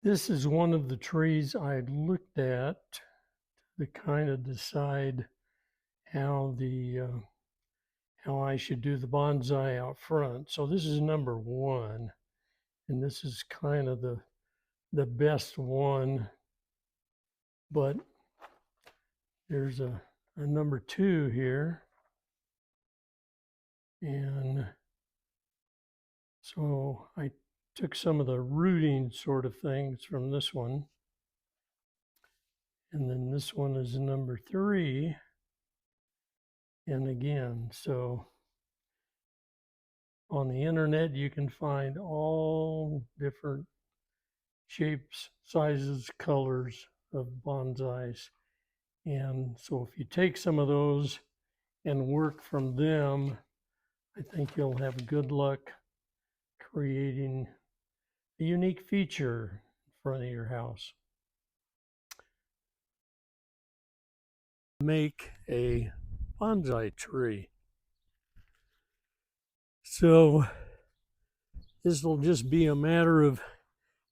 This is one of the trees I looked at to kind of decide how how I should do the bonsai out front. So this is number one, and this is kind of the best one. But there's a number two here, and so I took some of the rooting sort of things from this one, and then this one is number three. And again, so on the internet, you can find all different shapes, sizes, colors of bonsais. And so if you take some of those and work from them, I think you'll have good luck creating a unique feature in front of your house. Make a bonsai tree. So this will just be a matter of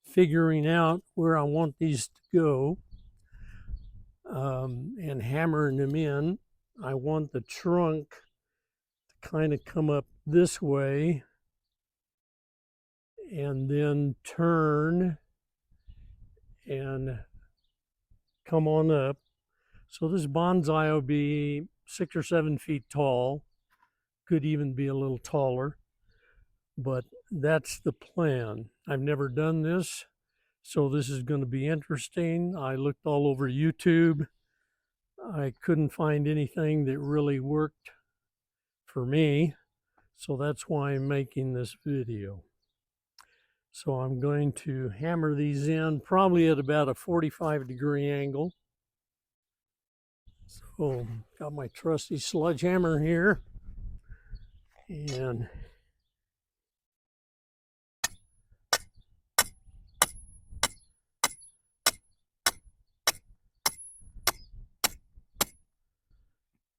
figuring out where I want these to go and hammering them in. I want the trunk to kind of come up this way and then turn and come on up. So this bonsai will be 6 or 7 feet tall, could even be a little taller, but that's the plan. I've never done this, so this is going to be interesting. I looked all over YouTube. I couldn't find anything that really worked for me, so that's why I'm making this video. So I'm going to hammer these in probably at about a 45-degree angle. So got my trusty sludge hammer here, and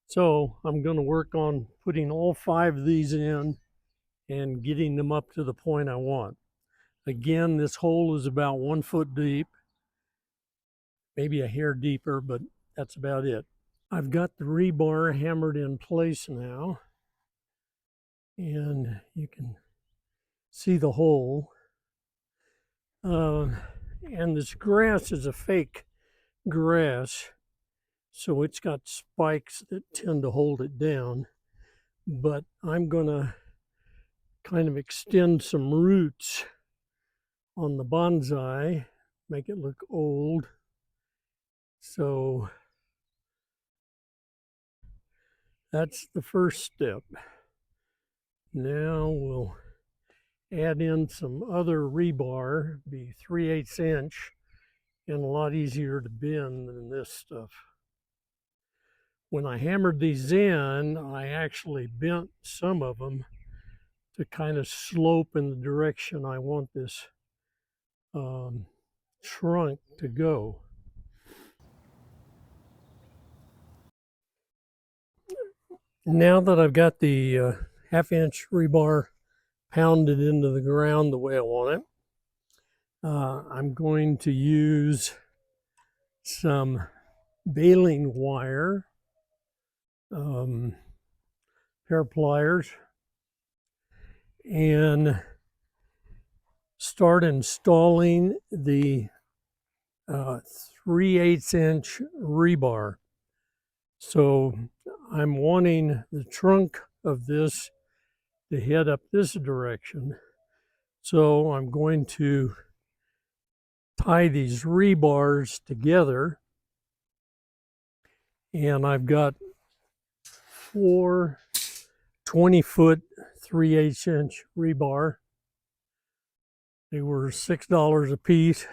so I'm going to work on putting all 5 of these in and getting them up to the point I want. Again, this hole is about 1 foot deep, maybe a hair deeper, but that's about it. I've got the rebar hammered in place now, and you can see the hole. And this grass is a fake grass, so it's got spikes that tend to hold it down. But I'm going to kind of extend some roots on the bonsai, make it look old. So that's the first step. Now we'll add in some other rebar, be 3/8 inch, and a lot easier to bend than this stuff. When I hammered these in, I actually bent some of them to kind of slope in the direction I want this trunk to go. Now that I've got the 1/2 inch rebar pounded into the ground the way I want it, I'm going to use some baling wire, pair of pliers, and start installing the 3/8 inch rebar. So I'm wanting the trunk of this to head up this direction. So I'm going to tie these rebars together, and I've got 4 20-foot 3/8 inch rebar. They were $6 a piece,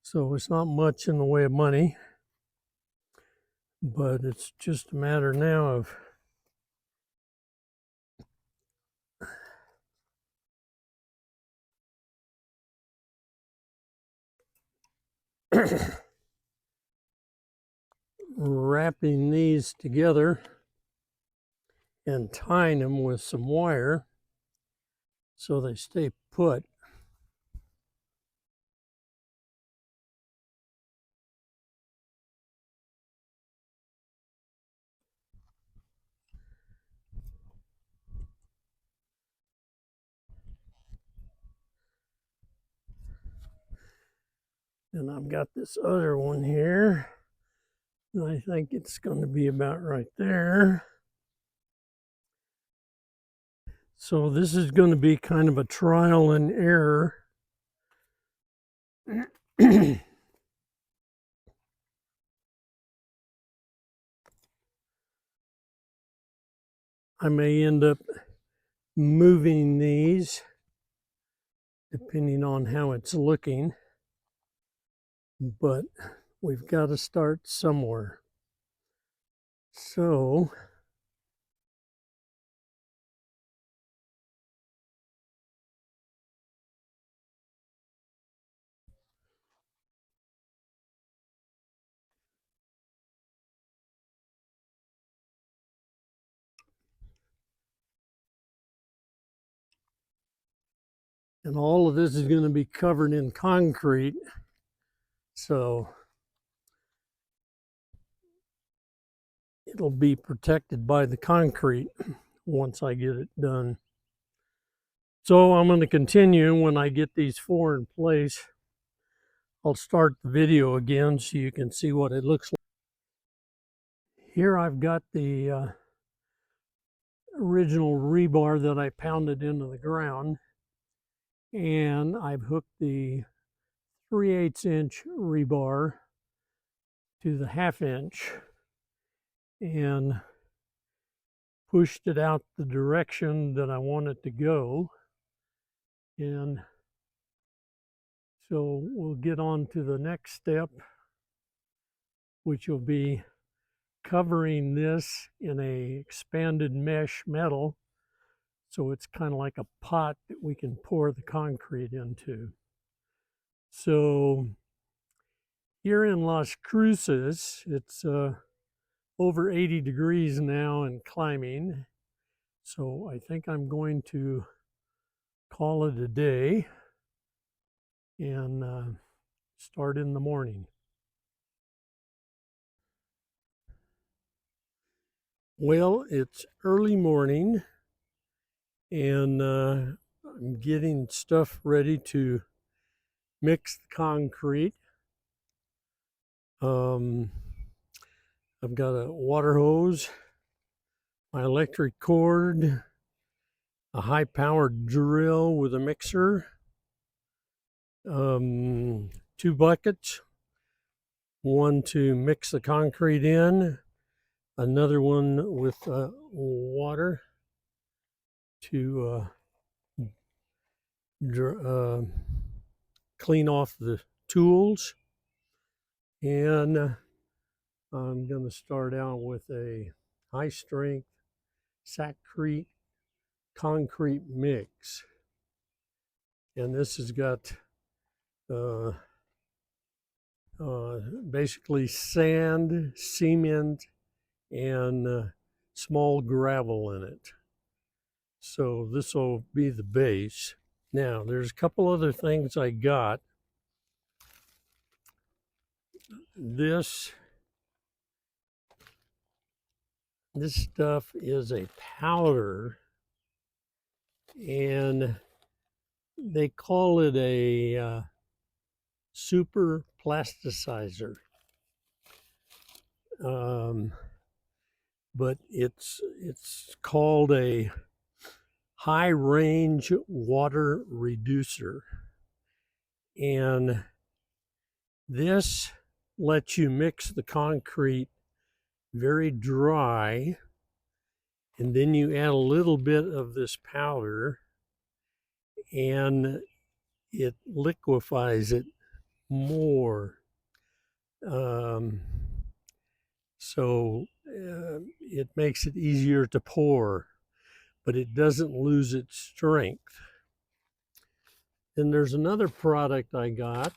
so it's not much in the way of money, but it's just a matter now of wrapping these together and tying them with some wire so they stay put. And I've got this other one here. And I think it's going to be about right there. So this is going to be kind of a trial and error. I may end up moving these depending on how it's looking, but we've got to start somewhere. So and all of this is going to be covered in concrete, so it'll be protected by the concrete once I get it done. So I'm going to continue. When I get these four in place, I'll start the video again so you can see what it looks like. Here I've got the original rebar that I pounded into the ground, and I've hooked the 3/8 inch rebar to the 1/2 inch and pushed it out the direction that I want it to go. And so we'll get on to the next step, which will be covering this in a expanded mesh metal, so it's kind of like a pot that we can pour the concrete into. So here in Las Cruces, it's over 80 degrees now and climbing. So I think I'm going to call it a day and start in the morning. Well, it's early morning, and I'm getting stuff ready to mix the concrete. I've got a water hose, my electric cord, a high-powered drill with a mixer, 2 buckets, one to mix the concrete in, another one with water to clean off the tools. And I'm going to start out with a high-strength Sackcrete concrete mix. And this has got basically sand, cement, and small gravel in it. So this will be the base. Now, there's a couple other things I got. This stuff is a powder, and they call it a super plasticizer. But it's called a high range water reducer, and this lets you mix the concrete very dry, and then you add a little bit of this powder and it liquefies it more. So it makes it easier to pour, but it doesn't lose its strength. Then there's another product I got,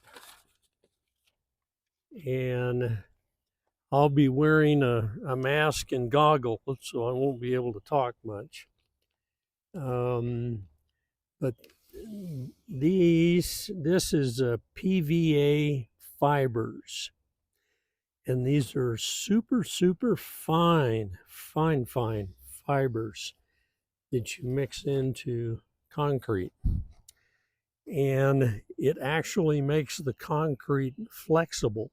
and I'll be wearing a mask and goggles, so I won't be able to talk much. But this is PVA fibers, and these are super fine fibers that you mix into concrete. And it actually makes the concrete flexible.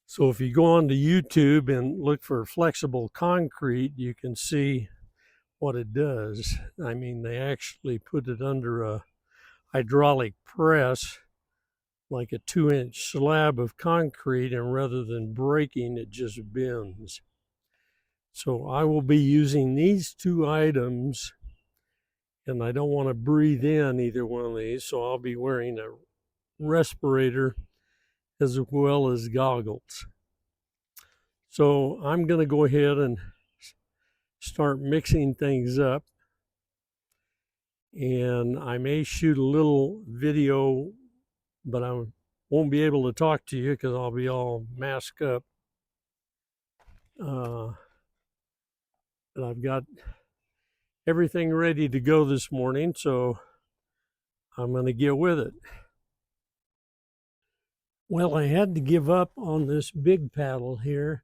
So if you go onto YouTube and look for flexible concrete, you can see what it does. I mean, they actually put it under a hydraulic press, like a 2-inch slab of concrete, and rather than breaking, it just bends. So I will be using these two items, and I don't want to breathe in either one of these, so I'll be wearing a respirator as well as goggles. So I'm going to go ahead and start mixing things up, and I may shoot a little video, but I won't be able to talk to you because I'll be all masked up. And I've got everything ready to go this morning, so I'm going to get with it. Well, I had to give up on this big paddle here.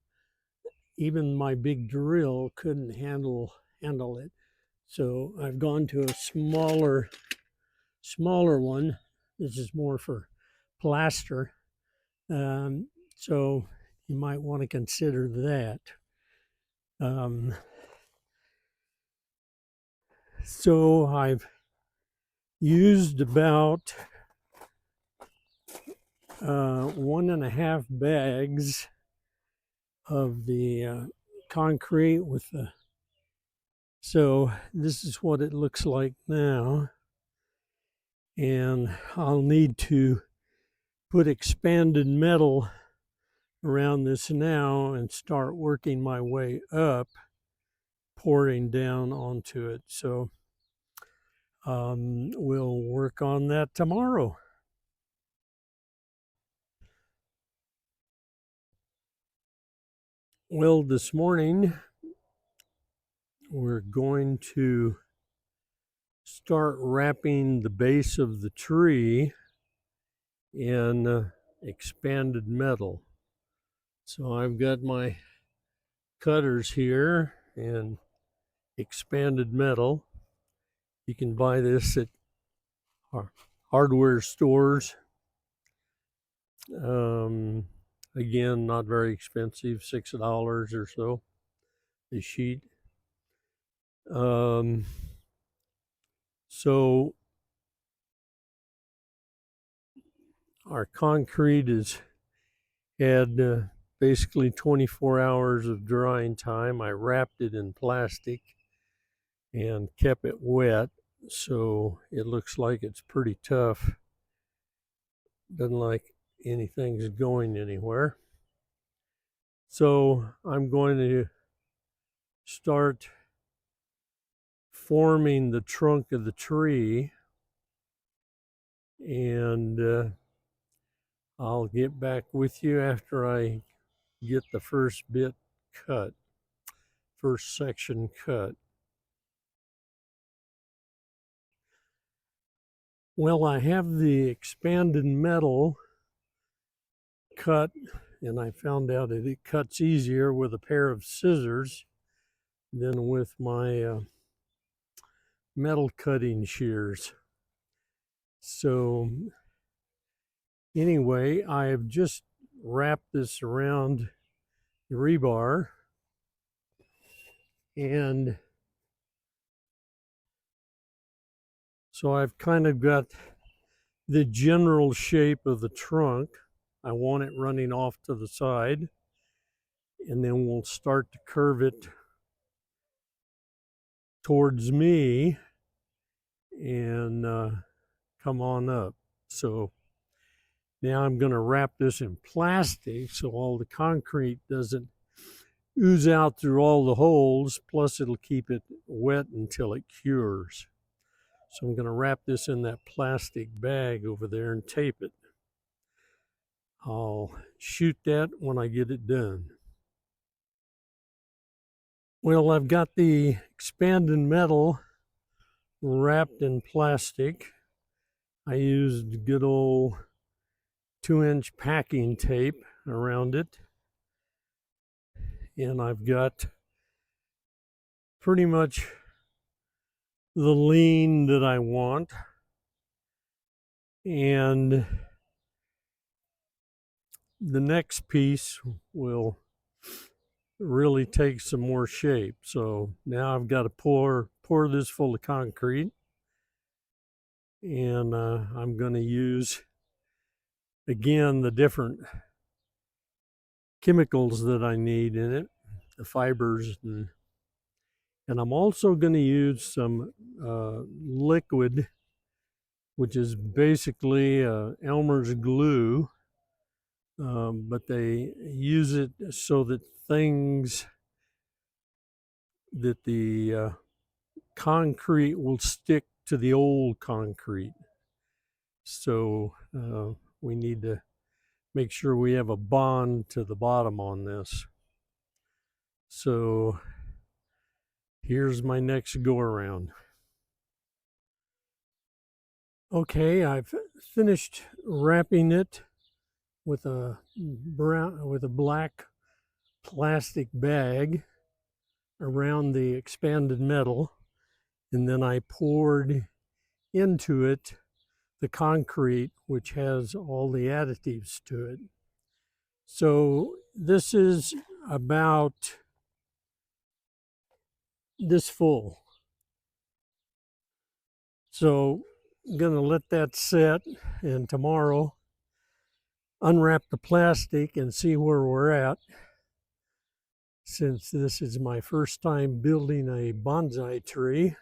Even my big drill couldn't handle it. So I've gone to a smaller one. This is more for plaster. So you might want to consider that. So I've used about 1.5 bags of the concrete with the, so this is what it looks like now. And I'll need to put expanded metal around this now and start working my way up, pouring down onto it. So we'll work on that tomorrow. Well, this morning we're going to start wrapping the base of the tree in expanded metal. So I've got my cutters here and expanded metal. You can buy this at hardware stores. Again, not very expensive, $6 or so a sheet. So our concrete has had basically 24 hours of drying time. I wrapped it in plastic and kept it wet, so it looks like it's pretty tough. Doesn't like anything's going anywhere. So I'm going to start forming the trunk of the tree, and I'll get back with you after I get the first bit cut, first section cut. Well, I have the expanded metal cut, and I found out that it cuts easier with a pair of scissors than with my metal cutting shears. So anyway, I have just wrapped this around the rebar, and so I've kind of got the general shape of the trunk. I want it running off to the side, and then we'll start to curve it towards me and come on up. So now I'm going to wrap this in plastic so all the concrete doesn't ooze out through all the holes, plus it'll keep it wet until it cures. So I'm going to wrap this in that plastic bag over there and tape it. I'll shoot that when I get it done. Well, I've got the expanded metal wrapped in plastic. I used good old 2-inch packing tape around it. And I've got pretty much the lean that I want. And the next piece will really take some more shape. So now I've got to pour this full of concrete, and I'm going to use again the different chemicals that I need in it, the fibers, and I'm also going to use some liquid, which is basically Elmer's glue, but they use it so that things that the concrete will stick to the old concrete. So we need to make sure we have a bond to the bottom on this. So here's my next go around. Okay, I've finished wrapping it with a black plastic bag around the expanded metal, and then I poured into it the concrete, which has all the additives to it. So this is about this full. So I'm gonna let that set, and tomorrow unwrap the plastic and see where we're at. Since this is my first time building a bonsai tree,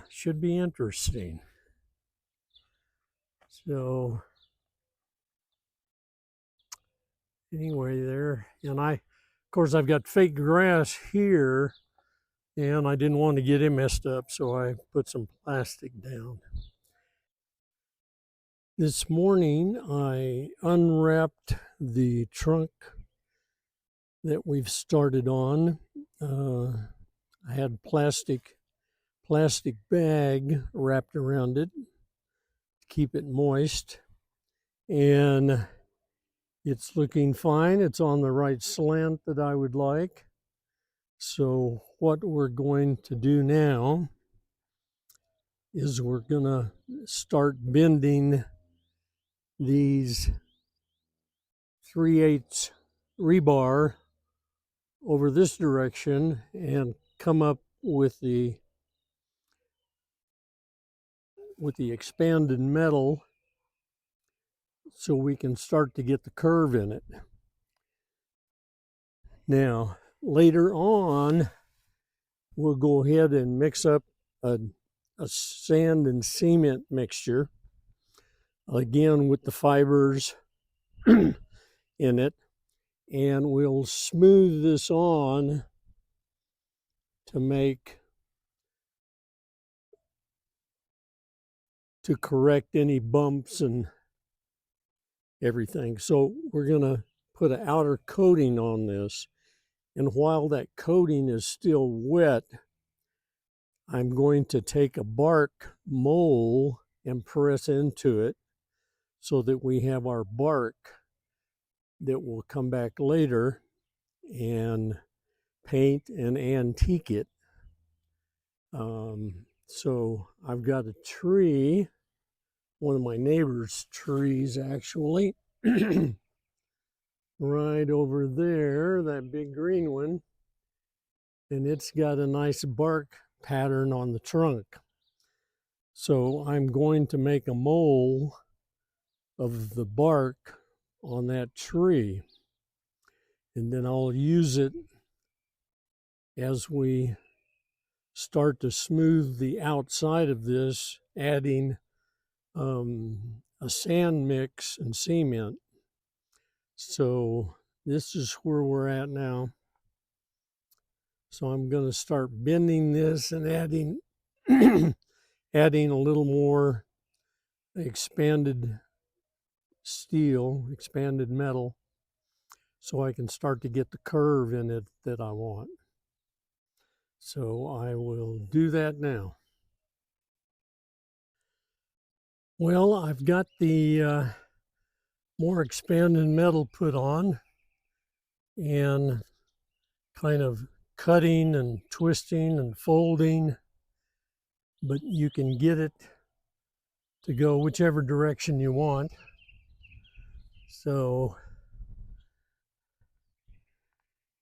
should be interesting. So anyway, there, and of course, I've got fake grass here, and I didn't want to get it messed up, so I put some plastic down. This morning, I unwrapped the trunk that we've started on. I had plastic bag wrapped around it to keep it moist, and it's looking fine. It's on the right slant that I would like. So what we're going to do now is we're gonna start bending these 3/8 rebar over this direction and come up with the expanded metal so we can start to get the curve in it. Now, later on, we'll go ahead and mix up a sand and cement mixture, again with the fibers in it, and we'll smooth this on to correct any bumps and everything. So we're gonna put an outer coating on this, and while that coating is still wet, I'm going to take a bark mole and press into it so that we have our bark that will come back later and paint and antique it. So I've got a tree, one of my neighbor's trees actually, right over there, that big green one, and it's got a nice bark pattern on the trunk. So I'm going to make a mole of the bark on that tree, and then I'll use it as we start to smooth the outside of this, adding a sand mix and cement. So this is where we're at now. So I'm going to start bending this and adding adding a little more expanded steel, expanded metal, so I can start to get the curve in it that I want. So I will do that now. Well, I've got the more expanded metal put on and kind of cutting and twisting and folding, but you can get it to go whichever direction you want. So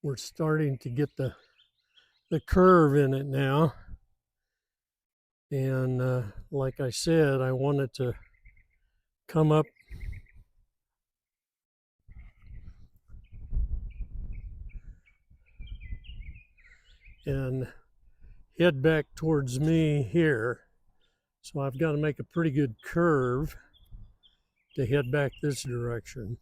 we're starting to get the curve in it now. And like I said, I want it to come up and head back towards me here. So I've got to make a pretty good curve to head back this direction.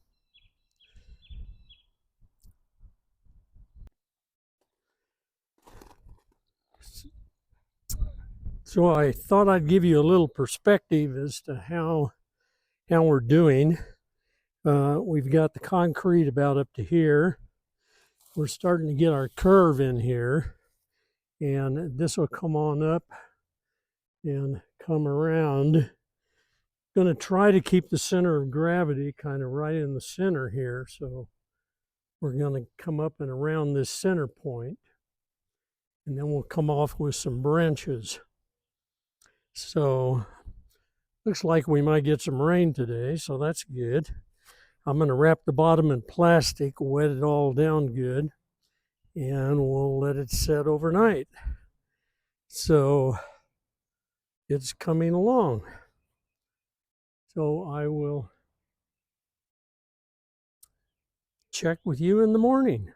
So I thought I'd give you a little perspective as to how we're doing. We've got the concrete about up to here. We're starting to get our curve in here, and this will come on up and come around. Going to try to keep the center of gravity kind of right in the center here. So we're going to come up and around this center point, and then we'll come off with some branches. So looks like we might get some rain today, so that's good. I'm going to wrap the bottom in plastic, wet it all down good, and we'll let it set overnight. So it's coming along. So I will check with you in the morning.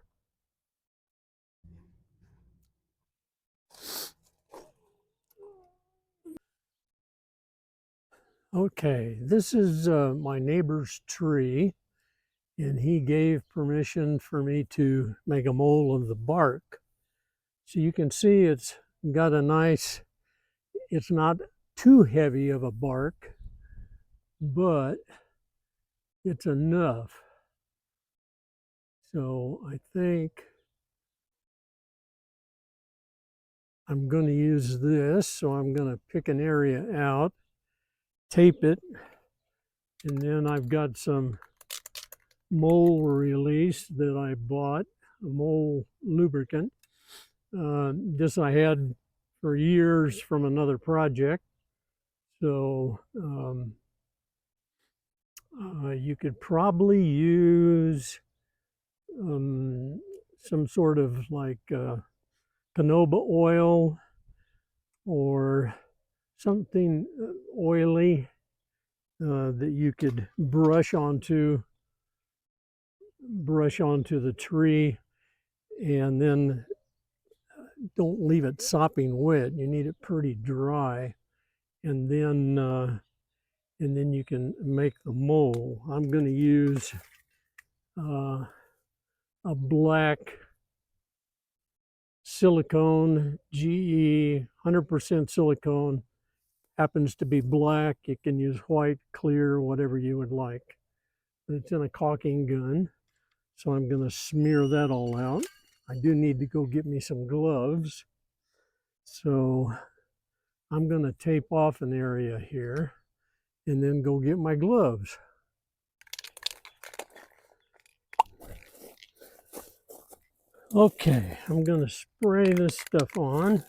Okay, this is my neighbor's tree, and he gave permission for me to make a mold of the bark. So you can see it's got a nice, it's not too heavy of a bark, but it's enough. So I think I'm going to use this. So I'm going to pick an area out, tape it, and then I've got some mole release that I bought, a mole lubricant. This I had for years from another project. So you could probably use some sort of like canola oil or something oily that you could brush onto the tree, and then don't leave it sopping wet. You need it pretty dry, and then you can make the mold. I'm going to use a black silicone, GE, 100% silicone. Happens to be black. You can use white, clear, whatever you would like. It's in a caulking gun, so I'm going to smear that all out. I do need to go get me some gloves, so I'm going to tape off an area here and then go get my gloves. Okay, I'm going to spray this stuff on.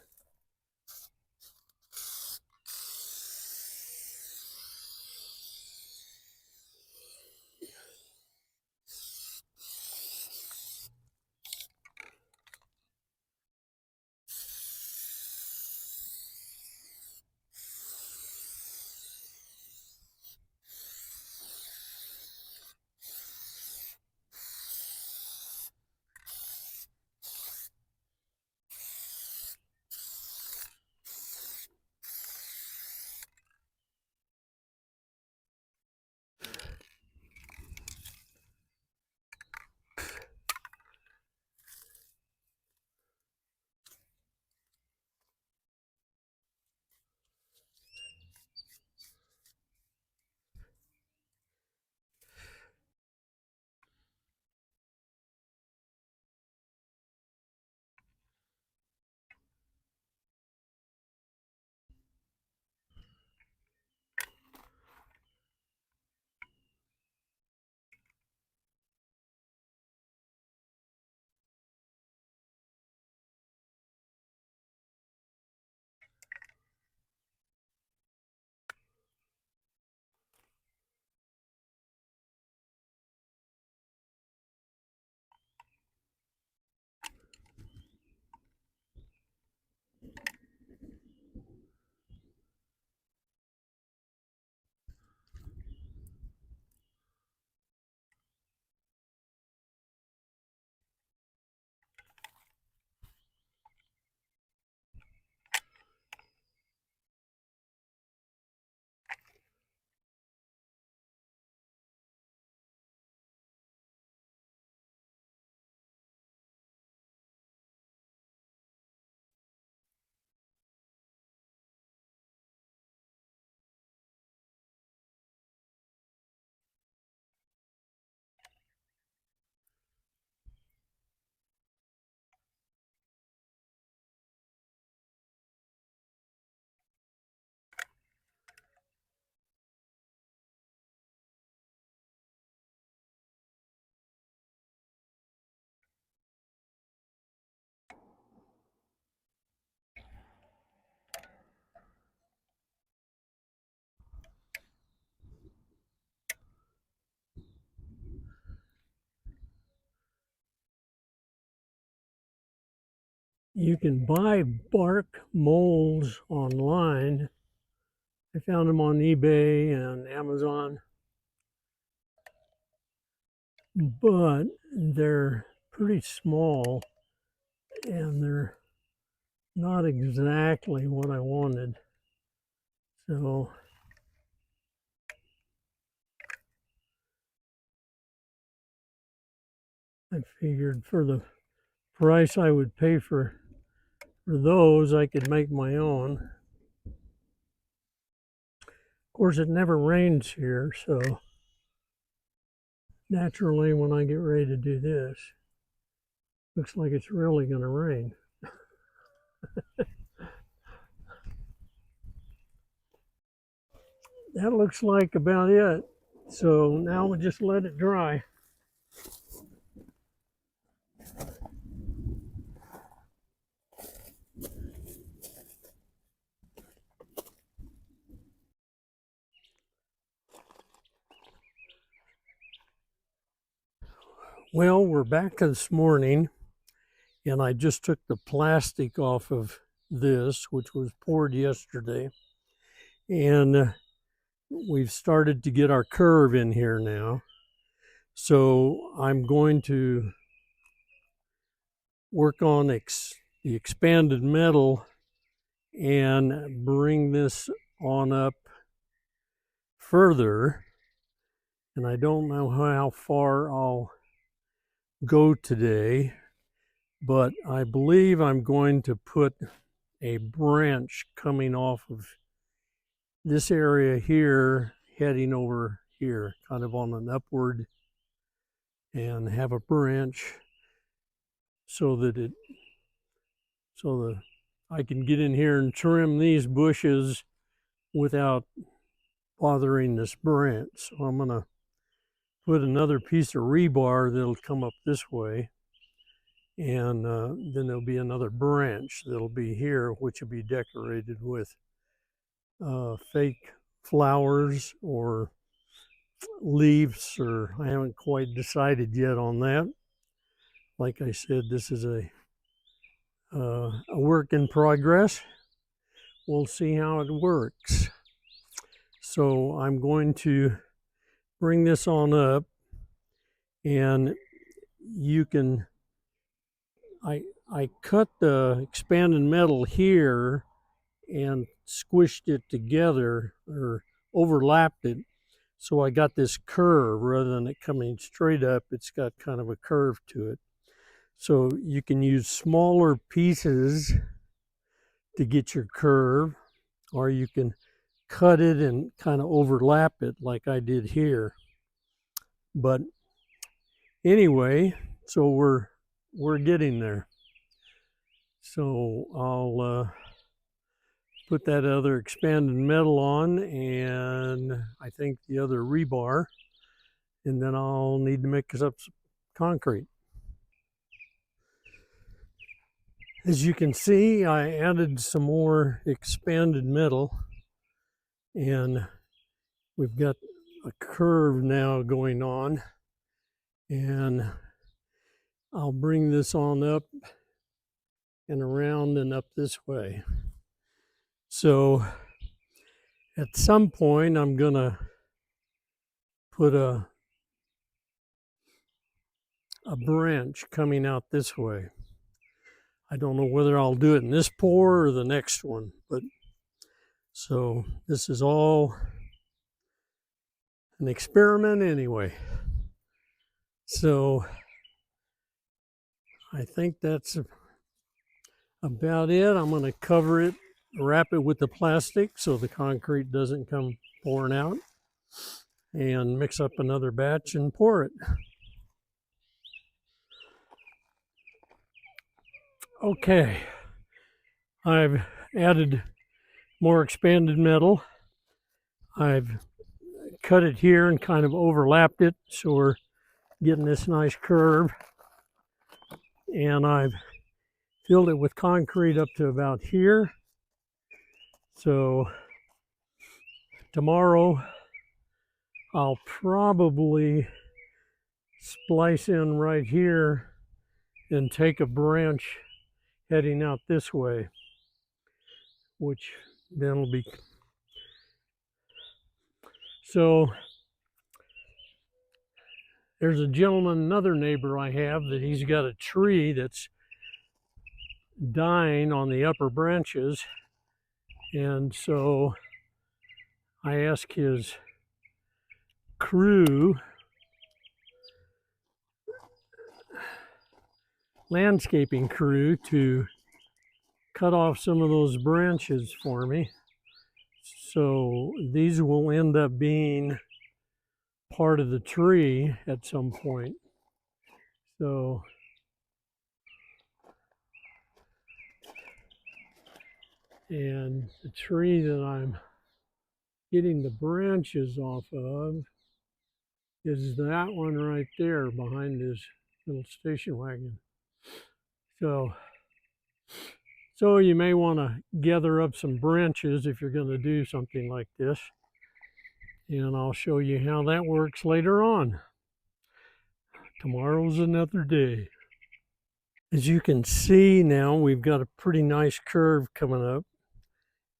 You can buy bark molds online. I found them on eBay and Amazon, but they're pretty small and they're not exactly what I wanted. So I figured for the price I would pay for those, I could make my own. Of course, it never rains here, so naturally when I get ready to do this, looks like it's really going to rain. That looks like about it. So now we'll just let it dry. Well, we're back this morning, and I just took the plastic off of this, which was poured yesterday. And we've started to get our curve in here now. So I'm going to work on the expanded metal and bring this on up further. And I don't know how far I'll go today, but I believe I'm going to put a branch coming off of this area here, heading over here, kind of on an upward, and have a branch so that I can get in here and trim these bushes without bothering this branch. So I'm gonna put another piece of rebar that'll come up this way, and then there'll be another branch that'll be here, which will be decorated with fake flowers or leaves, or I haven't quite decided yet on that. Like I said, this is a work in progress. We'll see how it works. So I'm going to bring this on up, and you can, I cut the expanded metal here and squished it together or overlapped it. So I got this curve rather than it coming straight up, it's got kind of a curve to it. So you can use smaller pieces to get your curve, or you can cut it and kind of overlap it like I did here. But anyway, so we're getting there. So I'll put that other expanded metal on, and I think the other rebar, and then I'll need to mix up some concrete. As you can see, I added some more expanded metal, and we've got a curve now going on, and I'll bring this on up and around and up this way. So at some point I'm gonna put a branch coming out this way. I don't know whether I'll do it in this pour or the next one, but so this is all an experiment anyway. So I think that's about it. I'm going to cover it, wrap it with the plastic so the concrete doesn't come pouring out, and mix up another batch and pour it. Okay, I've added more expanded metal. I've cut it here and kind of overlapped it so we're getting this nice curve, and I've filled it with concrete up to about here. So tomorrow I'll probably splice in right here and take a branch heading out this way, which then will be, so there's a gentleman, another neighbor I have, that he's got a tree that's dying on the upper branches. And so I asked his crew, landscaping crew, to cut off some of those branches for me. So these will end up being part of the tree at some point. So and the tree that I'm getting the branches off of is that one right there behind this little station wagon. So you may want to gather up some branches if you're going to do something like this. And I'll show you how that works later on. Tomorrow's another day. As you can see now, we've got a pretty nice curve coming up.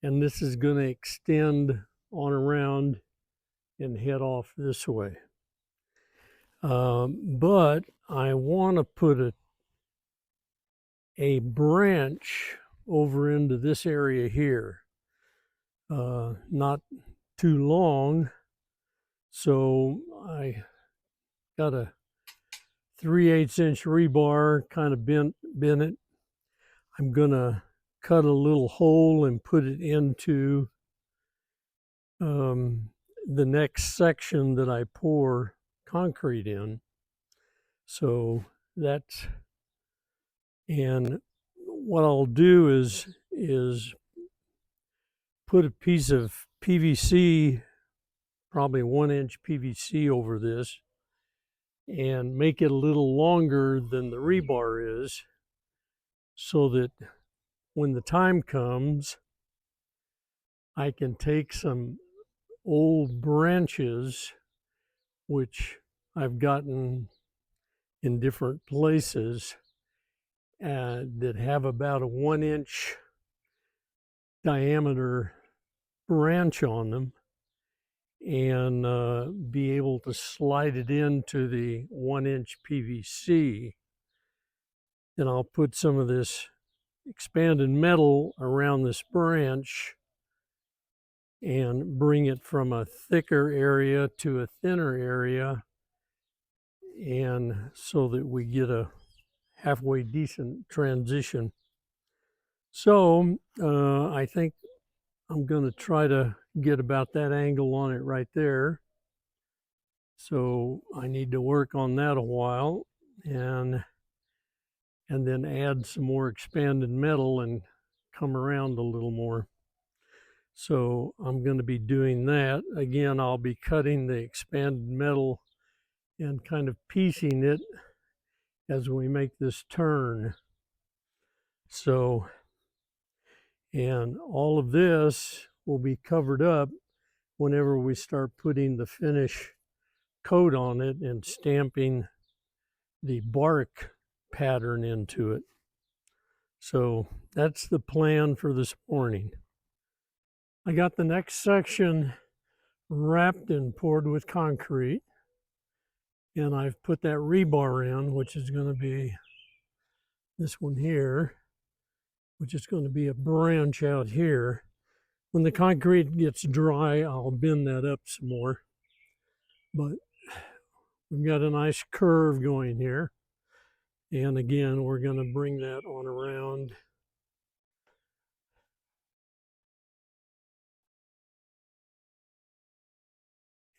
And this is going to extend on around and head off this way. But I want to put a branch over into this area here. Not too long. So I got a 3/8 inch rebar, kind of bent it. I'm going to cut a little hole and put it into the next section that I pour concrete in. So that's, and what I'll do is put a piece of PVC, probably 1-inch PVC over this, and make it a little longer than the rebar is, so that when the time comes, I can take some old branches, which I've gotten in different places, that have about a 1-inch diameter branch on them, and be able to slide it into the 1-inch PVC. Then I'll put some of this expanded metal around this branch and bring it from a thicker area to a thinner area, and so that we get a halfway decent transition. So I think I'm going to try to get about that angle on it right there. So I need to work on that a while, and then add some more expanded metal and come around a little more. So I'm going to be doing that. Again, I'll be cutting the expanded metal and kind of piecing it as we make this turn. So, and all of this will be covered up whenever we start putting the finish coat on it and stamping the bark pattern into it. So that's the plan for this morning. I got the next section wrapped and poured with concrete, and I've put that rebar in, which is going to be this one here, which is going to be a branch out here. When the concrete gets dry, I'll bend that up some more. But we've got a nice curve going here. And again, we're going to bring that on around.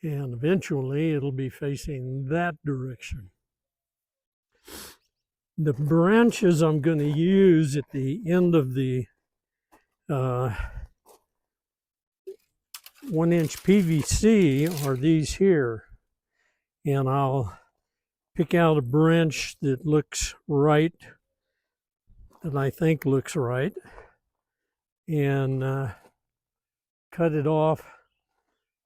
And eventually it'll be facing that direction. The branches I'm going to use at the end of the 1-inch PVC are these here. And I'll pick out a branch that looks right, that I think looks right, and cut it off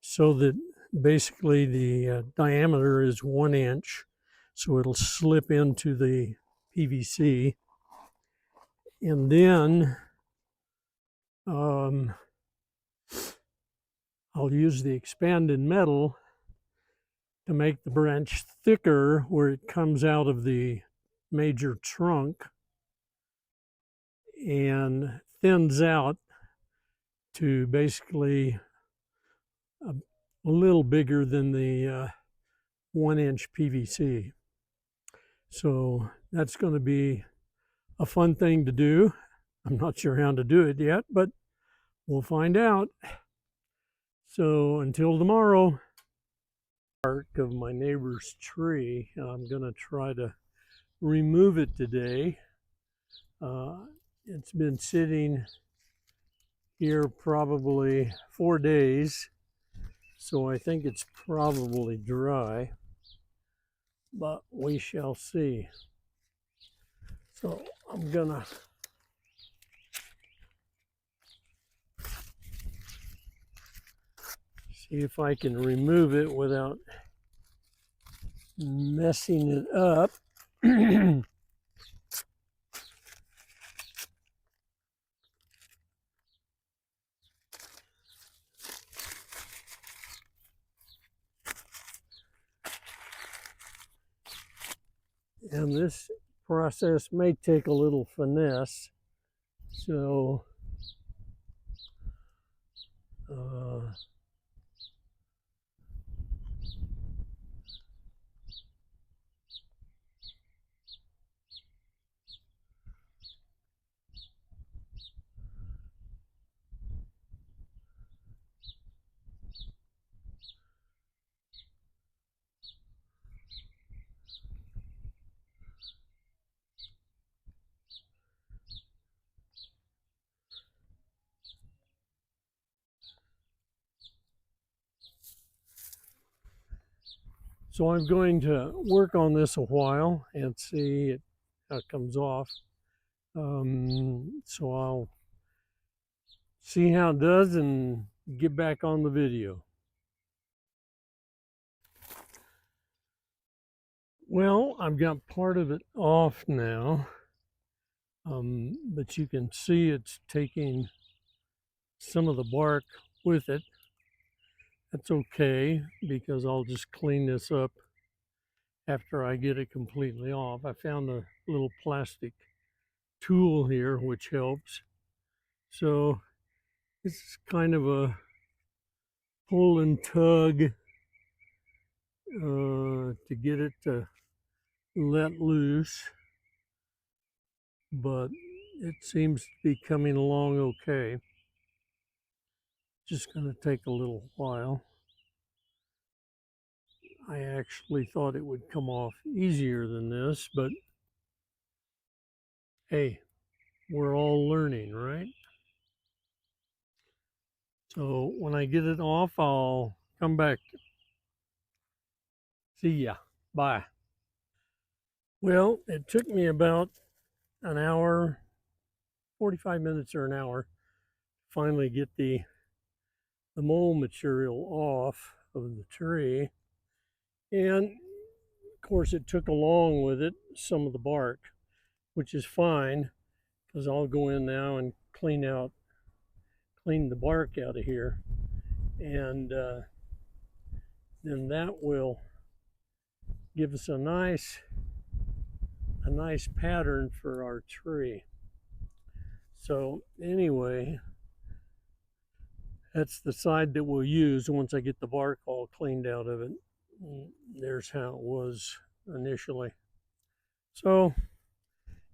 so that basically the diameter is 1 inch, so it'll slip into the PVC. And then I'll use the expanded metal to make the branch thicker where it comes out of the major trunk and thins out to basically a little bigger than the 1-inch PVC. So that's going to be a fun thing to do. I'm not sure how to do it yet, but we'll find out. So until tomorrow. Part of my neighbor's tree. I'm going to try to remove it today. It's been sitting here probably 4 days, so I think it's probably dry, but we shall see. So I'm gonna see if I can remove it without messing it up. And this process may take a little finesse, so So I'm going to work on this a while and see how it comes off. So I'll see how it does and get back on the video. Well, I've got part of it off now, but you can see it's taking some of the bark with it. That's okay because I'll just clean this up after I get it completely off. I found a little plastic tool here which helps. So it's kind of a pull and tug to get it to let loose, but it seems to be coming along okay. Just going to take a little while. I actually thought it would come off easier than this, but hey, we're all learning, right? So when I get it off, I'll come back. See ya. Bye. Well, it took me about an hour, 45 minutes or an hour, to finally get the mold material off of the tree. And of course, it took along with it some of the bark, which is fine because I'll go in now and clean the bark out of here, and then that will give us a nice pattern for our tree. So anyway, that's the side that we'll use once I get the bark all cleaned out of it. There's how it was initially. So,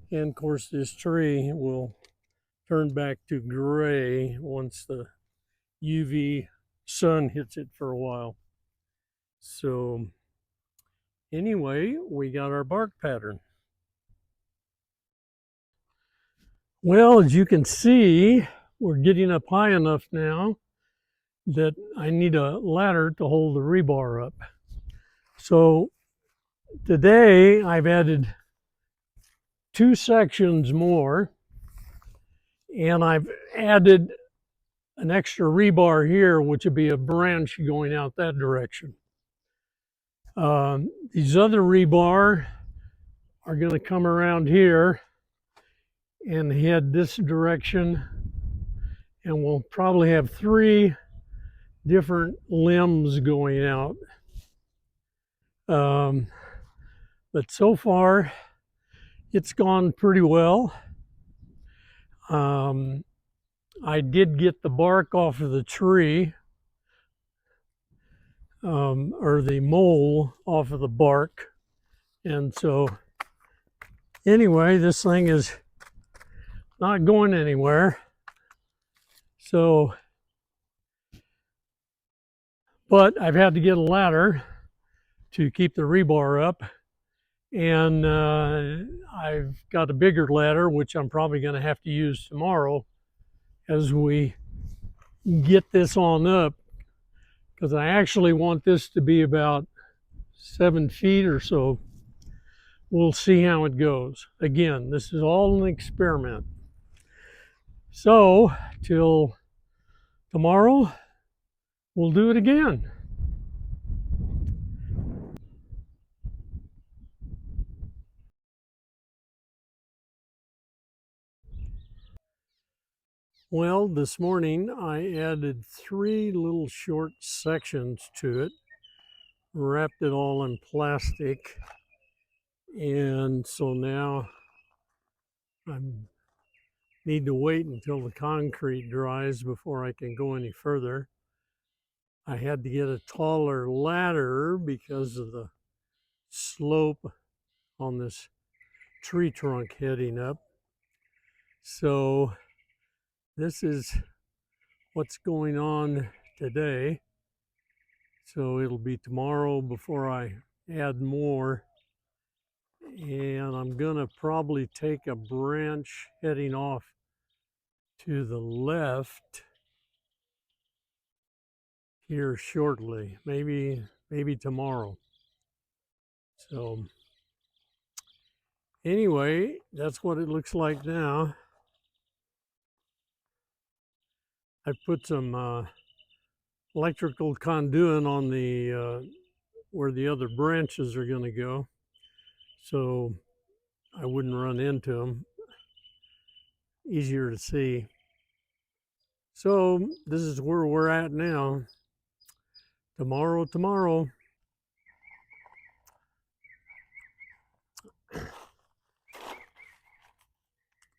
and of course this tree will turn back to gray once the UV sun hits it for a while. So anyway, we got our bark pattern. Well, as you can see, we're getting up high enough now that I need a ladder to hold the rebar up. So today I've added 2 sections more, and I've added an extra rebar here, which would be a branch going out that direction. These other rebar are going to come around here and head this direction, and we'll probably have 3 different limbs going out. Um, but so far, it's gone pretty well. Um, I did get the bark off of the tree, or the mole off of the bark. And so, anyway, this thing is not going anywhere. So, but I've had to get a ladder to keep the rebar up. And I've got a bigger ladder, which I'm probably going to have to use tomorrow as we get this on up, because I actually want this to be about 7 feet or so. We'll see how it goes. Again, this is all an experiment. So, till tomorrow, we'll do it again. Well, this morning I added 3 little short sections to it, wrapped it all in plastic, and so now I need to wait until the concrete dries before I can go any further. I had to get a taller ladder because of the slope on this tree trunk heading up. So this is what's going on today. So it'll be tomorrow before I add more. And I'm gonna probably take a branch heading off to the left here shortly, maybe tomorrow. So anyway, that's what it looks like now. I put some electrical conduit on the where the other branches are going to go, so I wouldn't run into them. Easier to see. So this is where we're at now. Tomorrow.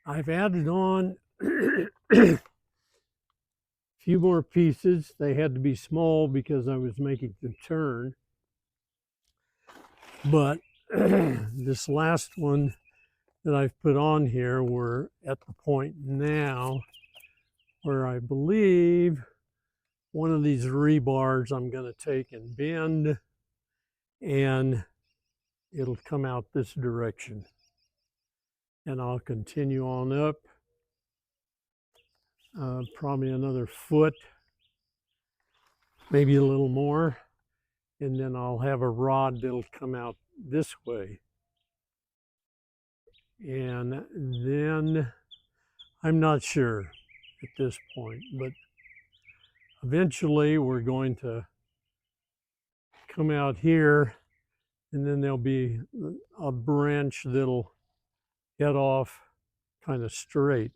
I've added on a few more pieces. They had to be small because I was making the turn. But this last one that I've put on here, we're at the point now where I believe one of these rebars I'm going to take and bend, and it'll come out this direction. And I'll continue on up, probably another foot, maybe a little more, and then I'll have a rod that'll come out this way. And then I'm not sure at this point, but eventually we're going to come out here, and then there'll be a branch that'll head off kind of straight.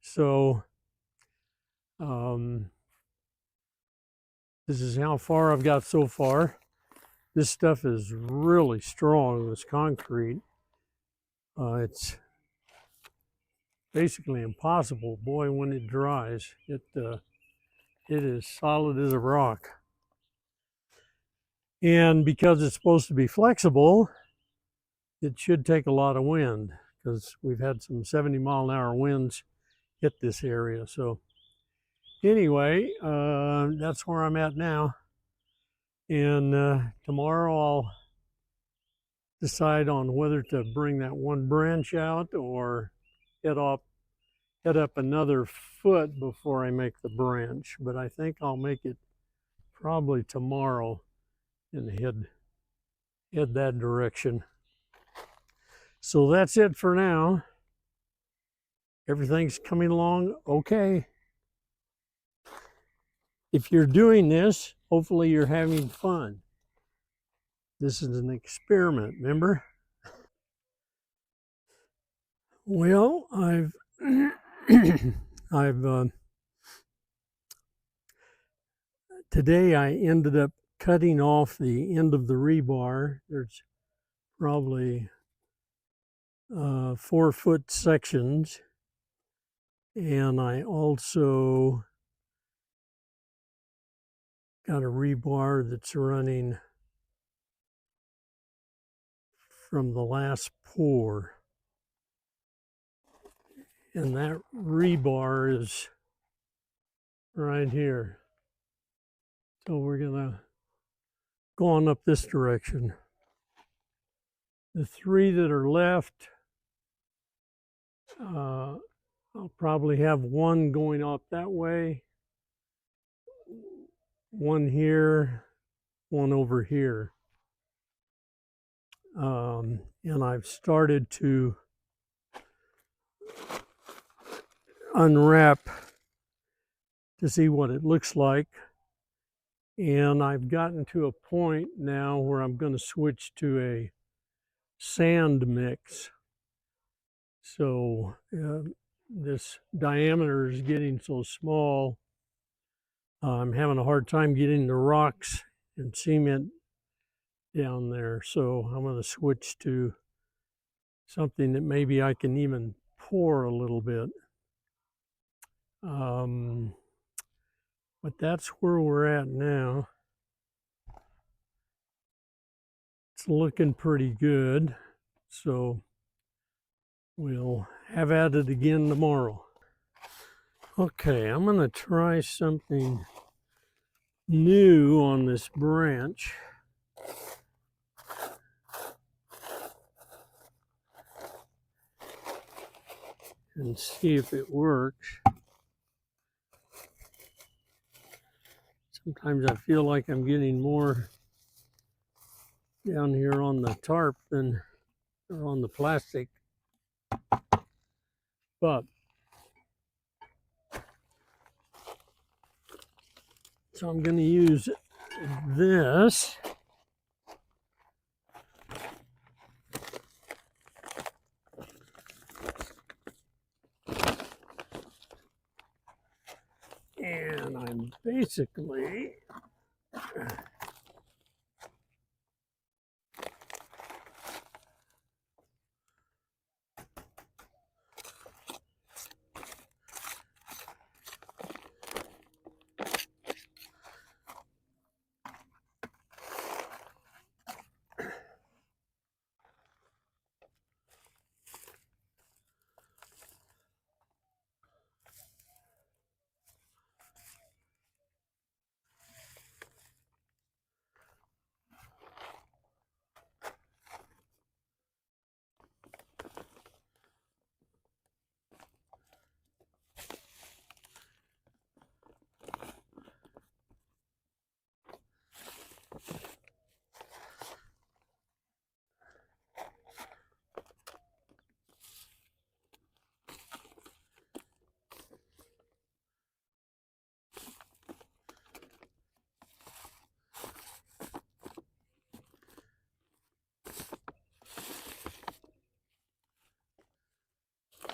So this is how far I've got so far. This stuff is really strong, this concrete. It's basically impossible. Boy, when it dries, it is solid as a rock. And because it's supposed to be flexible, it should take a lot of wind, because we've had some 70-mile-an-hour winds hit this area. So anyway, that's where I'm at now. And tomorrow I'll decide on whether to bring that one branch out or head up another foot before I make the branch. But I think I'll make it probably tomorrow and head that direction. So that's it for now. Everything's coming along okay. If you're doing this, hopefully you're having fun. This is an experiment, remember? Well, I've I've today I ended up cutting off the end of the rebar. There's probably 4-foot sections, and I also got a rebar that's running from the last pour, and that rebar is right here. So we're gonna go on up this direction. The 3 that are left, I'll probably have one going up that way, one here, one over here. And I've started to unwrap to see what it looks like. And I've gotten to a point now where I'm going to switch to a sand mix. So this diameter is getting so small, I'm having a hard time getting the rocks and cement down there. So I'm going to switch to something that maybe I can even pour a little bit. But that's where we're at now. It's looking pretty good. So we'll have at it again tomorrow. Okay, I'm going to try something new on this branch. And see if it works. Sometimes I feel like I'm getting more down here on the tarp than on the plastic. But so I'm going to use this. And I'm basically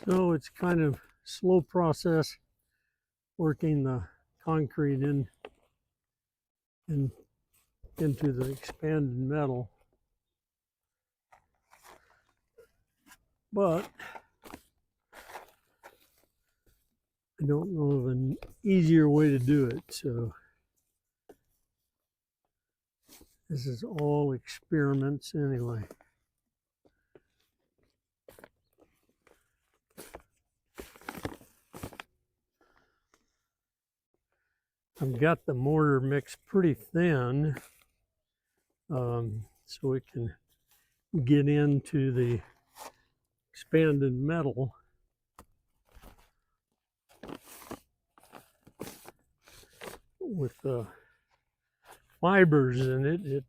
so it's kind of slow process working the concrete into the expanded metal. But I don't know of an easier way to do it. So this is all experiments anyway. I've got the mortar mixed pretty thin, so it can get into the expanded metal. With the fibers in it, it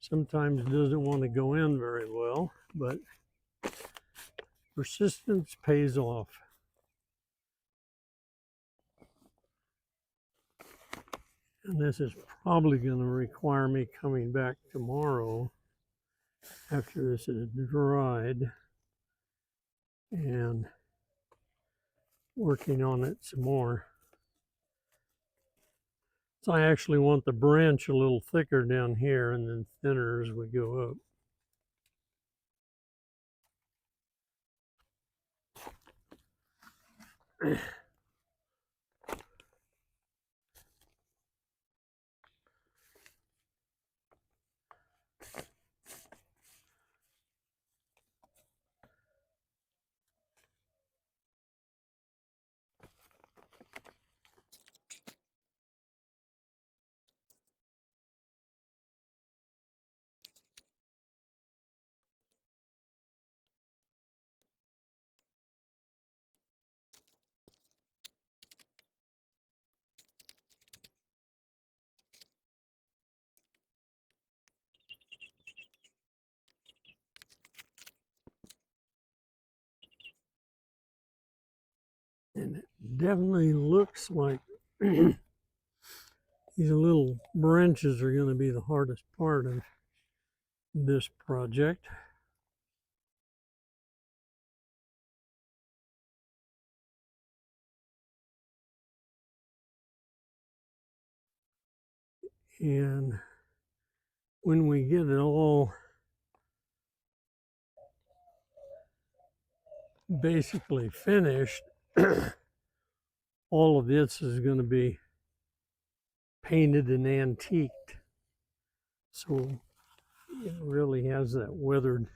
sometimes doesn't want to go in very well, but persistence pays off. And this is probably going to require me coming back tomorrow after this is dried and working on it some more. So I actually want the branch a little thicker down here and then thinner as we go up. And it definitely looks like these little branches are going to be the hardest part of this project. And when we get it all basically finished, all of this is going to be painted and antiqued. So it really has that weathered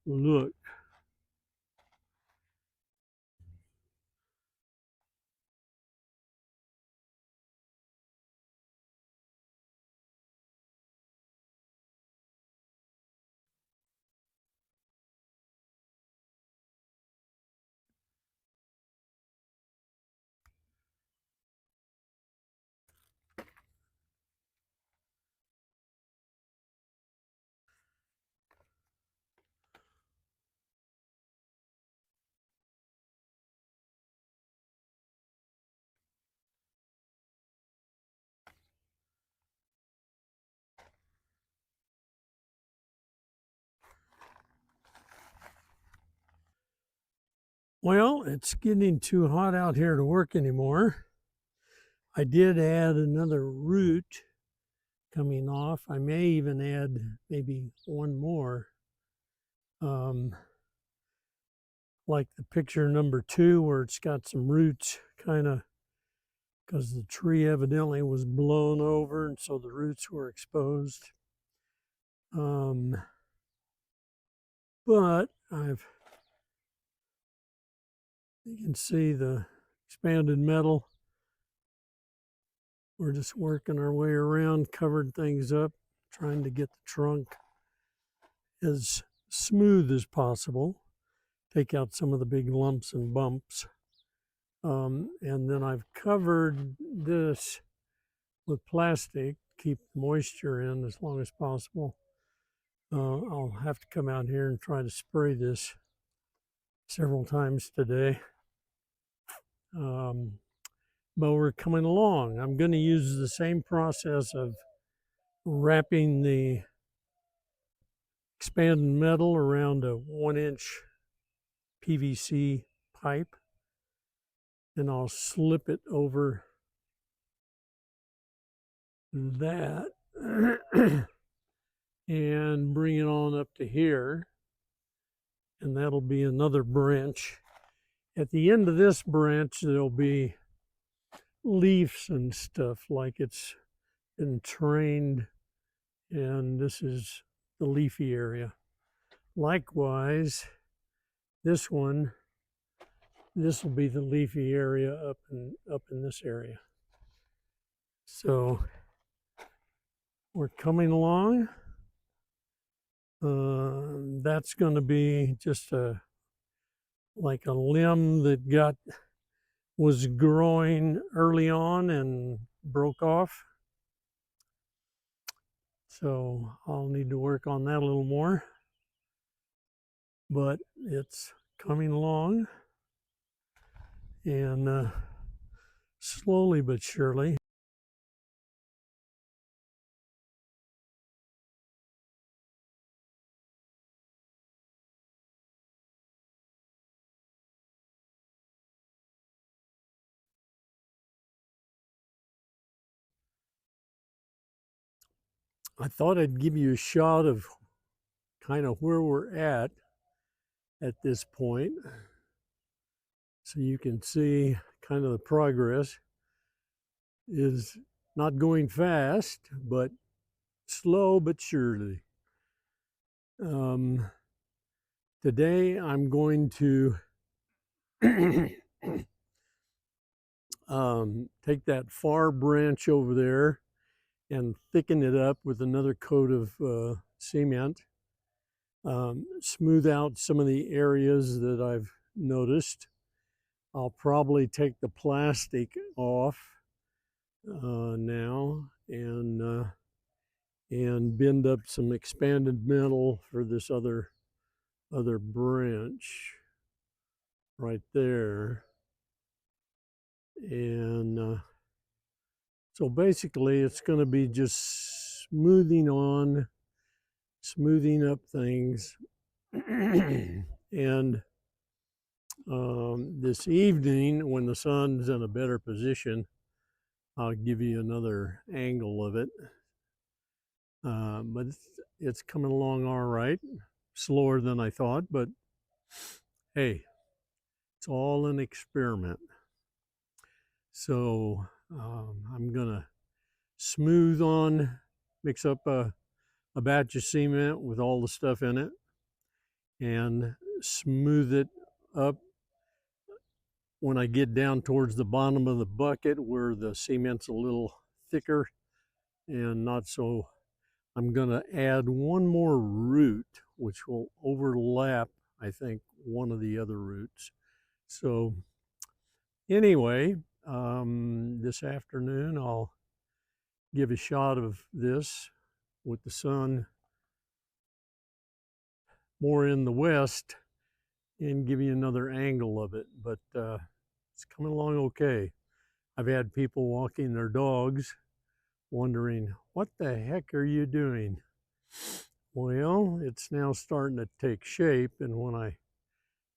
look. Well, it's getting too hot out here to work anymore. I did add another root coming off. I may even add maybe one more. Like the picture number 2 where it's got some roots kind of, because the tree evidently was blown over and so the roots were exposed. But you can see the expanded metal. We're just working our way around, covered things up, trying to get the trunk as smooth as possible. Take out some of the big lumps and bumps. And then I've covered this with plastic, keep moisture in as long as possible. I'll have to come out here and try to spray this several times today. But we're coming along. I'm going to use the same process of wrapping the expanded metal around a 1-inch PVC pipe, and I'll slip it over that and bring it on up to here, and that'll be another branch. At the end of this branch, there'll be leaves and stuff like it's been trained, and this is the leafy area. Likewise, this one, this will be the leafy area up in this area. So we're coming along. That's going to be just like a limb that was growing early on and broke off. So I'll need to work on that a little more. But it's coming along, and slowly but surely. I thought I'd give you a shot of kind of where we're at this point, so you can see kind of the progress is not going fast, but slow but surely. Um, Today I'm going to take that far branch over there and thicken it up with another coat of cement. Smooth out some of the areas that I've noticed. I'll probably take the plastic off now and bend up some expanded metal for this other branch right there. And so basically it's going to be just smoothing up things. And this evening, when the sun's in a better position, I'll give you another angle of it. But it's coming along all right, slower than I thought, but hey, it's all an experiment. So I'm gonna mix up a batch of cement with all the stuff in it and smooth it up when I get down towards the bottom of the bucket where the cement's a little thicker and not so. I'm going to add one more root, which will overlap, I think, one of the other roots. So anyway, this afternoon I'll give a shot of this with the sun more in the west and give you another angle of it. But it's coming along okay. I've had people walking their dogs wondering, what the heck are you doing? Well, it's now starting to take shape, and when I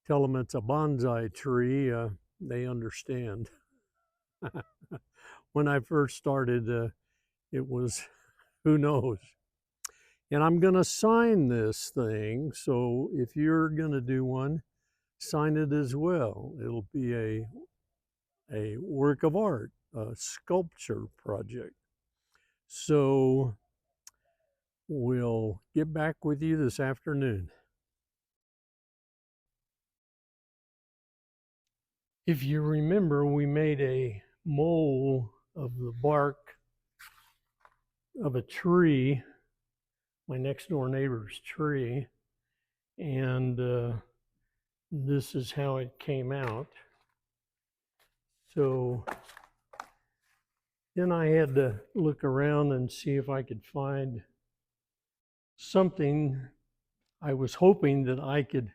tell them it's a bonsai tree, they understand. When I first started, it was, who knows? And I'm going to sign this thing, so if you're going to do one, sign it as well. It'll be a work of art, a sculpture project. So we'll get back with you this afternoon. If you remember, we made a mold of the bark of a tree, my next door neighbor's tree, and this is how it came out. So then I had to look around and see if I could find something. I was hoping that I could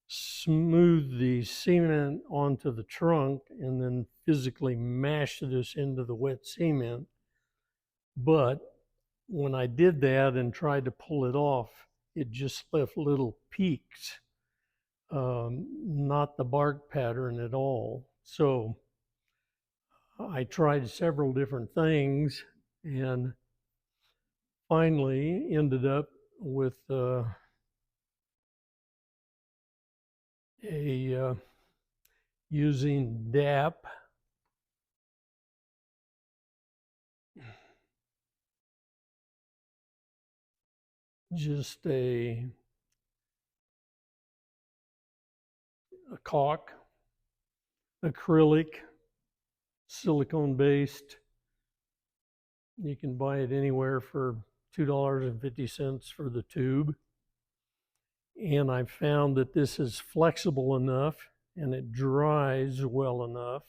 smooth the cement onto the trunk and then physically mash this into the wet cement. But when I did that and tried to pull it off, it just left little peaks, not the bark pattern at all. So I tried several different things and finally ended up with using DAP, just a caulk, acrylic, silicone based. You can buy it anywhere for $2.50 for the tube. And I found that this is flexible enough and it dries well enough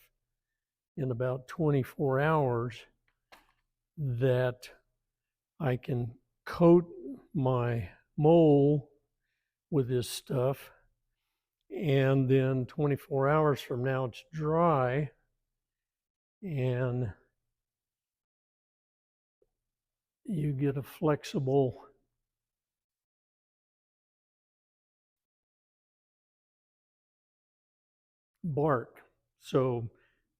in about 24 hours that I can coat my mold with this stuff, and then 24 hours from now it's dry, and you get a flexible bark. So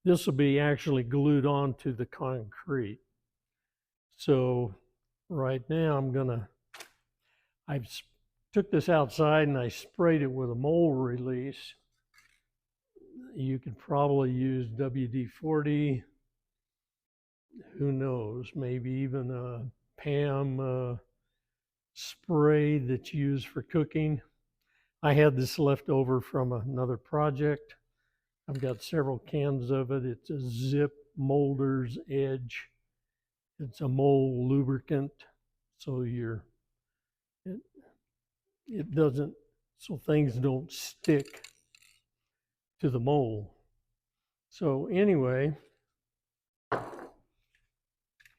this will be actually glued onto the concrete. So right now I took this outside and I sprayed it with a mold release. You could probably use WD-40, who knows, maybe even a PAM spray that's used for cooking. I had this left over from another project. I've got several cans of it. It's a Zip Molder's Edge. It's a mold lubricant, so it, it doesn't, so things don't stick to the mold. So anyway,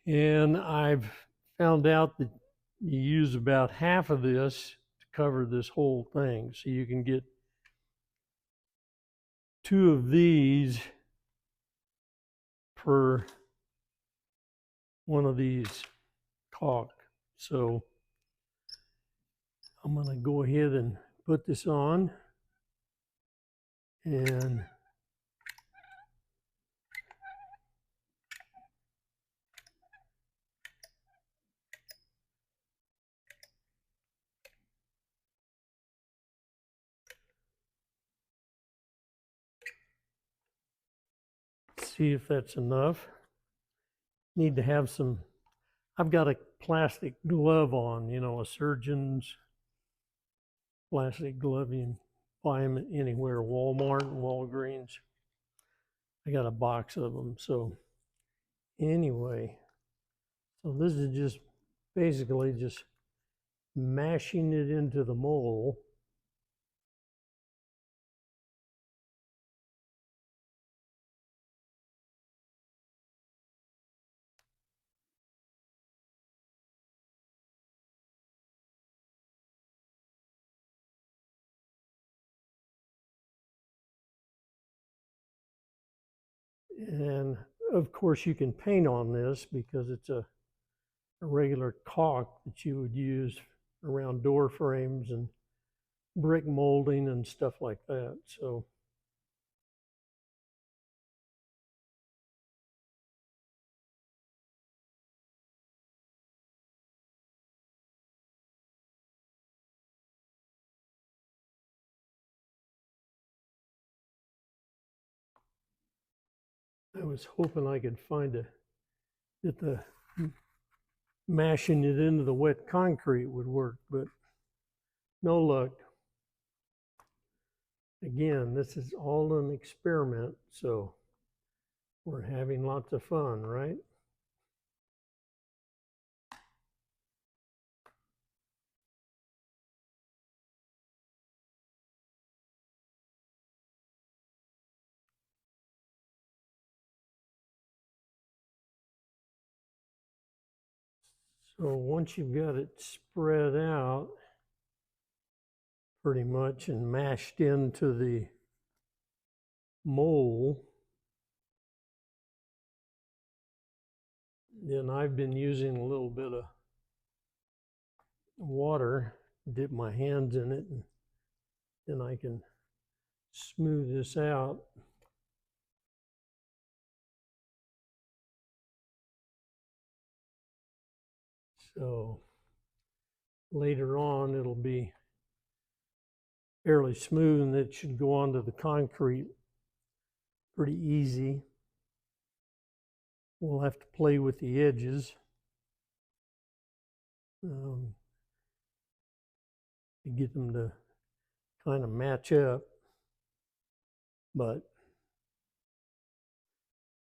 and I've found out that you use about half of this to cover this whole thing. So you can get 2 of these per one of these caulk. So I'm going to go ahead and put this on and see if that's enough. Need to have some, I've got a plastic glove on, you know, a surgeon's plastic glove. You can buy them anywhere, Walmart, Walgreens. I got a box of them. So anyway, so this is just basically just mashing it into the mold. And of course you can paint on this because it's a regular caulk that you would use around door frames and brick molding and stuff like that. So I was hoping I could find that the mashing it into the wet concrete would work, but no luck. Again, this is all an experiment, so we're having lots of fun, right? So once you've got it spread out pretty much and mashed into the mold, then I've been using a little bit of water, dip my hands in it, and then I can smooth this out. So later on it'll be fairly smooth and it should go onto the concrete pretty easy. We'll have to play with the edges to get them to kind of match up. But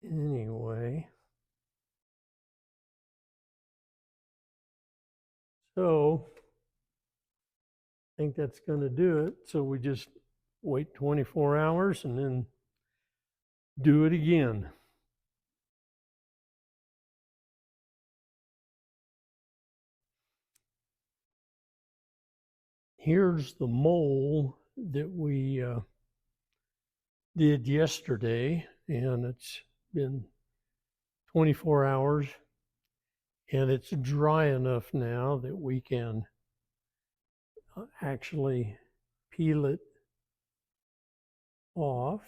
anyway, so I think that's going to do it. So we just wait 24 hours and then do it again. Here's the mole that we did yesterday, and it's been 24 hours, and it's dry enough now that we can actually peel it off.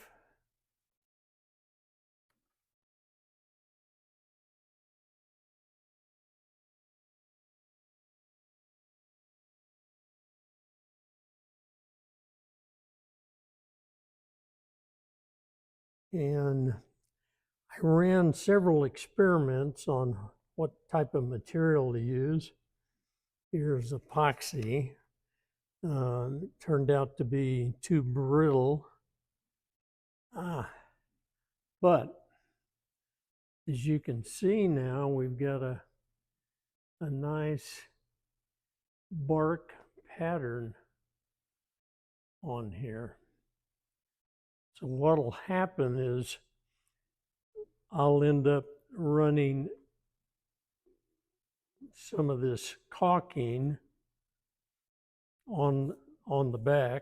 And I ran several experiments on what type of material to use. Here's epoxy. It turned out to be too brittle. But as you can see now, we've got a nice bark pattern on here. So what'll happen is I'll end up running some of this caulking on the back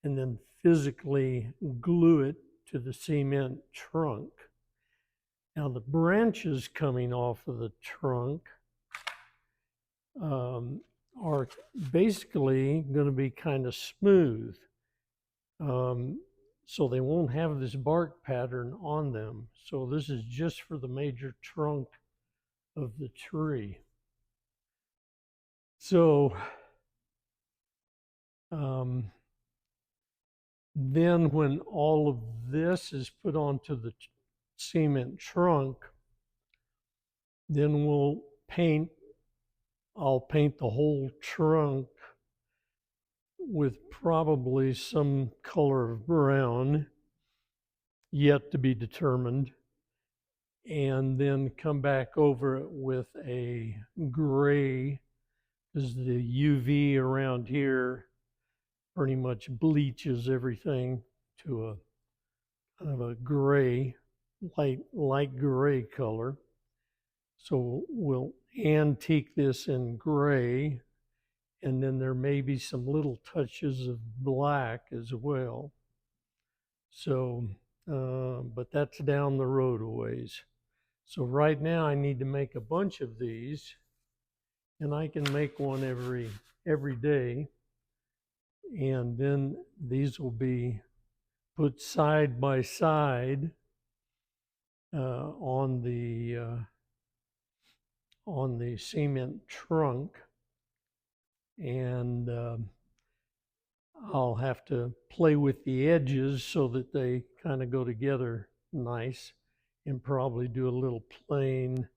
and then physically glue it to the cement trunk. Now the branches coming off of the trunk are basically going to be kind of smooth. So they won't have this bark pattern on them. So this is just for the major trunk of the tree. So then when all of this is put onto the cement trunk, then I'll paint the whole trunk with probably some color of brown, yet to be determined, and then come back over it with a gray, because the UV around here pretty much bleaches everything to a kind of a gray, light gray color. So we'll antique this in gray, and then there may be some little touches of black as well. So, but that's down the road a ways. So right now I need to make a bunch of these, and I can make one every day. And then these will be put side by side on the cement trunk, and I'll have to play with the edges so that they kind of go together nice, and probably do a little plain,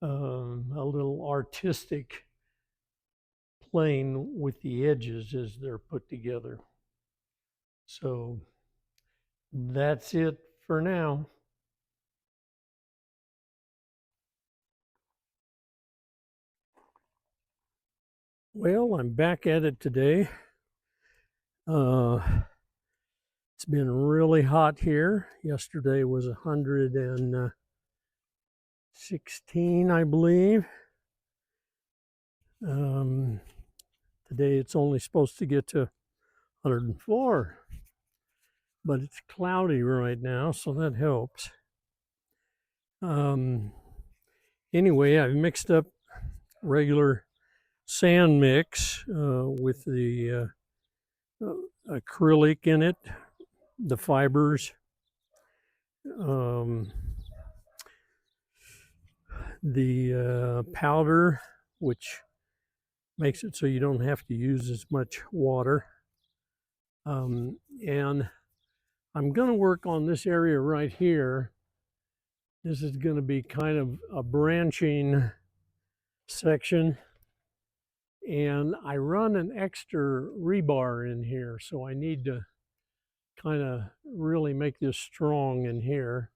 a little artistic playing with the edges as they're put together. So that's it for now. Well, I'm back at it today. It's been really hot here. Yesterday was 116, I believe. Today it's only supposed to get to 104, but it's cloudy right now, so that helps. Anyway, I've mixed up regular sand mix with the acrylic in it, the fibers, the powder, which makes it so you don't have to use as much water. And I'm going to work on this area right here. This is going to be kind of a branching section. And I run an extra rebar in here, so I need to kind of really make this strong in here.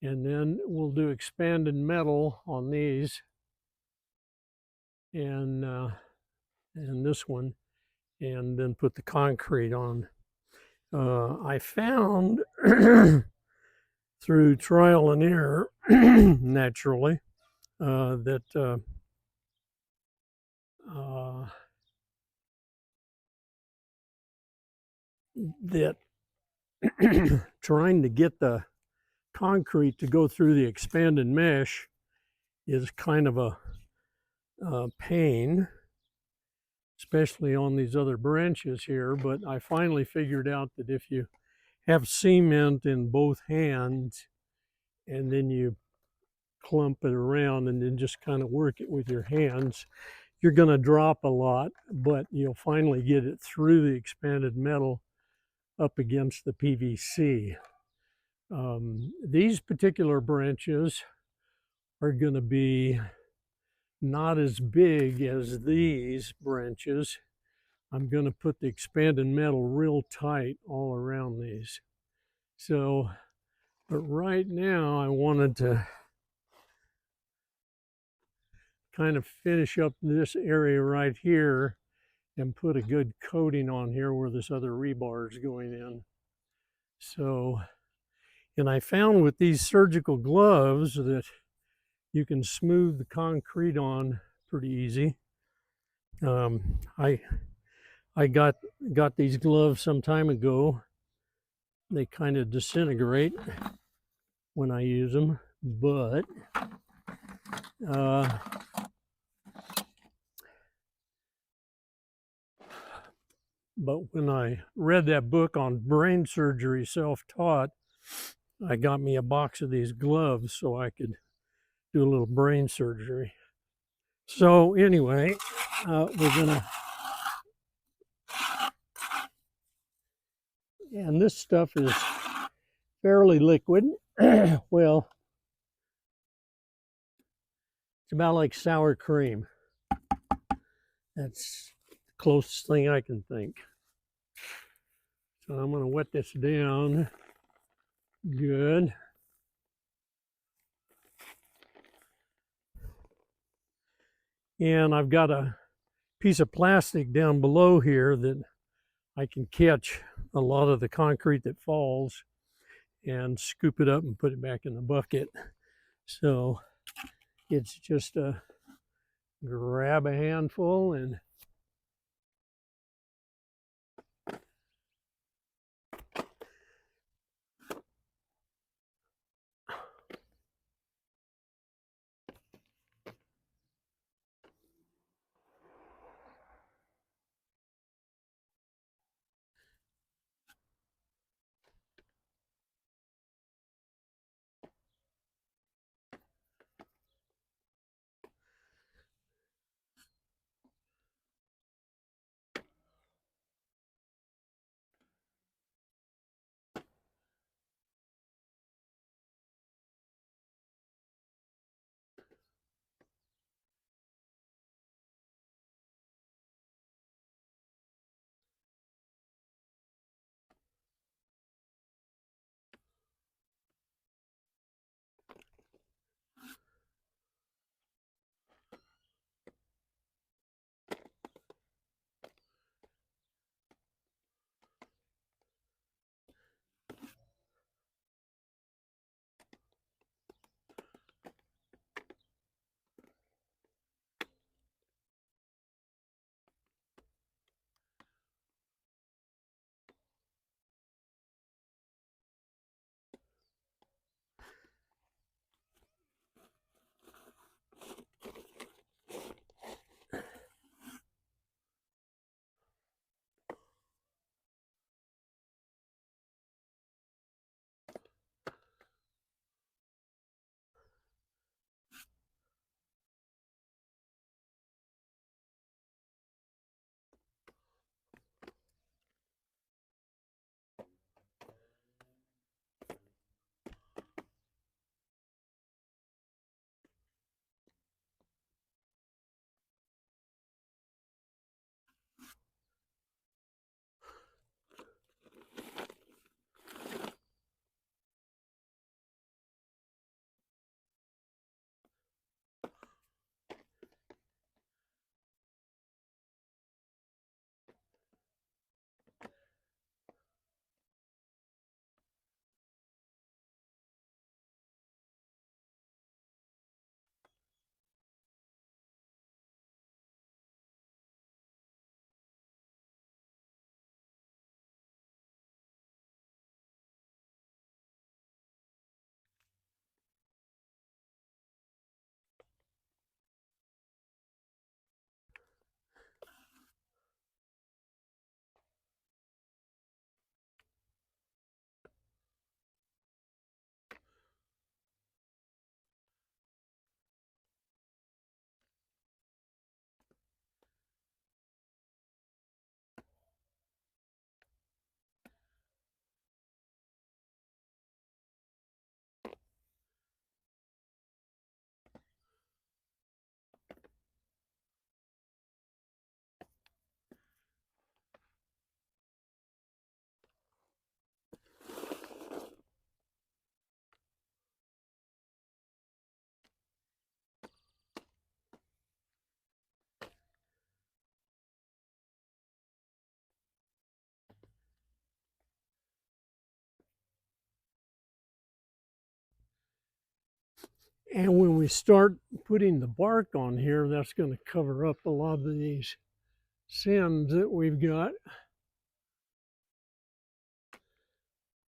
And then we'll do expanded metal on these and this one, and then put the concrete on. I found through trial and error, naturally, that trying to get the concrete to go through the expanded mesh is kind of a pain, especially on these other branches here. But I finally figured out that if you have cement in both hands and then you clump it around and then just kind of work it with your hands, you're going to drop a lot, but you'll finally get it through the expanded metal up against the PVC. These particular branches are going to be not as big as these branches. I'm going to put the expanded metal real tight all around these. So, but right now I wanted to kind of finish up this area right here and put a good coating on here where this other rebar is going in. So, and I found with these surgical gloves that you can smooth the concrete on pretty easy. I got these gloves some time ago. They kind of disintegrate when I use them, but uh, when I read that book on brain surgery, self-taught, I got me a box of these gloves so I could do a little brain surgery. So anyway, we're gonna, and this stuff is fairly liquid. Well, it's about like sour cream. That's the closest thing I can think. So I'm gonna wet this down good. And I've got a piece of plastic down below here that I can catch a lot of the concrete that falls and scoop it up and put it back in the bucket. So it's just a grab a handful and And when we start putting the bark on here, that's going to cover up a lot of these stems that we've got.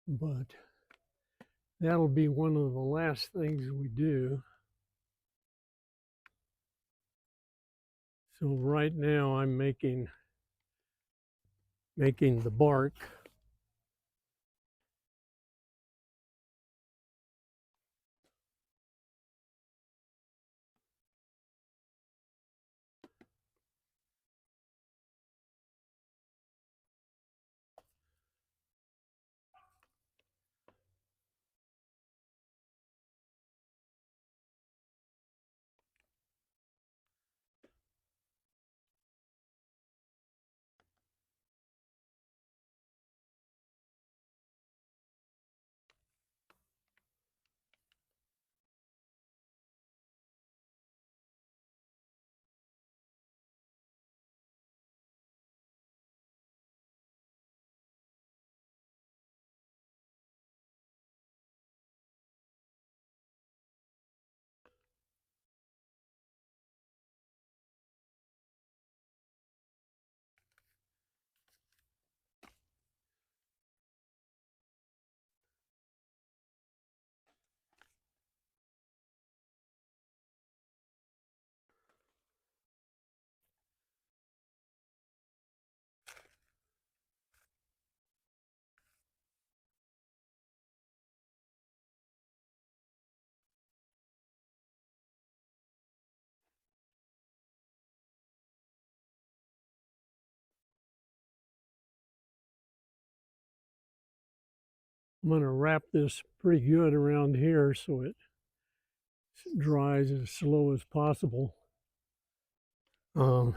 But that'll be one of the last things we do. So right now I'm making the bark. I'm going to wrap this pretty good around here so it dries as slow as possible. Um,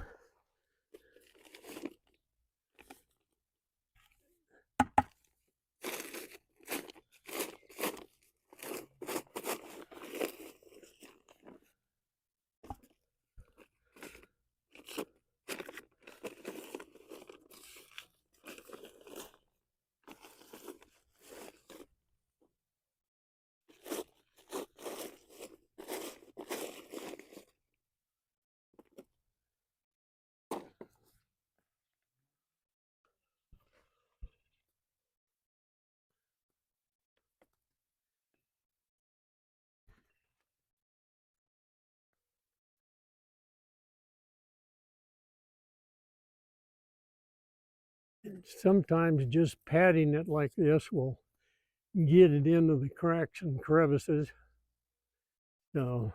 Sometimes just patting it like this will get it into the cracks and crevices. So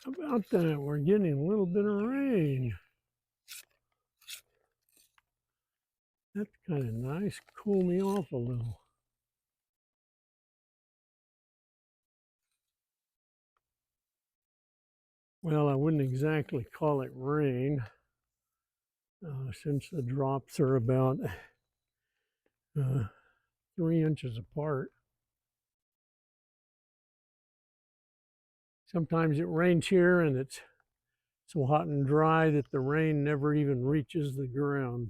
about that, we're getting a little bit of rain. That's kind of nice. Cool me off a little. Well, I wouldn't exactly call it rain. since the drops are about 3 inches apart. Sometimes it rains here and it's so hot and dry that the rain never even reaches the ground.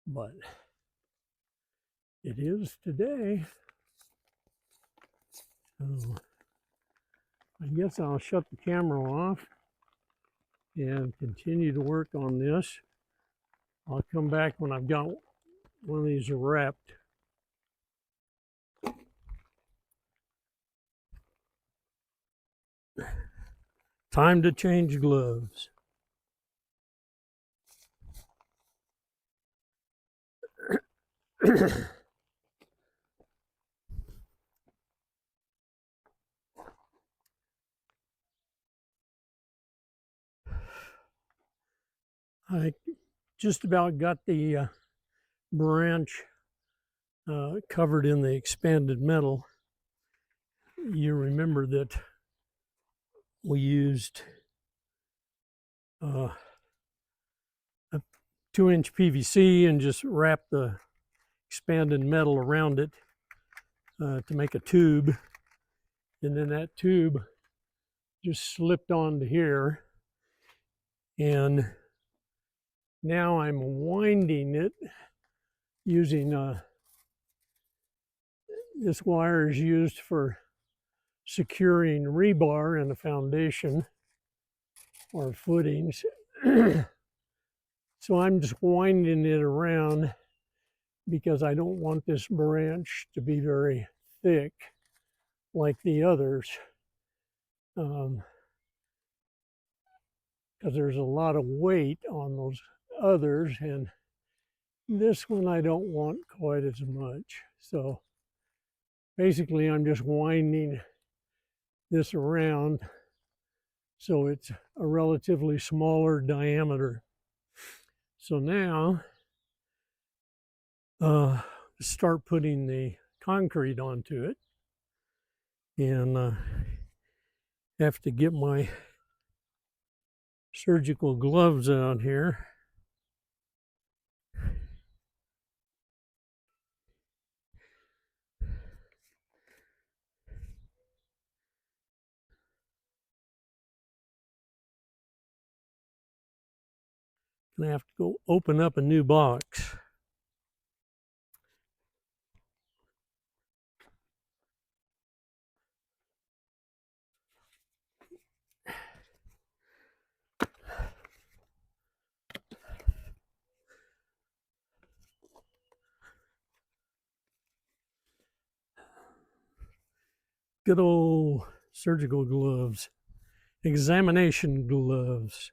But it is today. So I guess I'll shut the camera off and continue to work on this. I'll come back when I've got one of these wrapped. Time to change gloves. I just about got the branch covered in the expanded metal. You remember that we used a 2-inch PVC and just wrapped the expanded metal around it to make a tube. And then that tube just slipped onto here. And now I'm winding it using this wire is used for securing rebar in a foundation or footings. So I'm just winding it around because I don't want this branch to be very thick like the others, because there's a lot of weight on those others, and this one I don't want quite as much. So basically I'm just winding this around so it's a relatively smaller diameter. So now start putting the concrete onto it, and have to get my surgical gloves out here. Gonna have to go open up a new box. Good old surgical gloves, examination gloves.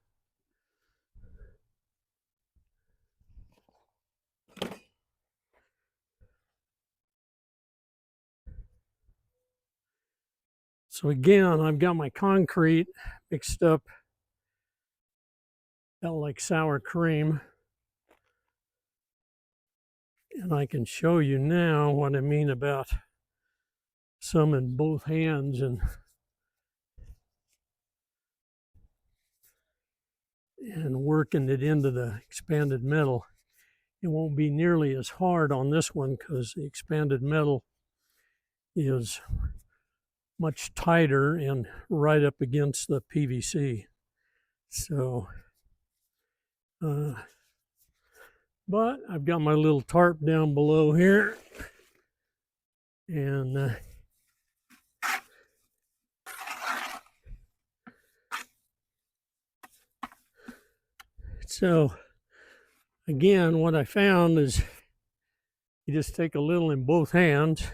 So again, I've got my concrete mixed up, felt like sour cream. And I can show you now what I mean about some in both hands and working it into the expanded metal. It won't be nearly as hard on this one because the expanded metal is much tighter and right up against the PVC. So, but I've got my little tarp down below here, and so again, what I found is you just take a little in both hands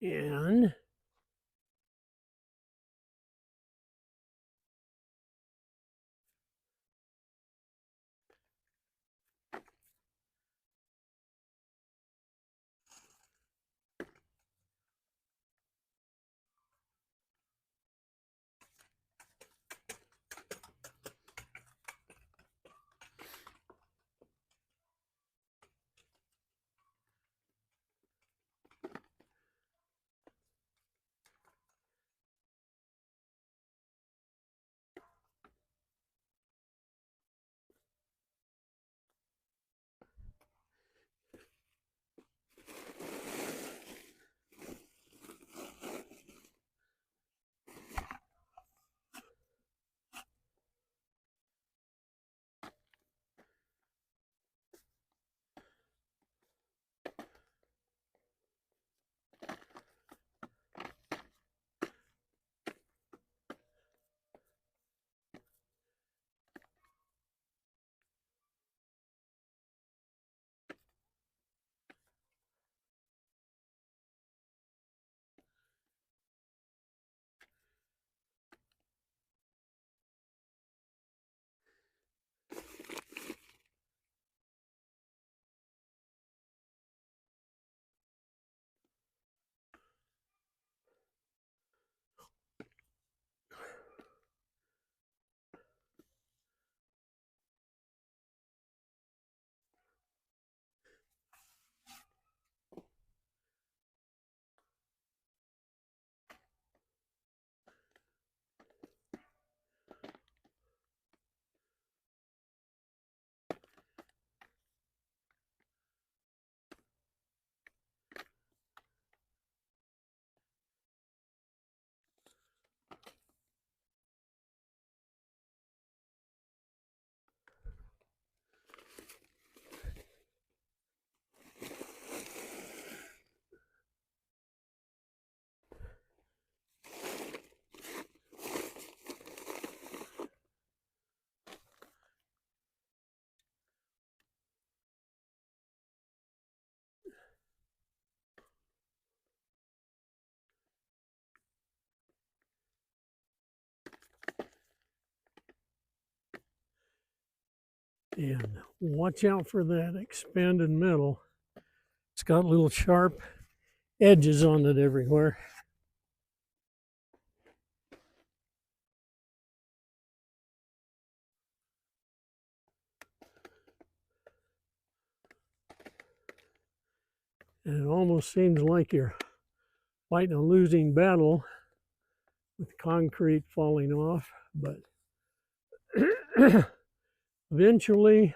and And watch out for that expanded metal. It's got little sharp edges on it everywhere. And it almost seems like you're fighting a losing battle with concrete falling off, but eventually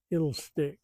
it'll stick.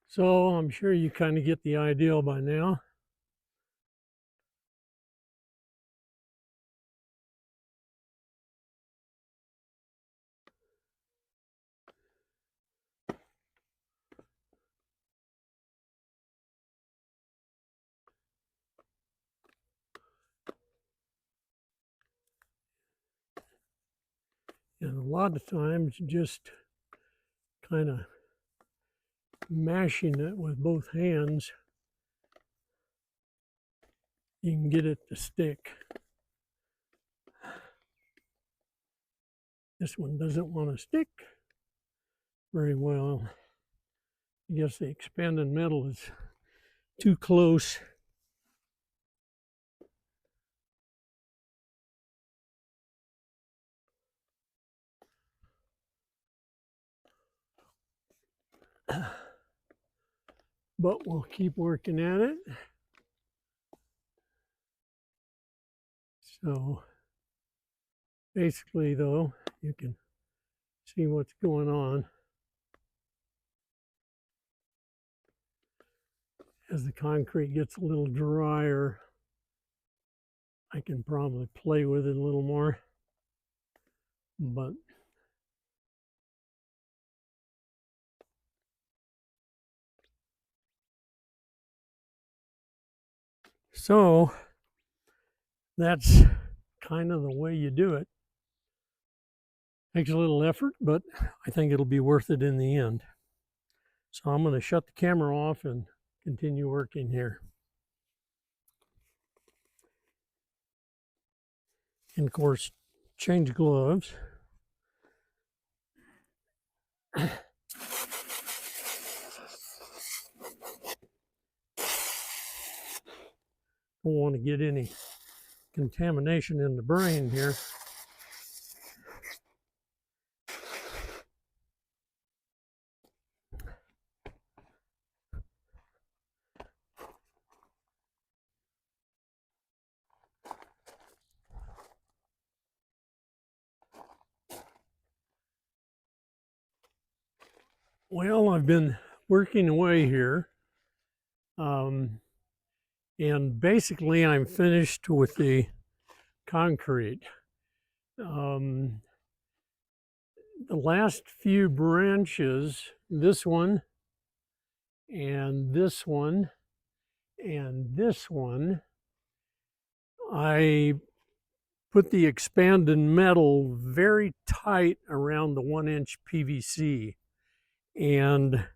So I'm sure you kind of get the idea by now. And a lot of times just kind of mashing it with both hands, you can get it to stick. This one doesn't want to stick very well. I guess the expanded metal is too close. But we'll keep working at it. So basically though, you can see what's going on. As the concrete gets a little drier, I can probably play with it a little more. But so that's kind of the way you do it. Takes a little effort, but I think it'll be worth it in the end. So I'm going to shut the camera off and continue working here. And of course, change gloves. Don't want to get any contamination in the brain here. Well, I've been working away here. And basically I'm finished with the concrete. The last few branches, this one and this one and this one, I put the expanded metal very tight around the 1-inch PVC. And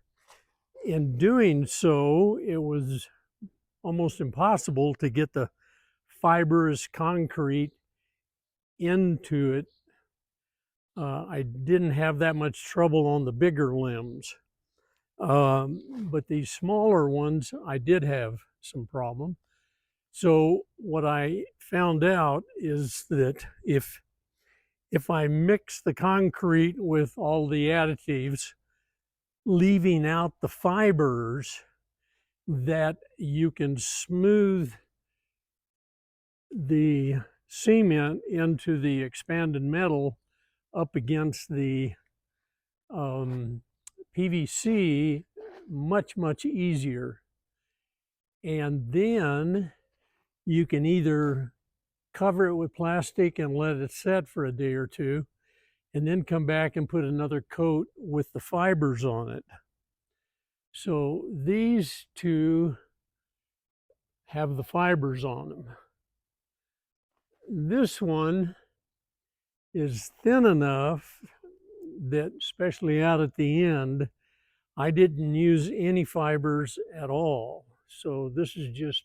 in doing so, it was almost impossible to get the fibrous concrete into it. I didn't have that much trouble on the bigger limbs. But these smaller ones, I did have some problem. So what I found out is that if I mix the concrete with all the additives, leaving out the fibers, that you can smooth the cement into the expanded metal up against the PVC much easier. And then you can either cover it with plastic and let it set for a day or two, and then come back and put another coat with the fibers on it. So these two have the fibers on them. This one is thin enough that, especially out at the end, I didn't use any fibers at all. So this is just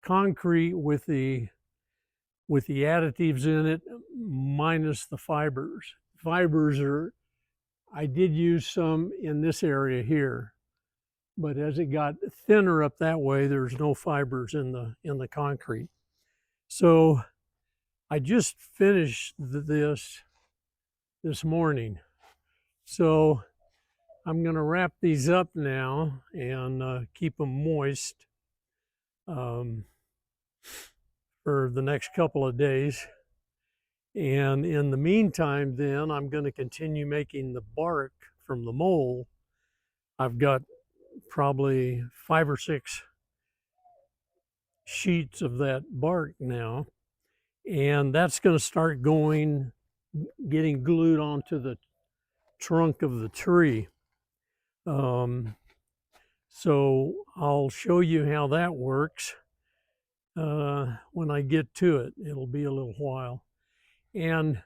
concrete with the additives in it minus the fibers. Fibers are, I did use some in this area here, but as it got thinner up that way, there's no fibers in the concrete. So I just finished this morning. So I'm going to wrap these up now and keep them moist for the next couple of days. And in the meantime, then I'm going to continue making the bark from the mole. I've got probably 5 or 6 sheets of that bark now, and that's going to start getting glued onto the trunk of the tree. So I'll show you how that works when I get to it. It'll be a little while. And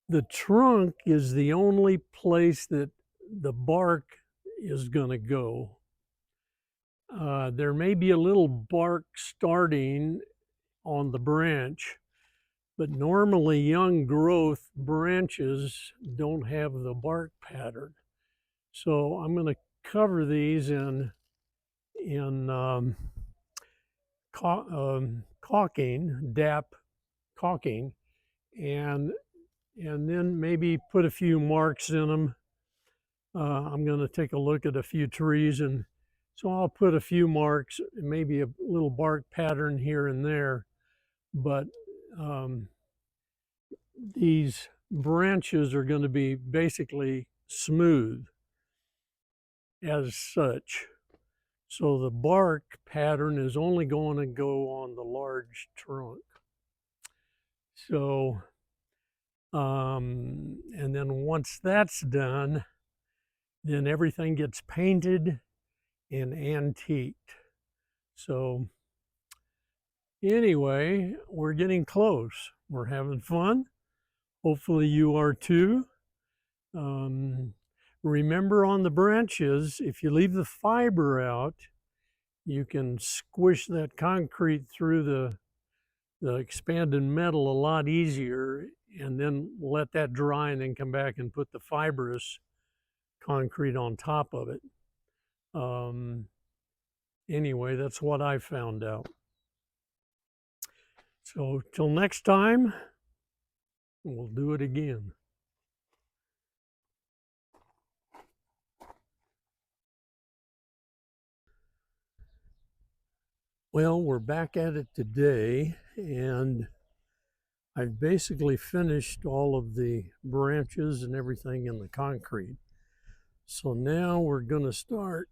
the trunk is the only place that the bark is going to go. There may be a little bark starting on the branch, but normally young growth branches don't have the bark pattern. So I'm going to cover these in caulking, DAP caulking, and then maybe put a few marks in them. I'm going to take a look at a few trees, and so I'll put a few marks, maybe a little bark pattern here and there, but these branches are going to be basically smooth as such. So the bark pattern is only going to go on the large trunk. So, and then once that's done, then everything gets painted and antiqued. So anyway, we're getting close. We're having fun. Hopefully you are too. Remember, on the branches, if you leave the fiber out, you can squish that concrete through the expanded metal a lot easier, and then let that dry and then come back and put the fibrous concrete on top of it. Anyway, that's what I found out. So till next time, we'll do it again. Well, we're back at it today, and I've basically finished all of the branches and everything in the concrete. So now we're going to start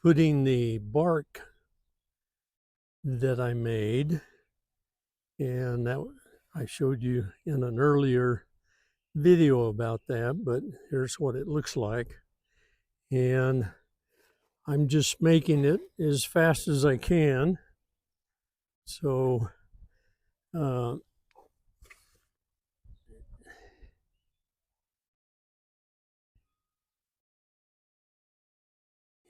putting the bark that I made, and that I showed you in an earlier video about that, but here's what it looks like. And I'm just making it as fast as I can. So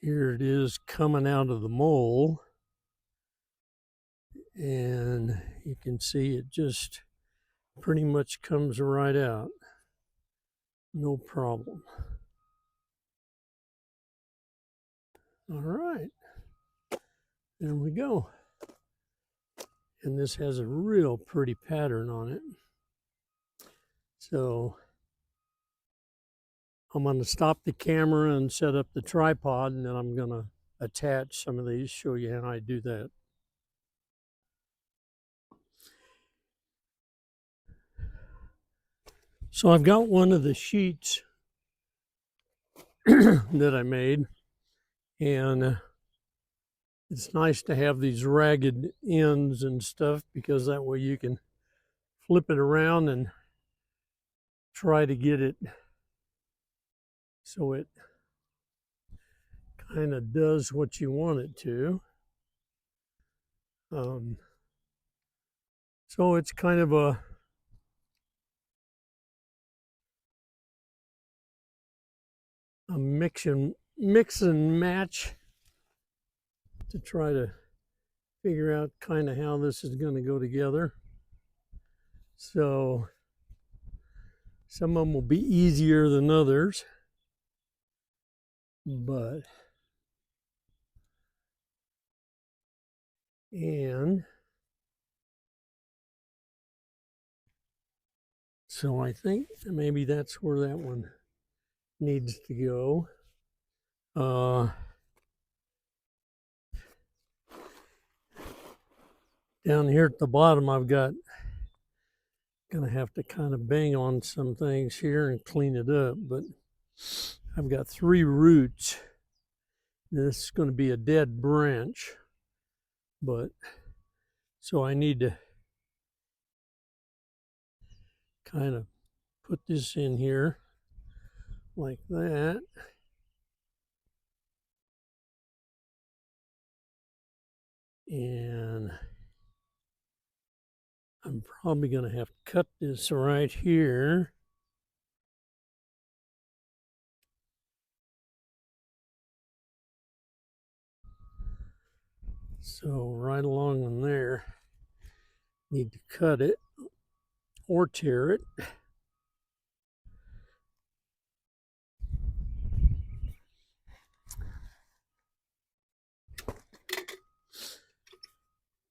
here it is coming out of the mold, and you can see it just pretty much comes right out, no problem. All right, there we go. And this has a real pretty pattern on it. So I'm going to stop the camera and set up the tripod, and then I'm going to attach some of these, show you how I do that. So I've got one of the sheets that I made, and it's nice to have these ragged ends and stuff, because that way you can flip it around and try to get it so it kind of does what you want it to. So it's kind of a mix and match to try to figure out kind of how this is going to go together. So some of them will be easier than others, but so I think maybe that's where that one needs to go. Down here at the bottom, I've got gonna have to kind of bang on some things here and clean it up, but I've got 3 roots. This is going to be a dead branch, but so I need to kind of put this in here like that. And I'm probably going to have to cut this right here. So right along in there, need to cut it or tear it.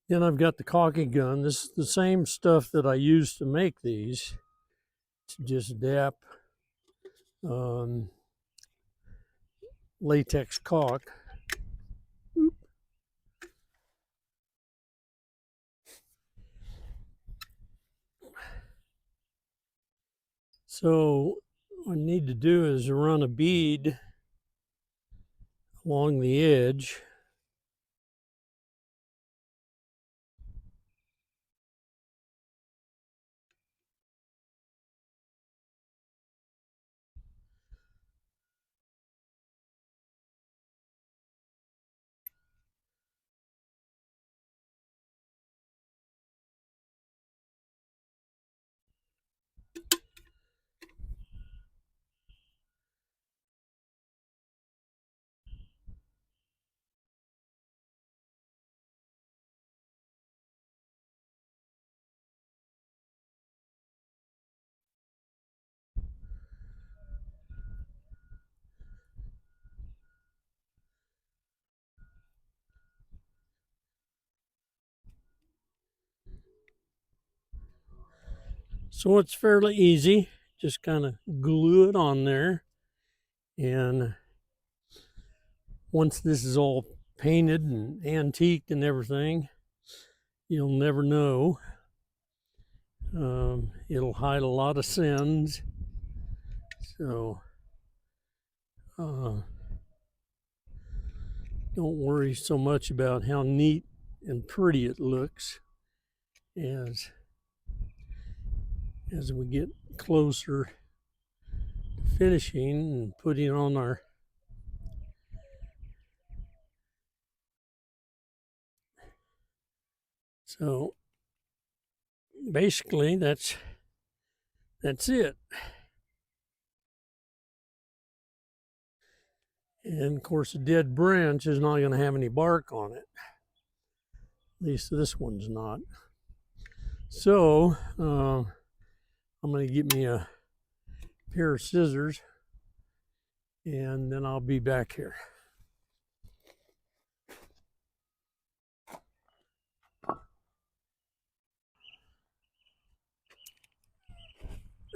Then I've got the caulking gun. This is the same stuff that I used to make these. To just dap latex caulk. So what I need to do is run a bead along the edge. So it's fairly easy. Just kind of glue it on there. And once this is all painted and antiqued and everything, you'll never know. It'll hide a lot of sins. So don't worry so much about how neat and pretty it looks as we get closer to finishing and putting on our so basically that's it. And of course a dead branch is not going to have any bark on it, at least this one's not. So I'm going to get me a pair of scissors and then I'll be back here.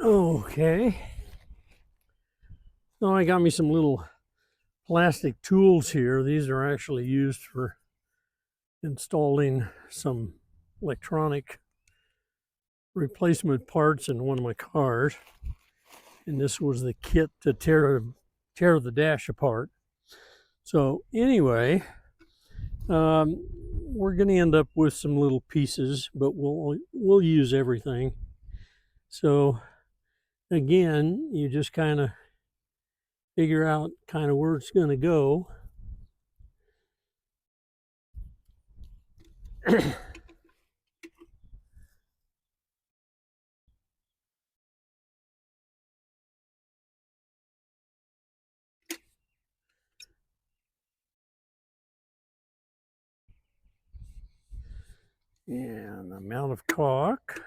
Okay, so I got me some little plastic tools here. These are actually used for installing some electronic replacement parts in one of my cars, and this was the kit to tear the dash apart. So anyway, we're going to end up with some little pieces, but we'll use everything. So again, you just kind of figure out kind of where it's going to go. And amount of caulk.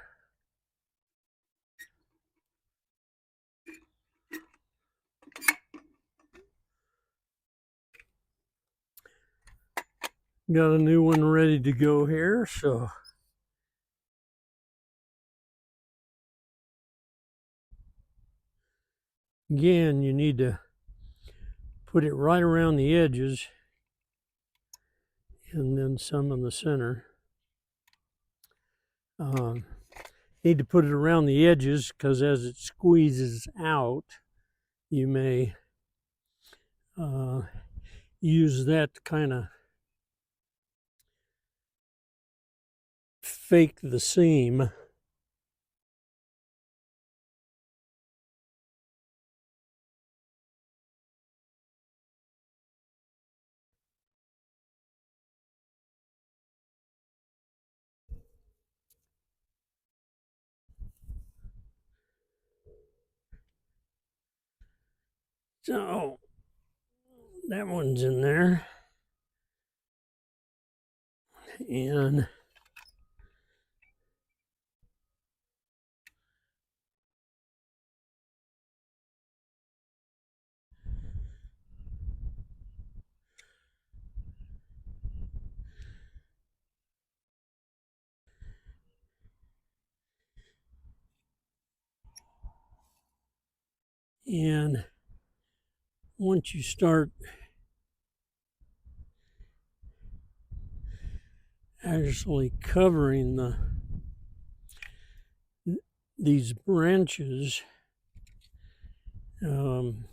Got a new one ready to go here, so again, you need to put it right around the edges and then some in the center. Need to put it around the edges because as it squeezes out, you may use that to kind of fake the seam. So that one's in there. And once you start actually covering these branches, you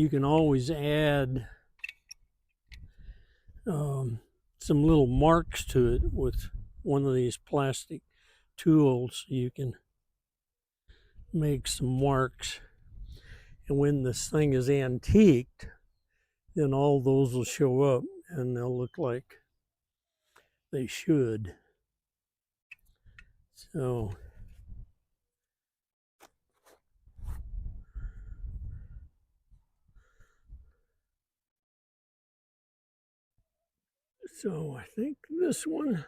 can always add some little marks to it with one of these plastic tools. You can make some marks, and when this thing is antiqued, then all those will show up and they'll look like they should. So I think this one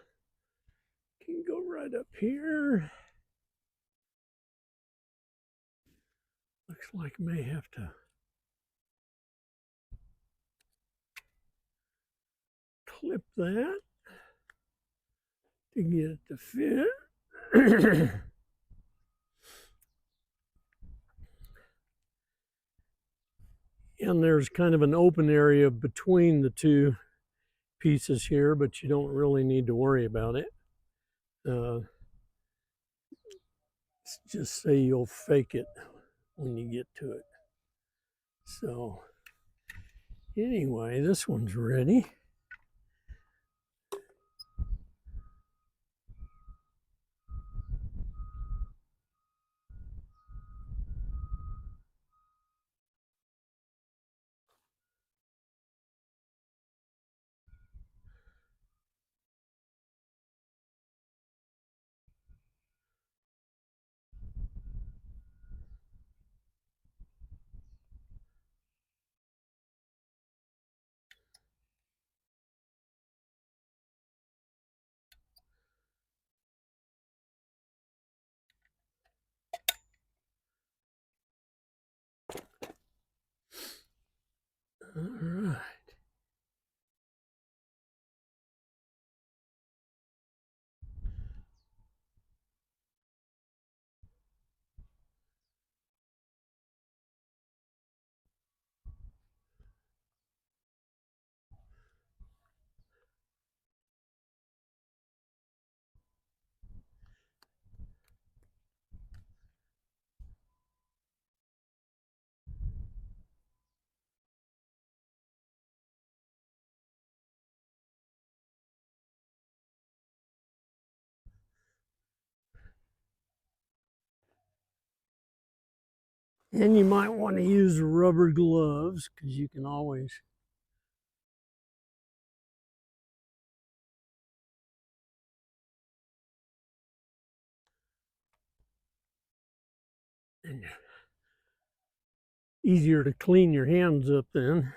can go right up here. Looks like I may have to clip that to get it to fit. And there's kind of an open area between the two pieces here, but you don't really need to worry about it. Just say you'll fake it when you get to it. So anyway, this one's ready. All right. And you might want to use rubber gloves because you can always and easier to clean your hands up then.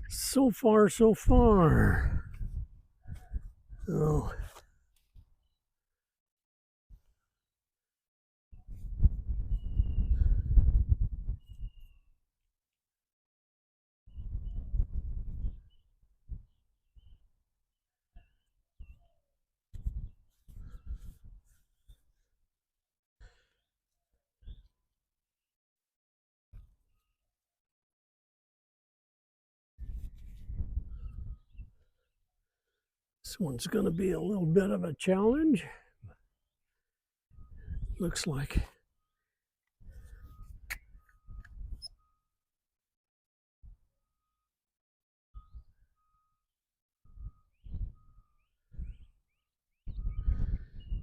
So far, so far. Oh, this one's going to be a little bit of a challenge. Looks like.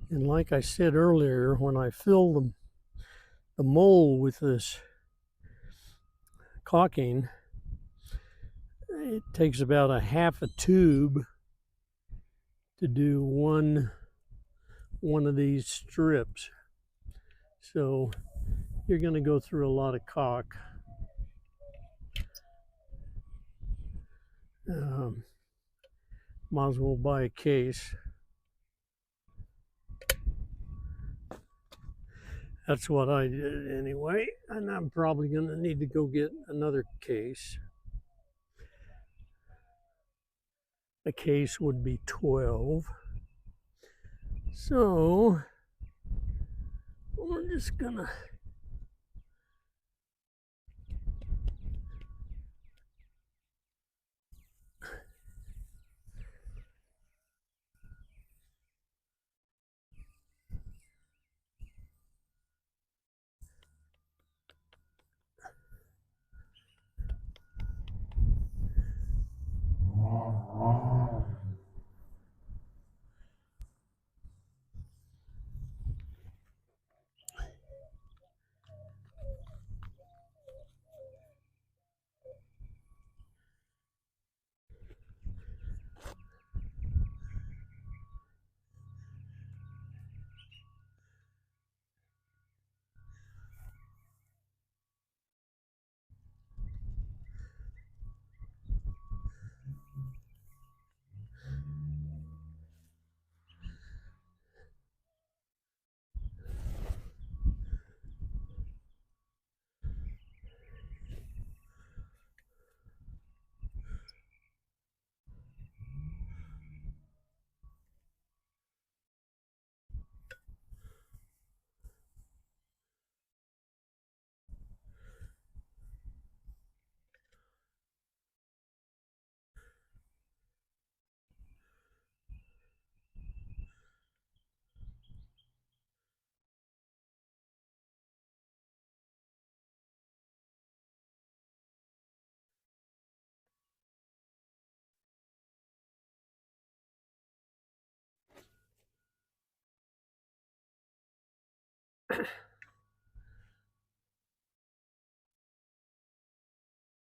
And like I said earlier, when I fill the mold with this caulking, it takes about a half a tube to do one of these strips. So you're going to go through a lot of caulk. Might as well buy a case. That's what I did anyway, and I'm probably going to need to go get another case. A case would be 12. So we're just gonna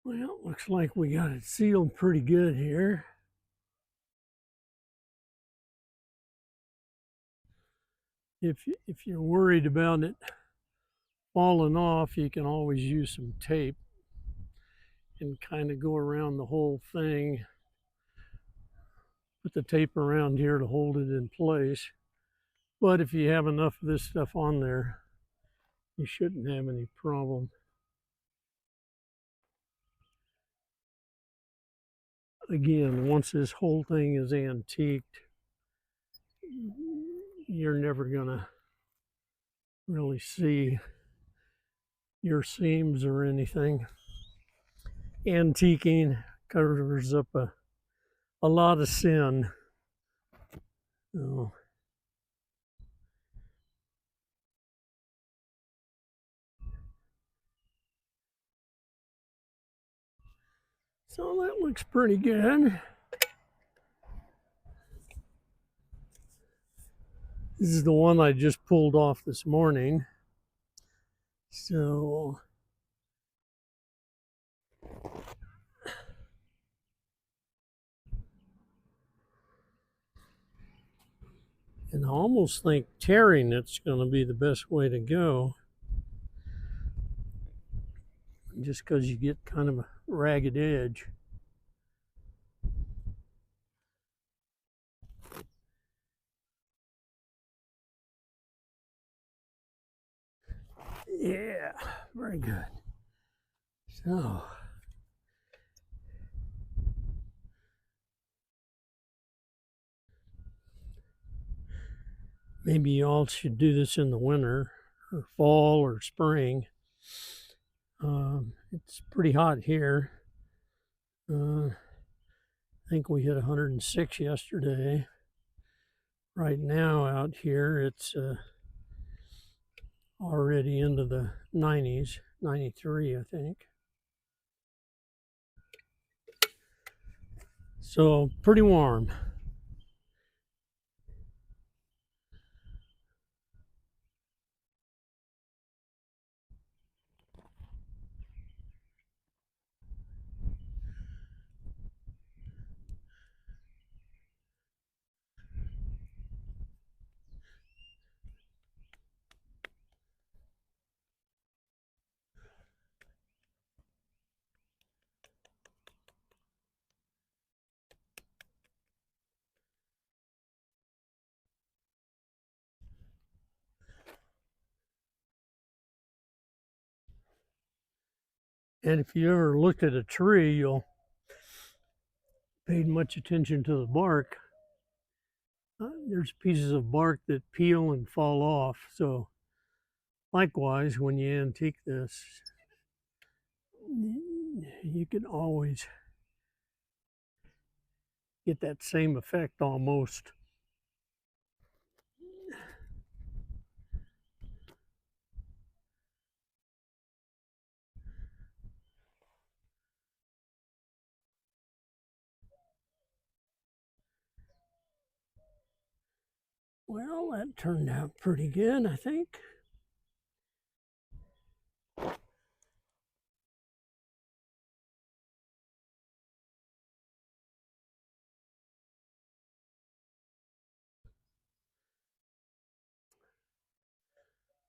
Well, looks like we got it sealed pretty good here. If you're worried about it falling off, you can always use some tape and kind of go around the whole thing. Put the tape around here to hold it in place. But if you have enough of this stuff on there, you shouldn't have any problem. Again, once this whole thing is antiqued, you're never gonna really see your seams or anything. Antiquing covers up a lot of sin. Oh. So that looks pretty good. This is the one I just pulled off this morning. So and I almost think tearing it's going to be the best way to go. Just because you get kind of a ragged edge. Yeah, very good. So maybe y'all should do this in the winter or fall or spring. It's pretty hot here. I think we hit 106 yesterday. Right now out here it's already into the 90s, 93 I think. So pretty warm. And if you ever look at a tree, you'll pay much attention to the bark. There's pieces of bark that peel and fall off. So likewise, when you antique this, you can always get that same effect almost. Well, that turned out pretty good, I think.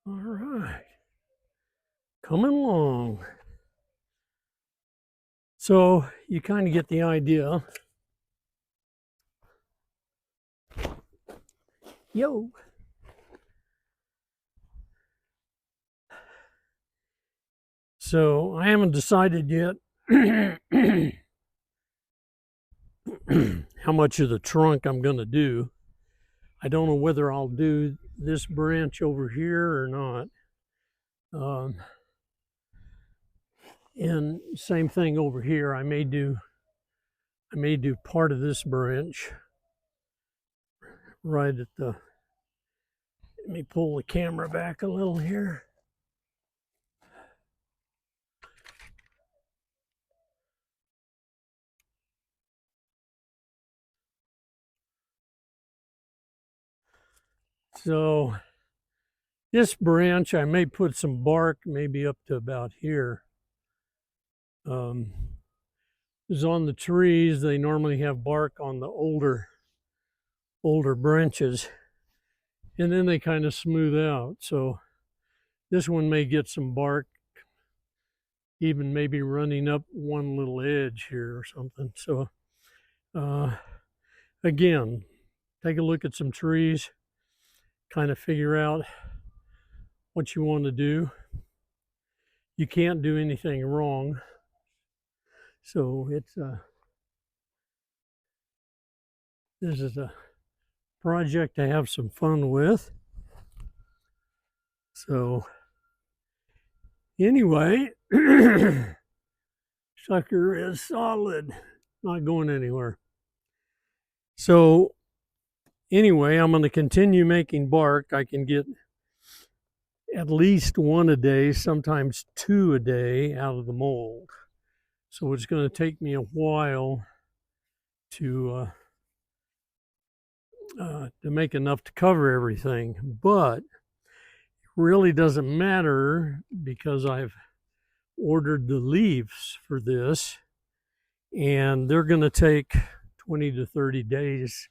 All right, coming along. So you kind of get the idea. Yo. So I haven't decided yet how much of the trunk I'm going to do. I don't know whether I'll do this branch over here or not. And same thing over here. I may do part of this branch right at the. Let me pull the camera back a little here. So This branch, I may put some bark maybe up to about here. Is on the trees, they normally have bark on the older branches, and then they kind of smooth out. So this one may get some bark, even maybe running up one little edge here or something. So uh, again, take a look at some trees, kind of figure out what you want to do. You can't do anything wrong. So it's this is a project to have some fun with. So anyway, sucker is solid, not going anywhere. So anyway, I'm going to continue making bark. I can get at least one a day, sometimes two a day out of the mold. So it's going to take me a while to make enough to cover everything, but it really doesn't matter because I've ordered the leaves for this, and they're going to take 20 to 30 days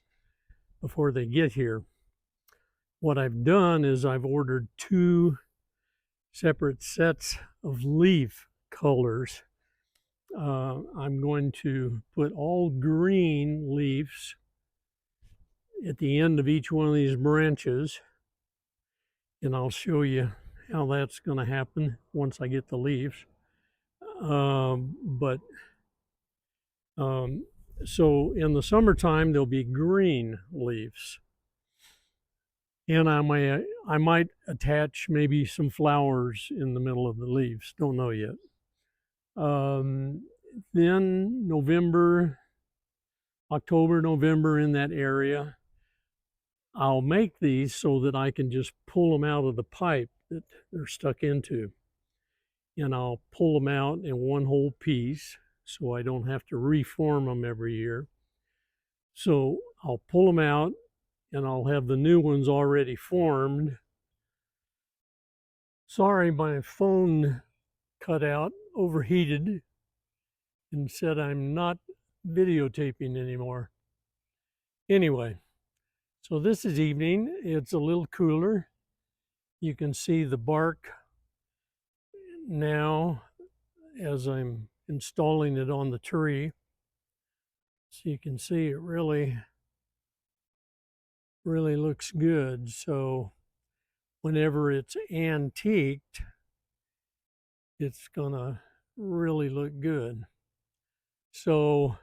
before they get here. What I've done is I've ordered two separate sets of leaf colors. I'm going to put all green leaves at the end of each one of these branches, and I'll show you how that's going to happen once I get the leaves. But so in the summertime there'll be green leaves, and I might attach maybe some flowers in the middle of the leaves. Don't know yet. Then November, October, November, in that area, I'll make these so that I can just pull them out of the pipe that they're stuck into. And I'll pull them out in one whole piece so I don't have to reform them every year. So I'll pull them out and I'll have the new ones already formed. Sorry, my phone cut out, overheated, and said I'm not videotaping anymore. Anyway, so this is evening. It's a little cooler. You can see the bark now as I'm installing it on the tree. So you can see it really looks good. So whenever it's antiqued, it's gonna really look good. So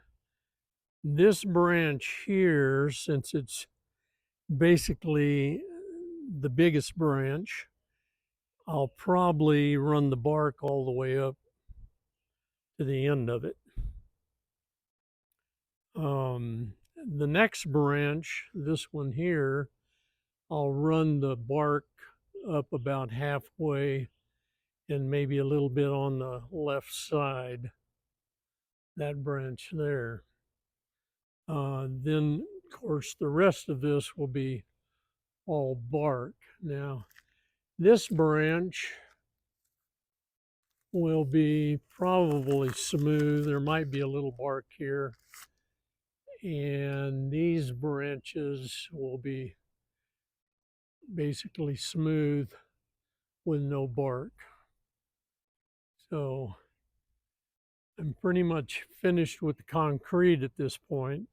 this branch here, since it's basically the biggest branch, I'll probably run the bark all the way up to the end of it. The next branch, this one here, I'll run the bark up about halfway and maybe a little bit on the left side, that branch there. Then, of course, the rest of this will be all bark. Now, this branch will be probably smooth. There might be a little bark here. And these branches will be basically smooth with no bark. So I'm pretty much finished with the concrete at this point.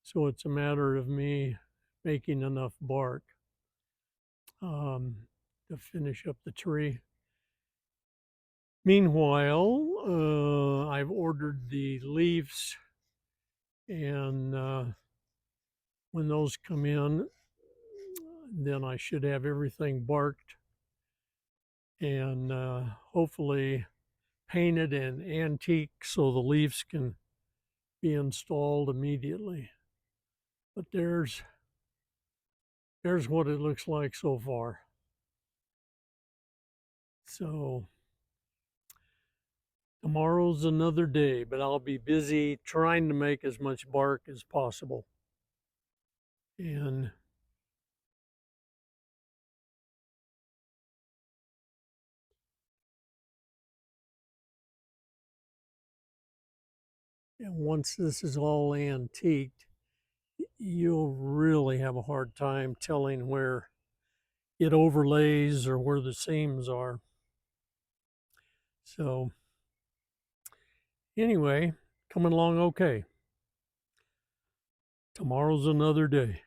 So it's a matter of me making enough bark to finish up the tree. Meanwhile, I've ordered the leaves, and when those come in, then I should have everything barked and hopefully painted and antique so the leaves can be installed immediately. But there's what it looks like so far. So tomorrow's another day, but I'll be busy trying to make as much bark as possible. And And once this is all antiqued, you'll really have a hard time telling where it overlays or where the seams are. So anyway, coming along okay. Tomorrow's another day.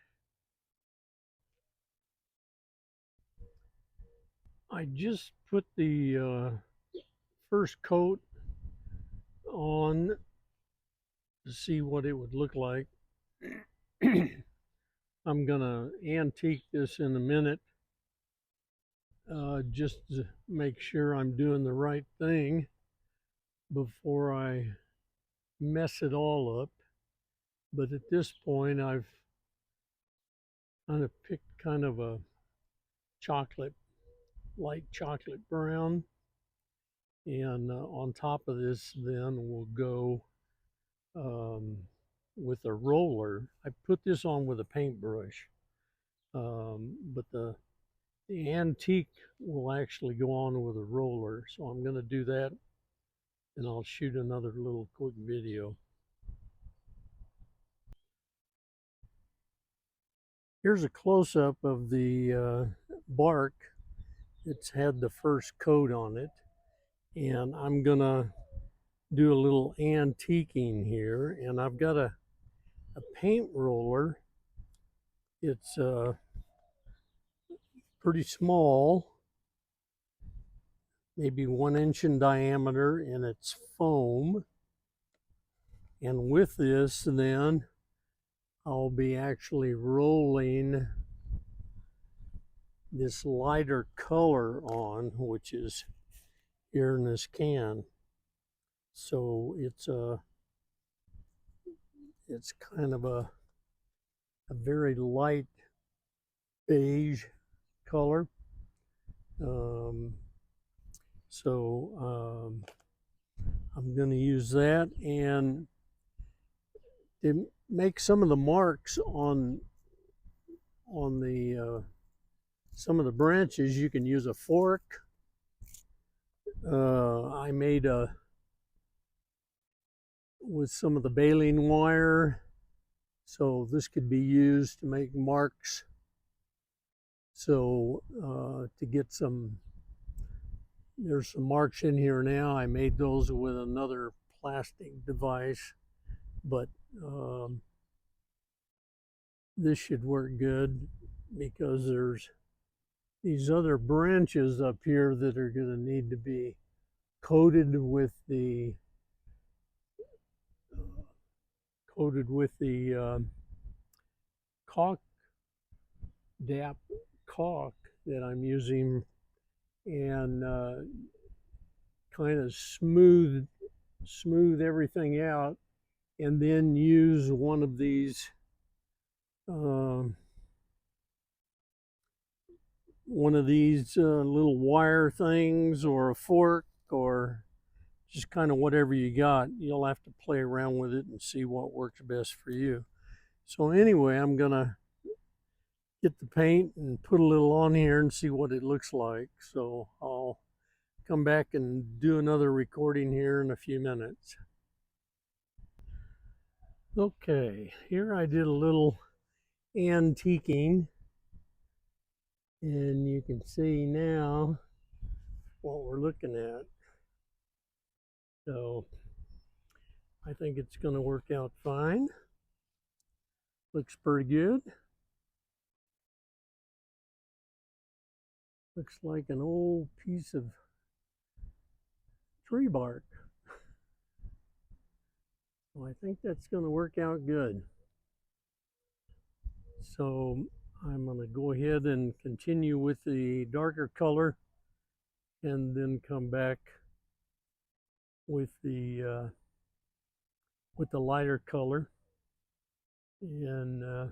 I just put the first coat on to see what it would look like. I'm gonna antique this in a minute, just to make sure I'm doing the right thing before I mess it all up. But at this point, I've kind of picked kind of a chocolate, light chocolate brown. And on top of this, then we'll go um, with a roller. I put this on with a paintbrush, but the antique will actually go on with a roller. So I'm going to do that, and I'll shoot another little quick video. Here's a close-up of the bark. It's had the first coat on it, and I'm gonna do a little antiquing here. And I've got a paint roller. It's pretty small, maybe 1 inch in diameter, and it's foam. And with this, then I'll be actually rolling this lighter color on, which is here in this can. So it's kind of a very light beige color. Um, so I'm going to use that, and to make some of the marks on the some of the branches, you can use a fork. I made with some of the baling wire, so this could be used to make marks. So to get some, there's some marks in here now. I made those with another plastic device, but this should work good because there's these other branches up here that are going to need to be coated with the caulk dap caulk that I'm using, and kind of smooth everything out, and then use one of these little wire things, or a fork, or just kind of whatever you got. You'll have to play around with it and see what works best for you. So anyway, I'm gonna get the paint and put a little on here and see what it looks like. So I'll come back and do another recording here in a few minutes. Okay, here I did a little antiquing, and you can see now what we're looking at. So I think it's going to work out fine. Looks pretty good. Looks like an old piece of tree bark. So I think that's going to work out good. So I'm going to go ahead and continue with the darker color, and then come back with the lighter color, and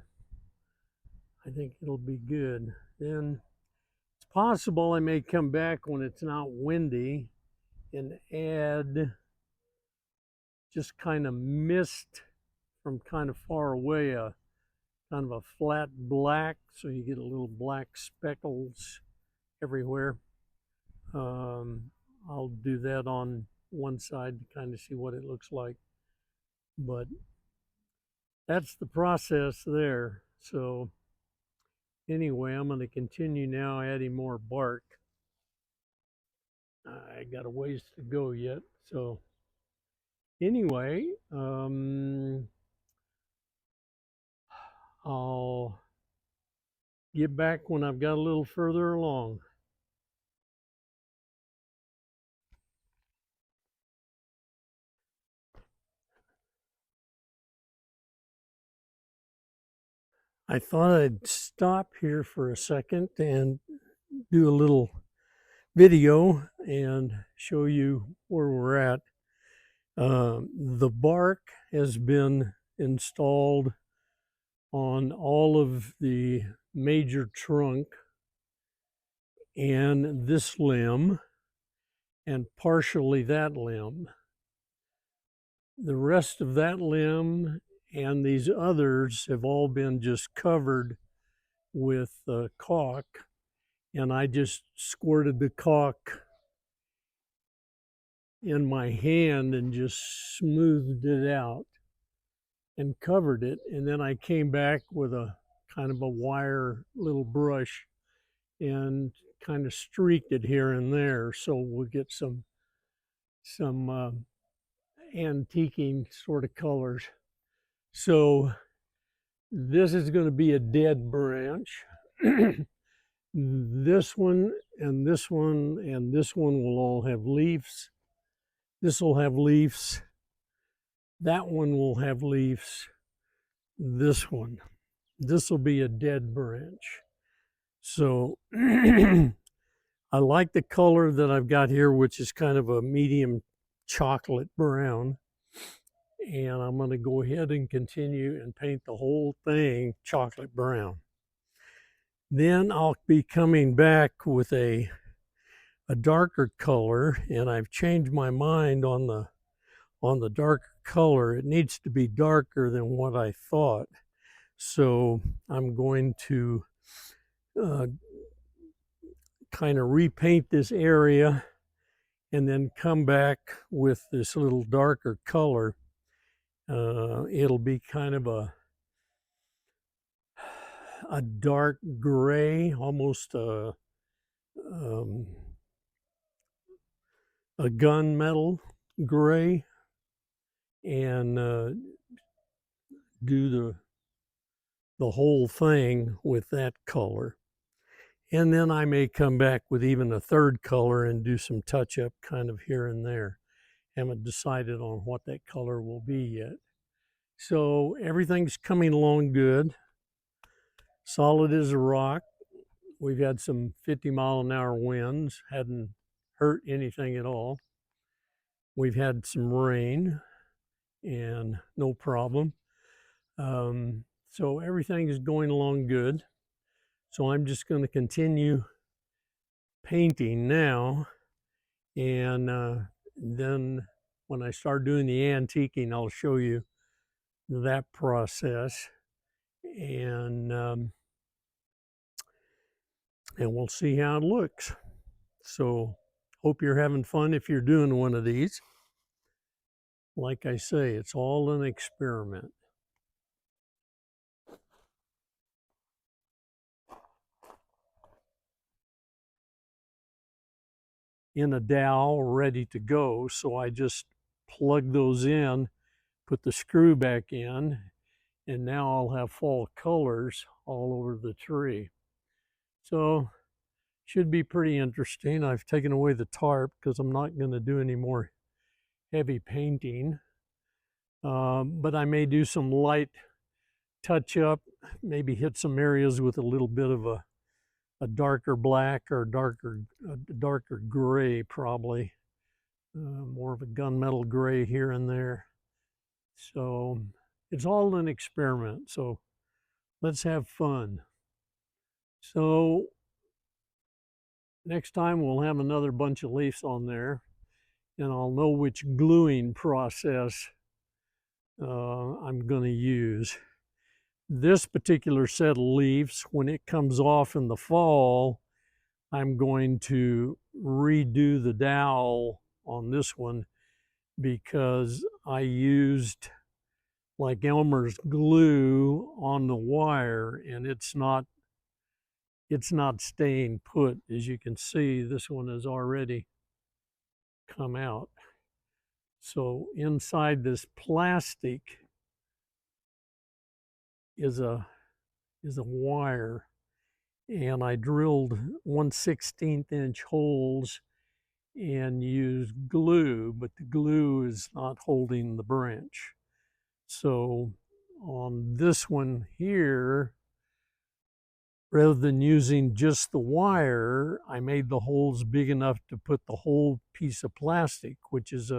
I think it'll be good. Then it's possible I may come back when it's not windy and add just kind of mist from kind of far away, a kind of a flat black, so you get a little black speckles everywhere. I'll do that on one side to kind of see what it looks like. But that's the process there. So anyway, I'm going to continue now adding more bark. I got a ways to go yet. So anyway, I'll get back when I've got a little further along. I thought I'd stop here for a second and do a little video and show you where we're at. The bark has been installed on all of the major trunk and this limb and partially that limb. The rest of that limb and these others have all been just covered with caulk, and I just squirted the caulk in my hand and just smoothed it out and covered it. And then I came back with a kind of a wire little brush and kind of streaked it here and there, so we'll get some antiquing sort of colors. So this is going to be a dead branch. This one and this one and this one will all have leaves. This will have leaves. That one will have leaves. This one. This will be a dead branch. So I like the color that I've got here, which is kind of a medium chocolate brown. And I'm going to go ahead and continue and paint the whole thing chocolate brown. Then I'll be coming back with a darker color, and I've changed my mind on the darker color. It needs to be darker than what I thought. So I'm going to kind of repaint this area and then come back with this little darker color. It'll be kind of a dark gray, almost a gunmetal gray, and do the whole thing with that color. And then I may come back with even a third color and do some touch up kind of here and there. Haven't decided on what that color will be yet. So everything's coming along good. Solid as a rock. We've had some 50-mile-an-hour winds, hadn't hurt anything at all. We've had some rain and no problem. So everything is going along good. So I'm just going to continue painting now, and then when I start doing the antiquing, I'll show you that process, and we'll see how it looks. So hope you're having fun if you're doing one of these. Like I say, it's all an experiment. In a dowel ready to go, so I just plug those in, put the screw back in, and now I'll have fall colors all over the tree. So should be pretty interesting. I've taken away the tarp because I'm not going to do any more heavy painting, but I may do some light touch up, maybe hit some areas with a little bit of a darker black or darker gray, probably more of a gunmetal gray here and there. So it's all an experiment, so let's have fun. So next time we'll have another bunch of leaves on there, and I'll know which gluing process I'm going to use. This particular set of leaves, when it comes off in the fall, I'm going to redo the dowel on this one because I used like Elmer's glue on the wire, and it's not staying put. As you can see, this one has already come out. So inside this plastic is a wire, and I drilled 1/16 inch holes and used glue, but the glue is not holding the branch. So on this one here, rather than using just the wire, I made the holes big enough to put the whole piece of plastic, which is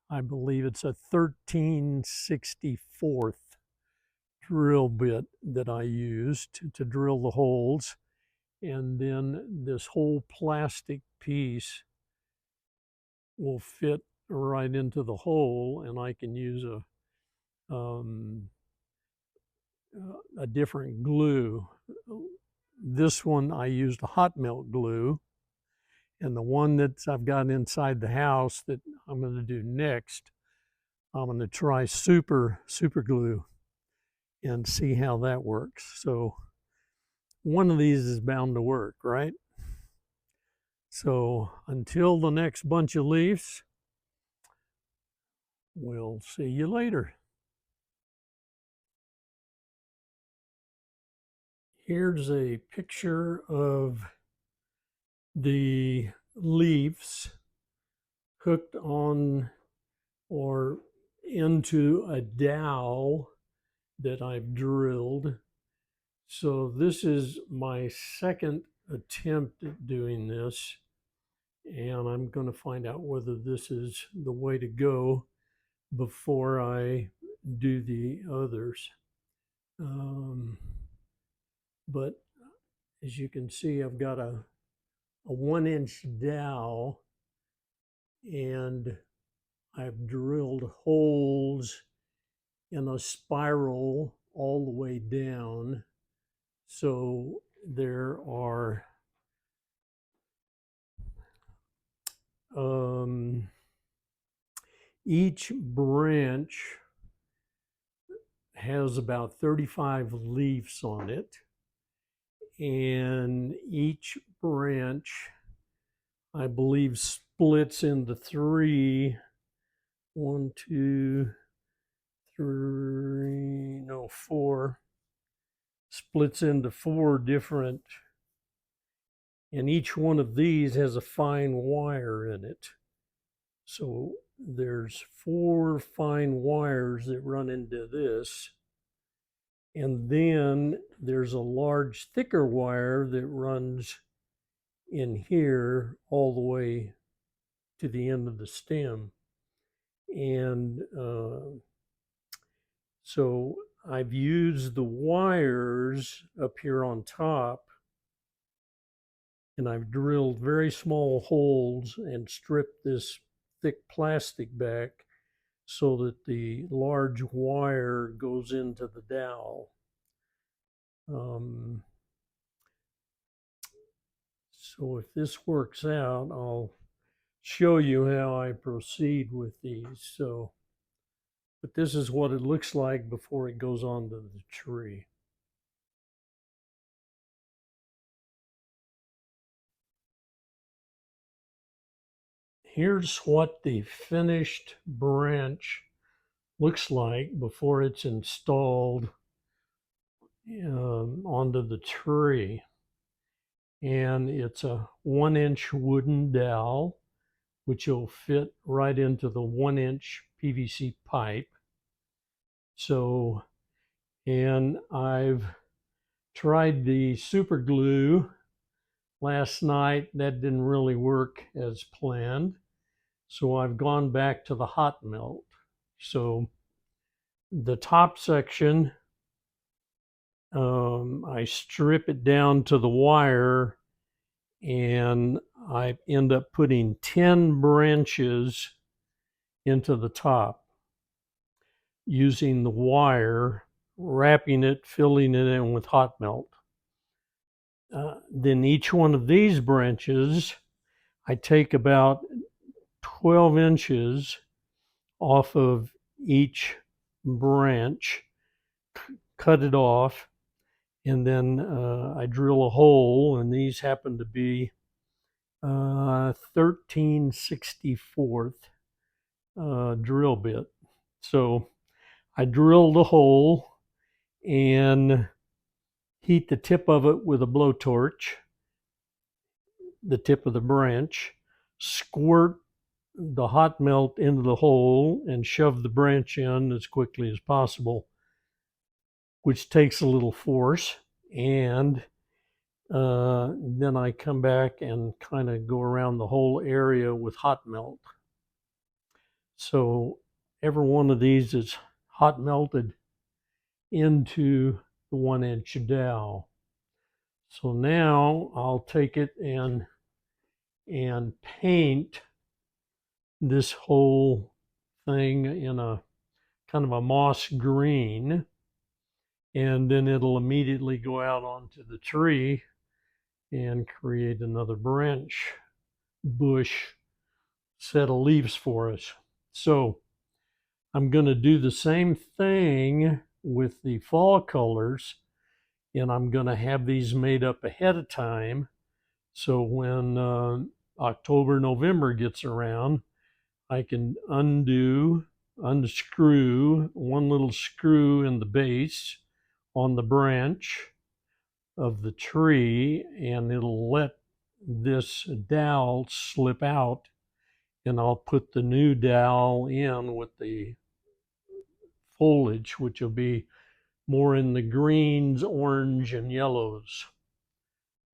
I believe it's a 13/64 drill bit that I used to drill the holes. And then this whole plastic piece will fit right into the hole, and I can use a different glue. This one I used a hot melt glue, and the one that I've got inside the house that I'm going to do next, I'm going to try super glue and see how that works. So one of these is bound to work, right? So until the next bunch of leaves, we'll see you later. Here's a picture of the leaves hooked on or into a dowel that I've drilled. So this is my second attempt at doing this, and I'm going to find out whether this is the way to go before I do the others. But as you can see, I've got a 1-inch dowel, and I've drilled holes in a spiral all the way down. So there are each branch has about 35 leaves on it, and each branch, I believe, splits into three. 1, 2, 3, no, 4. Splits into 4 different, and each one of these has a fine wire in it. So there's 4 fine wires that run into this. And then there's a large, thicker wire that runs in here all the way to the end of the stem. And so I've used the wires up here on top, and I've drilled very small holes and stripped this thick plastic back so that the large wire goes into the dowel. So if this works out, I'll show you how I proceed with these. So, but this is what it looks like before it goes onto the tree. Here's what the finished branch looks like before it's installed onto the tree. And it's a 1-inch wooden dowel, which will fit right into the 1-inch PVC pipe. So, and I've tried the super glue last night. That didn't really work as planned. So I've gone back to the hot melt. So the top section, I strip it down to the wire, and I end up putting 10 branches into the top using the wire, wrapping it, filling it in with hot melt. Then each one of these branches, I take about 12 inches off of each branch, cut it off, and then I drill a hole, and these happen to be 13/64 drill bit. So I drill the hole and heat the tip of it with a blowtorch, the tip of the branch, squirt the hot melt into the hole and shove the branch in as quickly as possible, which takes a little force. And then I come back and kind of go around the whole area with hot melt. So every one of these is hot melted into the 1-inch dowel. So now I'll take it and paint this whole thing in a kind of a moss green, and then it'll immediately go out onto the tree and create another branch, bush, set of leaves for us. So I'm going to do the same thing with the fall colors, and I'm going to have these made up ahead of time. So when October, November gets around, I can unscrew one little screw in the base on the branch of the tree, and it'll let this dowel slip out, and I'll put the new dowel in with the foliage, which will be more in the greens, orange, and yellows.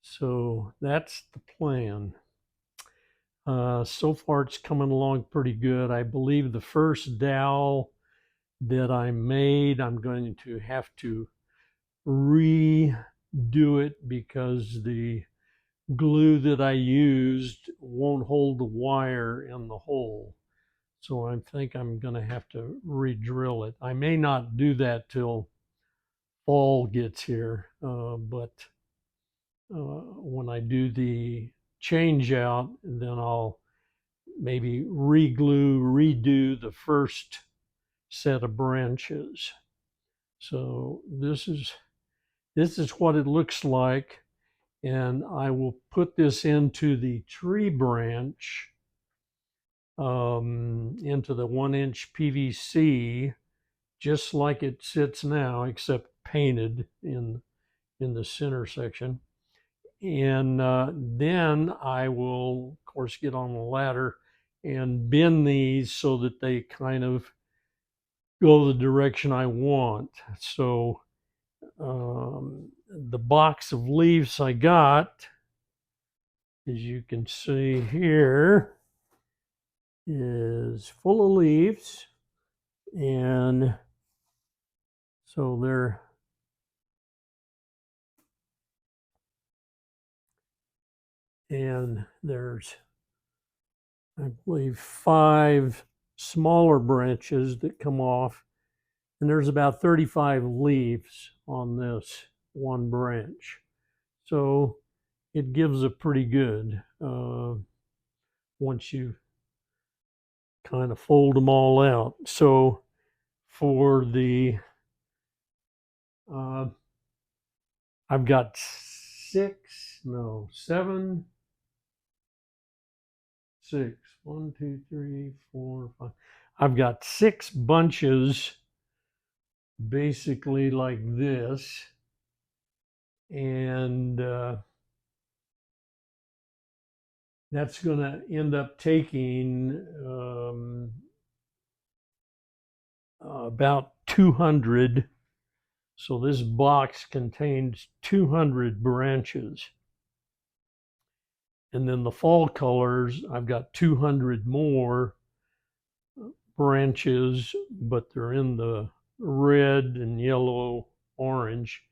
So that's the plan. So far it's coming along pretty good. I believe the first dowel that I made, I'm going to have to redo it because the glue that I used won't hold the wire in the hole. So I think I'm going to have to re-drill it. I may not do that till fall gets here, but when I do the change out, then I'll maybe redo the first set of branches. So this is what it looks like, and I will put this into the tree branch, into the 1-inch PVC, just like it sits now, except painted in the center section. And then I will, of course, get on the ladder and bend these so that they kind of go the direction I want. So the box of leaves I got, as you can see here, is full of leaves, and so there's, I believe, 5 smaller branches that come off, and there's about 35 leaves on this one branch. So it gives a pretty good, once you kind of fold them all out. So for the, I've got 7, 6, 1, 2, 3, 4, 5. I've got 6 bunches basically like this, and that's going to end up taking about 200. So this box contains 200 branches. And then the fall colors, I've got 200 more branches, but they're in the red and yellow, orange.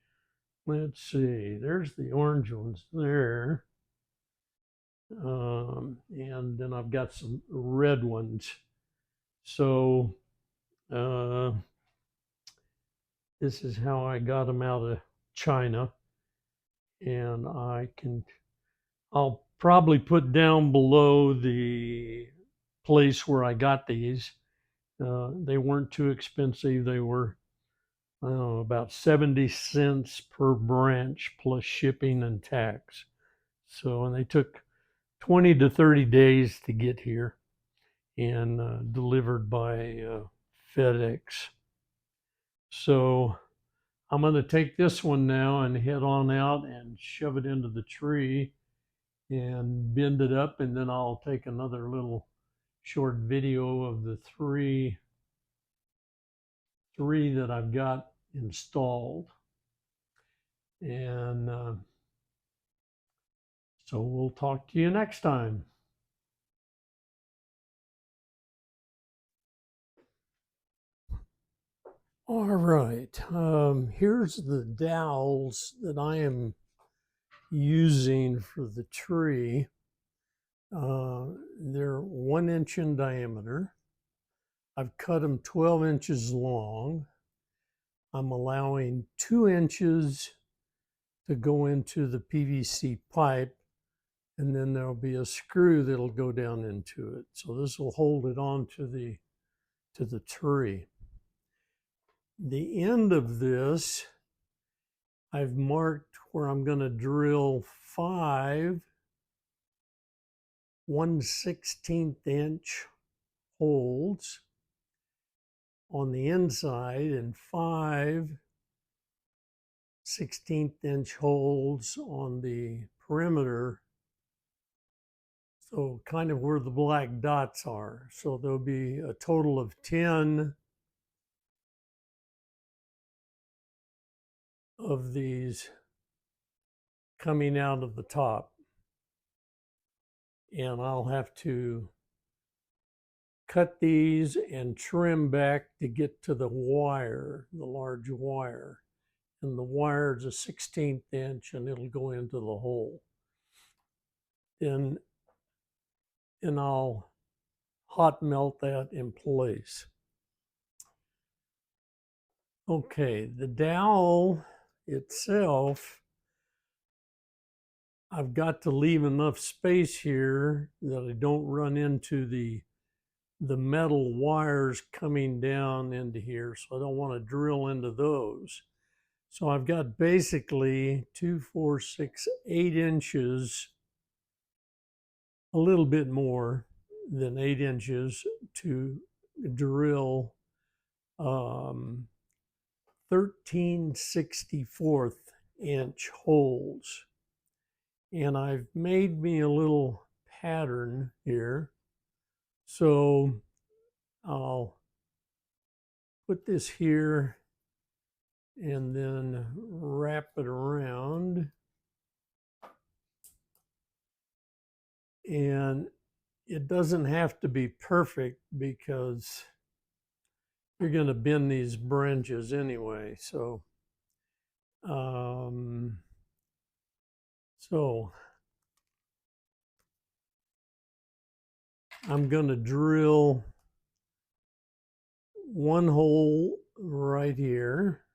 Let's see, there's the orange ones there. And then I've got some red ones. So this is how I got them out of China. And I'll probably put down below the place where I got these They weren't too expensive. They were, I don't know, about 70 cents per branch plus shipping and tax. So, and they took 20 to 30 days to get here and delivered by FedEx. So I'm going to take this one now and head on out and shove it into the tree and bend it up, and then I'll take another little short video of the three that I've got installed. And so we'll talk to you next time. All right, here's the dowels that I am using for the tree. They're 1 inch in diameter. I've cut them 12 inches long. I'm allowing 2 inches to go into the PVC pipe, and then there'll be a screw that'll go down into it. So this will hold it on to the tree. The end of this, I've marked where I'm going to drill 5 1/16 inch holes on the inside and 5 16th inch holes on the perimeter. So kind of where the black dots are. So there'll be a total of 10 of these coming out of the top. And I'll have to cut these and trim back to get to the wire, the large wire. And the wire is a 16th inch and it'll go into the hole. And I'll hot melt that in place. Okay, the dowel itself, I've got to leave enough space here that I don't run into the metal wires coming down into here, so I don't want to drill into those. So I've got basically 2, 4, 6, 8 inches, a little bit more than 8 inches to drill 13/64 inch holes. And I've made me a little pattern here. So I'll put this here and then wrap it around. And it doesn't have to be perfect because you're going to bend these branches anyway. So, I'm going to drill one hole right here.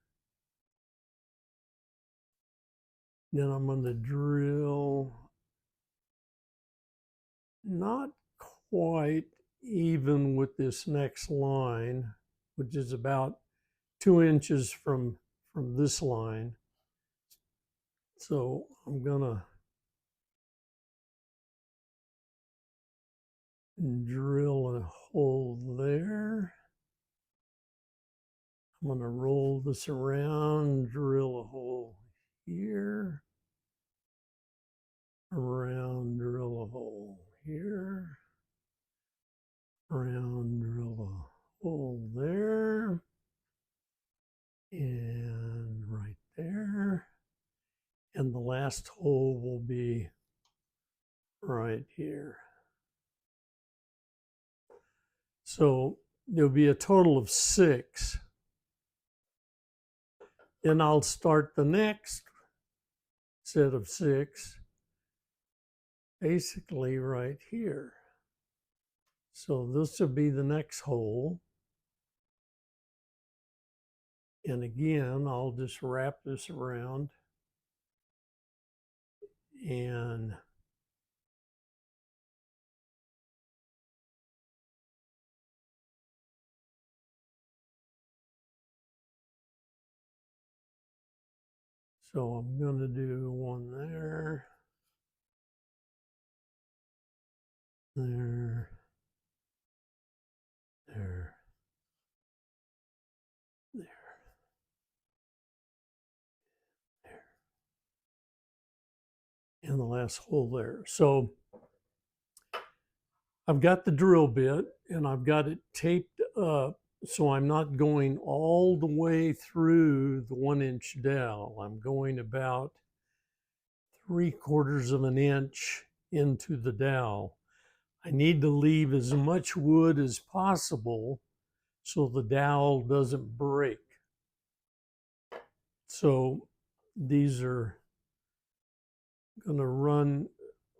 Then I'm going to drill not quite even with this next line, which is about 2 inches from this line. So I'm gonna drill a hole there. I'm gonna roll this around, drill a hole here, around, drill a hole here, around, drill a hole there, and right there. And the last hole will be right here. So there'll be a total of 6. Then I'll start the next set of 6 basically right here. So this will be the next hole. And again, I'll just wrap this around and So I'm going to do one there, there, there, there, there, and the last hole there. So I've got the drill bit and I've got it taped up so I'm not going all the way through the 1-inch dowel. I'm going about 3/4 of an inch into the dowel. I need to leave as much wood as possible so the dowel doesn't break. So these are going to run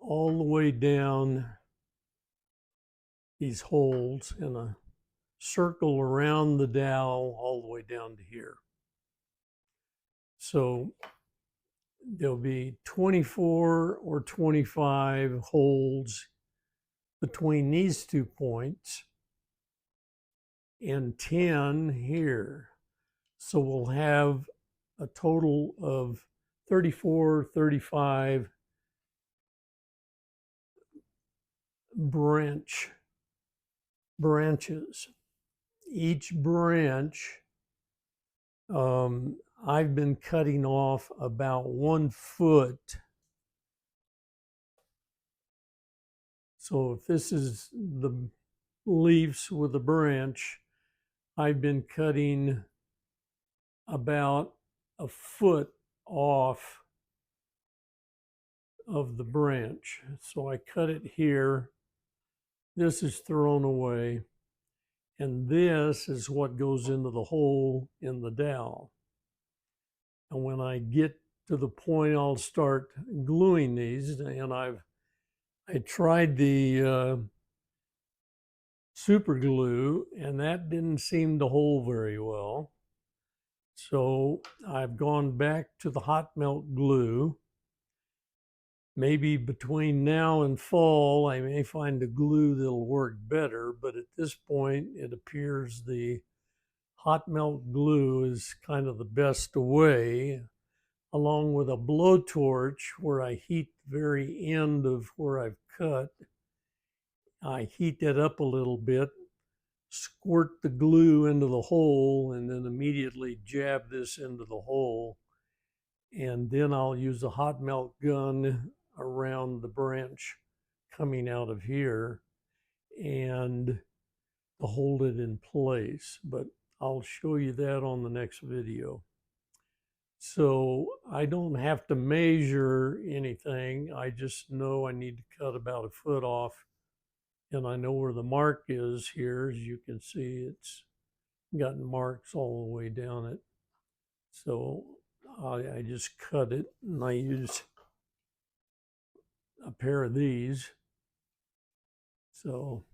all the way down these holes in a circle around the dowel all the way down to here. So there'll be 24 or 25 holes between these 2 points and 10 here. So we'll have a total of 34, 35 branches. Each branch, I've been cutting off about 1 foot. So if this is the leaves with a branch, I've been cutting about a foot off of the branch. So I cut it here. This is thrown away. And this is what goes into the hole in the dowel. And when I get to the point I'll start gluing these, and I tried the super glue, and that didn't seem to hold very well. So I've gone back to the hot melt glue. Maybe between now and fall, I may find a glue that'll work better, but at this point, it appears the hot melt glue is kind of the best way, along with a blowtorch where I heat the very end of where I've cut. I heat that up a little bit, squirt the glue into the hole, and then immediately jab this into the hole. And then I'll use a hot melt gun around the branch coming out of here and to hold it in place. But I'll show you that on the next video. So I don't have to measure anything. I just know I need to cut about a foot off. And I know where the mark is here. As you can see, it's gotten marks all the way down it. So I just cut it, and I use a pair of these. So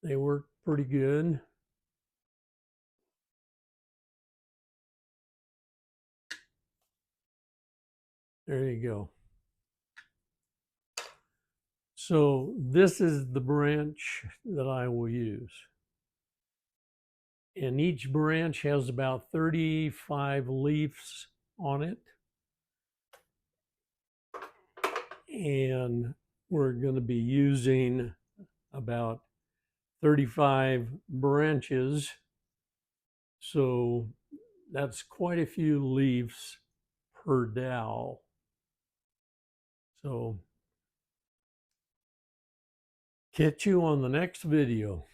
they work pretty good. There you go. So this is the branch that I will use. And each branch has about 35 leaves on it. And we're going to be using about 35 branches. So that's quite a few leaves per dowel. So catch you on the next video.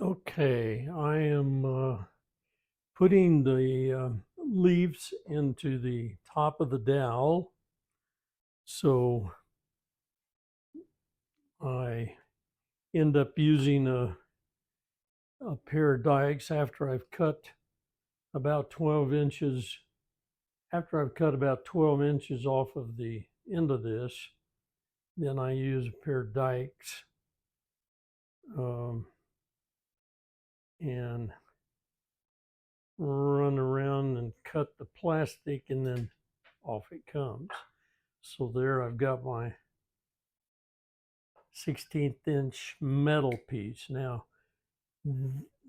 Okay, I am putting the leaves into the top of the dowel. So I end up using a pair of dikes after I've cut about 12 inches. After I've cut about 12 inches off of the end of this, then I use a pair of dikes and run around and cut the plastic, and then off it comes. So there I've got my 16th inch metal piece. Now,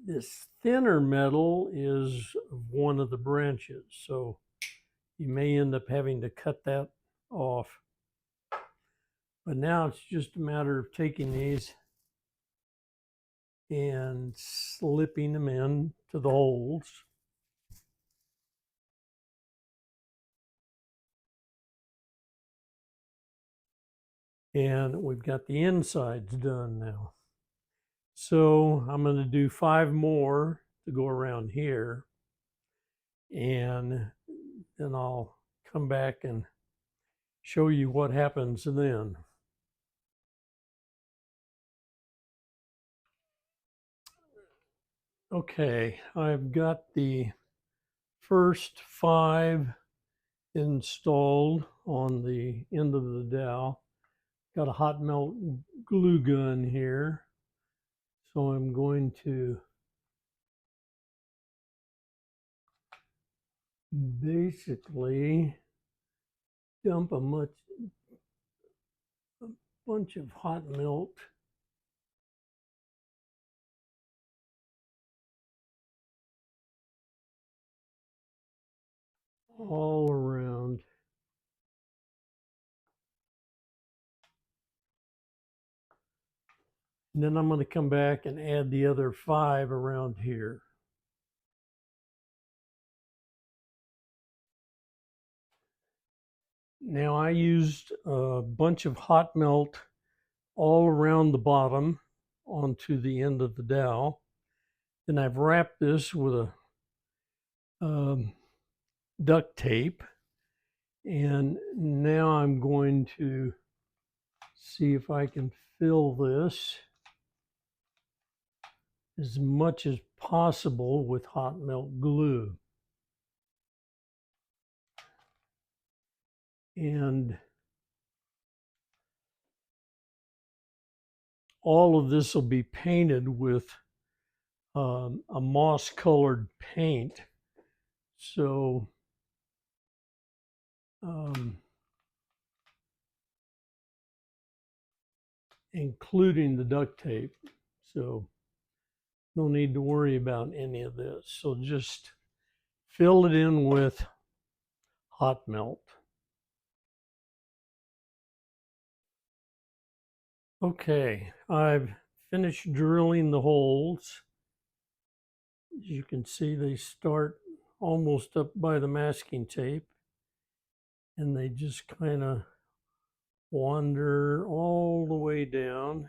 this thinner metal is one of the branches, so you may end up having to cut that off. But now it's just a matter of taking these and slipping them in to the holes. And we've got the insides done now. So I'm going to do 5 more to go around here. And then I'll come back and show you what happens then. Okay, I've got the first 5 installed on the end of the dowel. Got a hot melt glue gun here. So I'm going to basically dump a bunch of hot melt all around. And then I'm going to come back and add the other 5 around here. Now I used a bunch of hot melt all around the bottom onto the end of the dowel. Then I've wrapped this with a duct tape. And now I'm going to see if I can fill this as much as possible with hot melt glue. And all of this will be painted with a moss colored paint. So including the duct tape. So no need to worry about any of this. So just fill it in with hot melt. Okay, I've finished drilling the holes. As you can see, they start almost up by the masking tape, and they just kind of wander all the way down.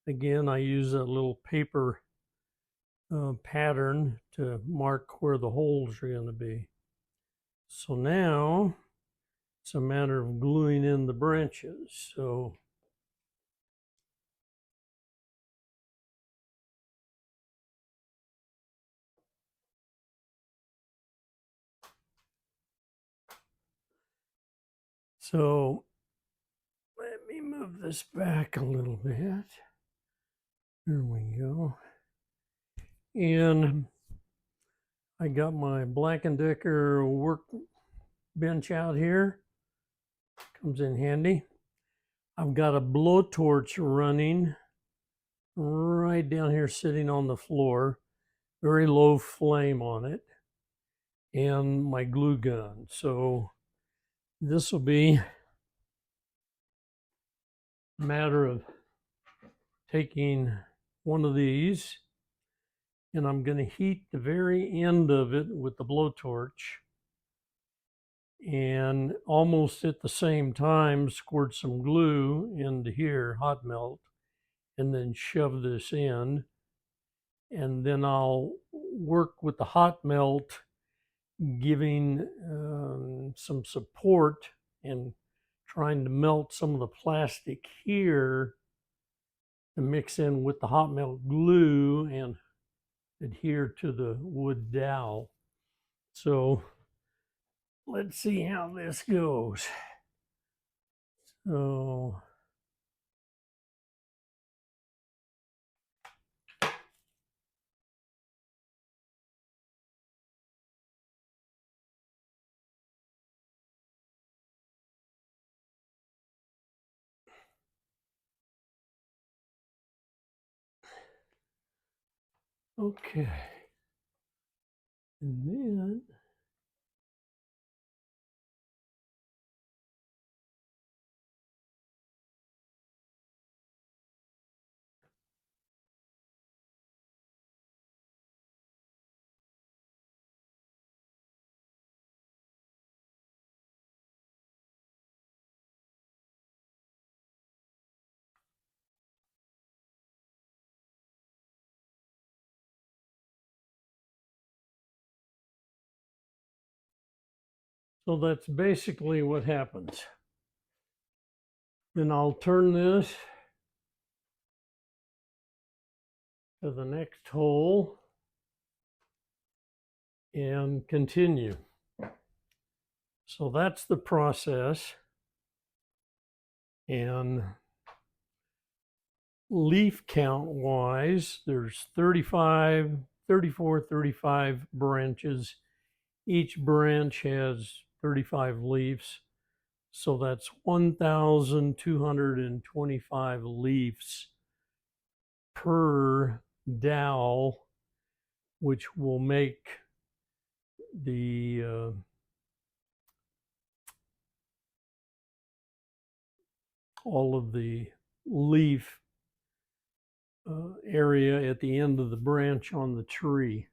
Again, I use a little paper pattern to mark where the holes are going to be. So now it's a matter of gluing in the branches. So let me move this back a little bit. There we go. And I got my Black & Decker workbench out here. Comes in handy. I've got a blowtorch running right down here sitting on the floor. Very low flame on it. And my glue gun. So this will be a matter of taking one of these, and I'm going to heat the very end of it with the blowtorch, and almost at the same time squirt some glue into here, hot melt, and then shove this in. And then I'll work with the hot melt, giving some support and trying to melt some of the plastic here to mix in with the hot melt glue and adhere to the wood dowel. So let's see how this goes. So Okay. And then so that's basically what happens. Then I'll turn this to the next hole and continue. So that's the process. And leaf count wise, there's 35, 34, 35 branches. Each branch has 35 leaves. So that's 1,225 leaves per dowel, which will make the all of the leaf area at the end of the branch on the tree.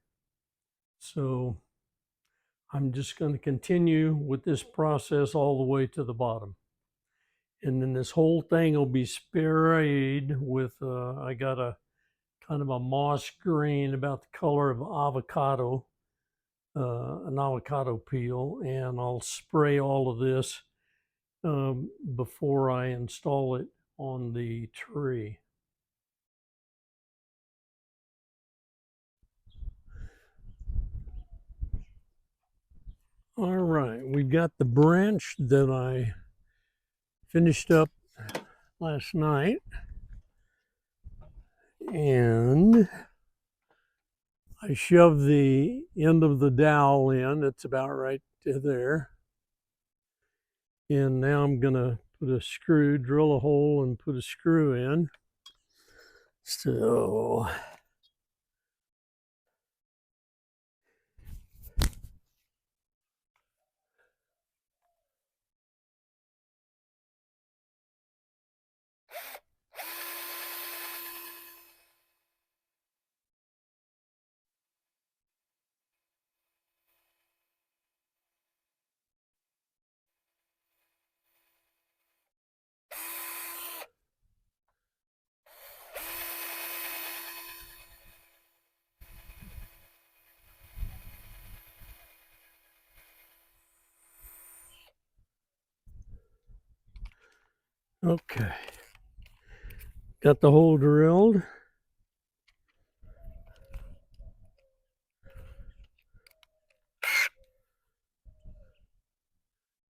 So I'm just going to continue with this process all the way to the bottom. And then this whole thing will be sprayed with, I got a kind of a moss green about the color of avocado, an avocado peel, and I'll spray all of this before I install it on the tree. All right, we've got the branch that I finished up last night, and I shoved the end of the dowel in. It's about right to there. And now I'm gonna put a screw, drill a hole and put a screw in. So okay, got the hole drilled.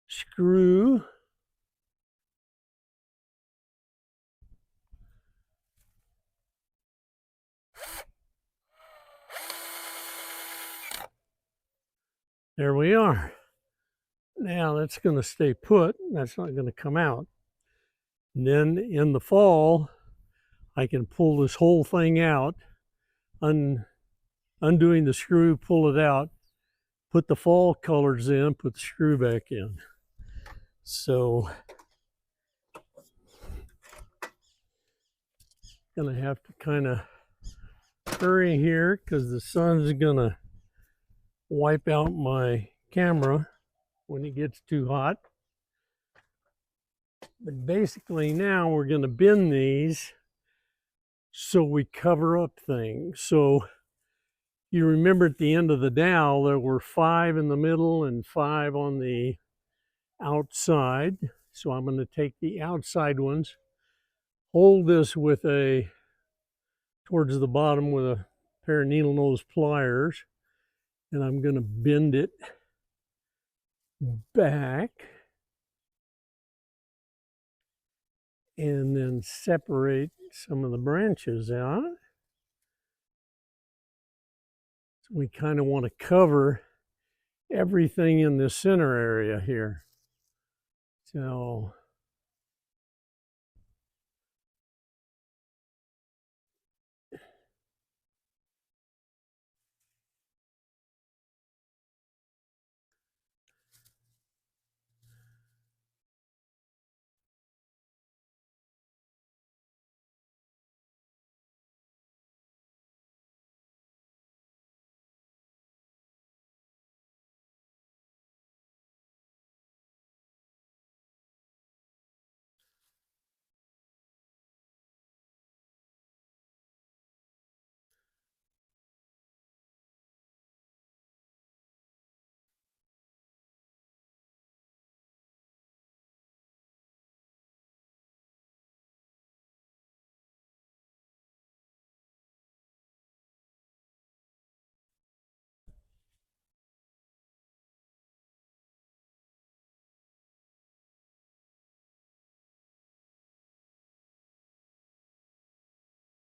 Screw. There we are. Now that's going to stay put. That's not going to come out. And then in the fall, I can pull this whole thing out, undoing the screw, pull it out, put the fall colors in, put the screw back in. So gonna have to kind of hurry here because the sun's gonna wipe out my camera when it gets too hot. But basically now we're gonna bend these so we cover up things. So you remember at the end of the dowel there were 5 in the middle and 5 on the outside. So I'm going to take the outside ones, hold this with towards the bottom with a pair of needle nose pliers, and I'm going to bend it back and then separate some of the branches out. So we kind of want to cover everything in the center area here. So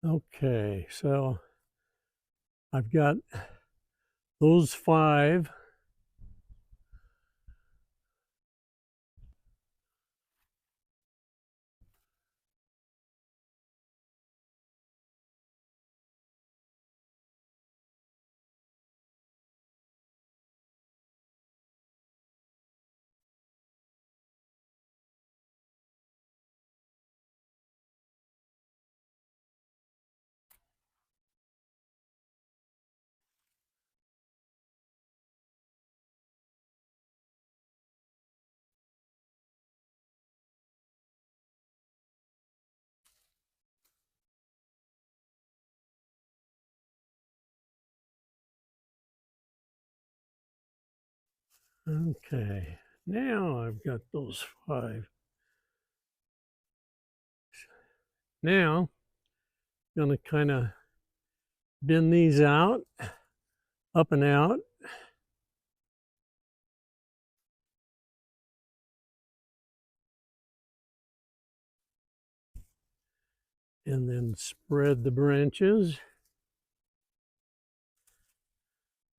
Okay, so I've got those 5. Okay, now I've got those 5. Now, I'm going to kind of bend these out, up and out. And then spread the branches,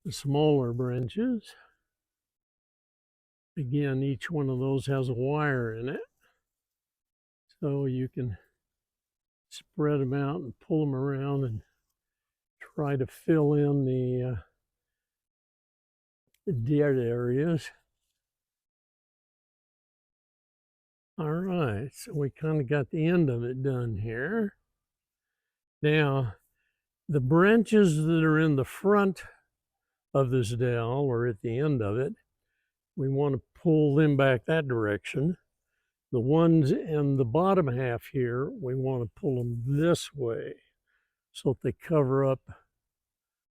the smaller branches. Again, each one of those has a wire in it. So you can spread them out and pull them around and try to fill in the dead areas. All right, so we kind of got the end of it done here. Now, the branches that are in the front of this dowel or at the end of it, we want to pull them back that direction. The ones in the bottom half here, we want to pull them this way so that they cover up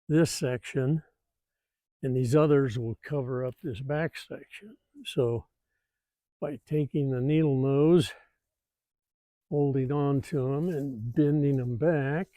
this section, and these others will cover up this back section. So by taking the needle nose, holding on to them and bending them back,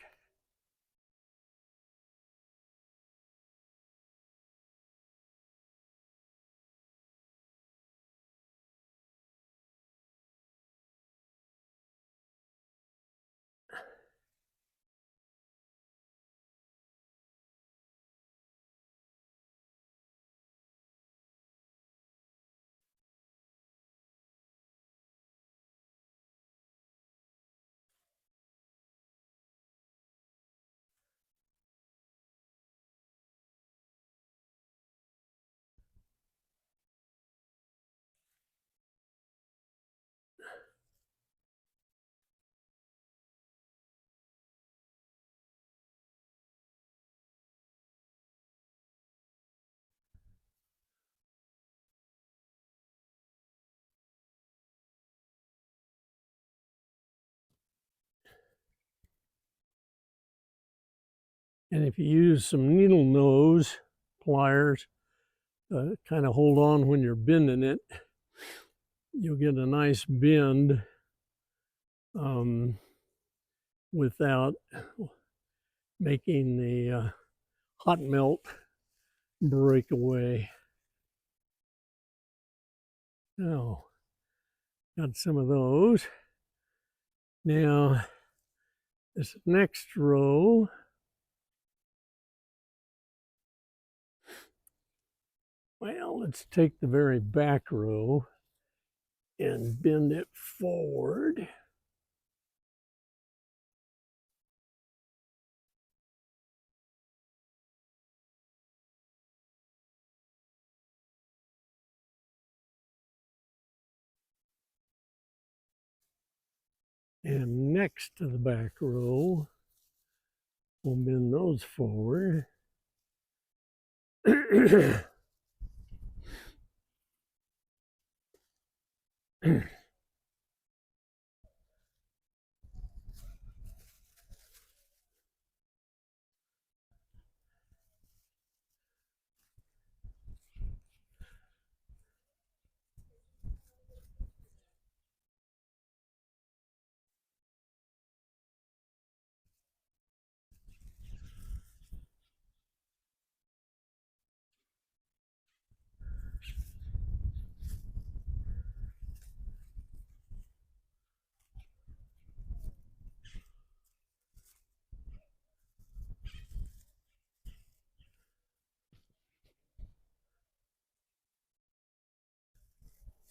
and if you use some needle nose pliers, kind of hold on when you're bending it, you'll get a nice bend without making the hot melt break away. Now, got some of those. Now, this next row, well, let's take the very back row and bend it forward. And next to the back row, we'll bend those forward.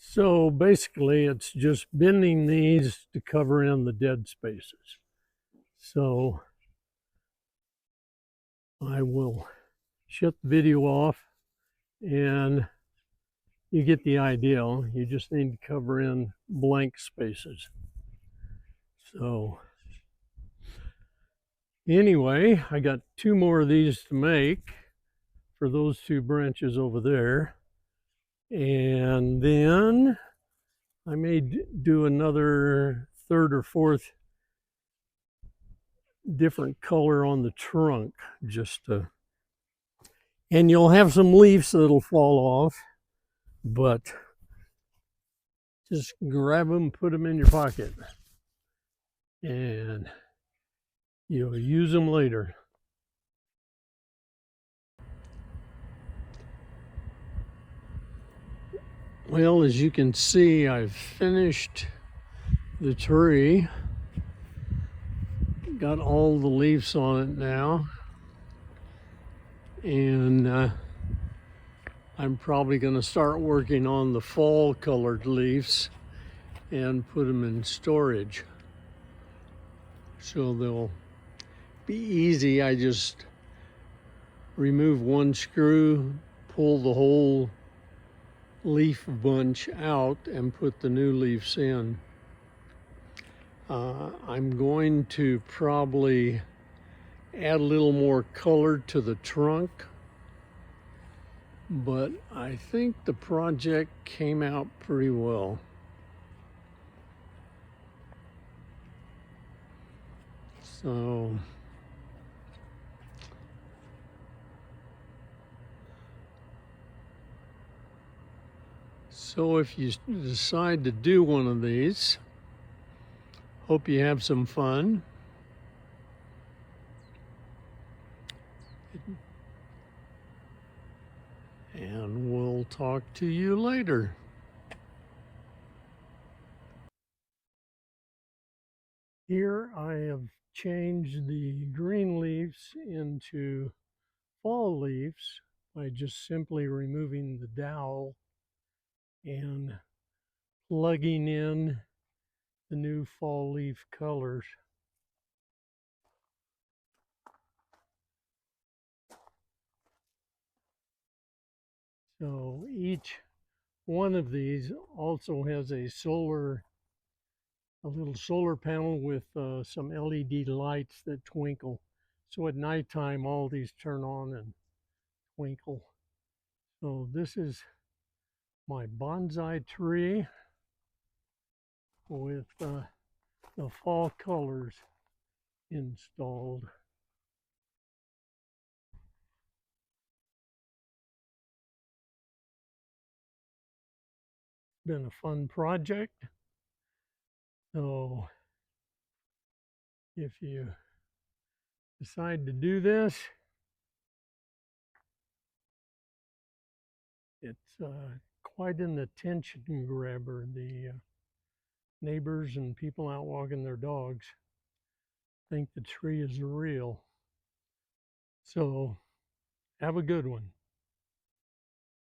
So basically, it's just bending these to cover in the dead spaces. So I will shut the video off and you get the idea. You just need to cover in blank spaces. So anyway, I got 2 more of these to make for those 2 branches over there. And then I may do another 3rd or 4th different color on the trunk just to, and you'll have some leaves that'll fall off, but just grab them, put them in your pocket, and you'll use them later. Well, as you can see, I've finished the tree. Got all the leaves on it now. And I'm probably going to start working on the fall colored leaves and put them in storage. So they'll be easy. I just remove one screw, pull the whole leaf bunch out and put the new leaves in. I'm going to probably add a little more color to the trunk, but I think the project came out pretty well. So if you decide to do one of these, hope you have some fun. And we'll talk to you later. Here I have changed the green leaves into fall leaves by just simply removing the dowel and plugging in the new fall leaf colors. So each one of these also has a little solar panel with some LED lights that twinkle. So at nighttime, all these turn on and twinkle. So this is my bonsai tree with the fall colors installed. Been a fun project. So if you decide to do this, it's quite an attention grabber. The neighbors and people out walking their dogs think the tree is real. So have a good one.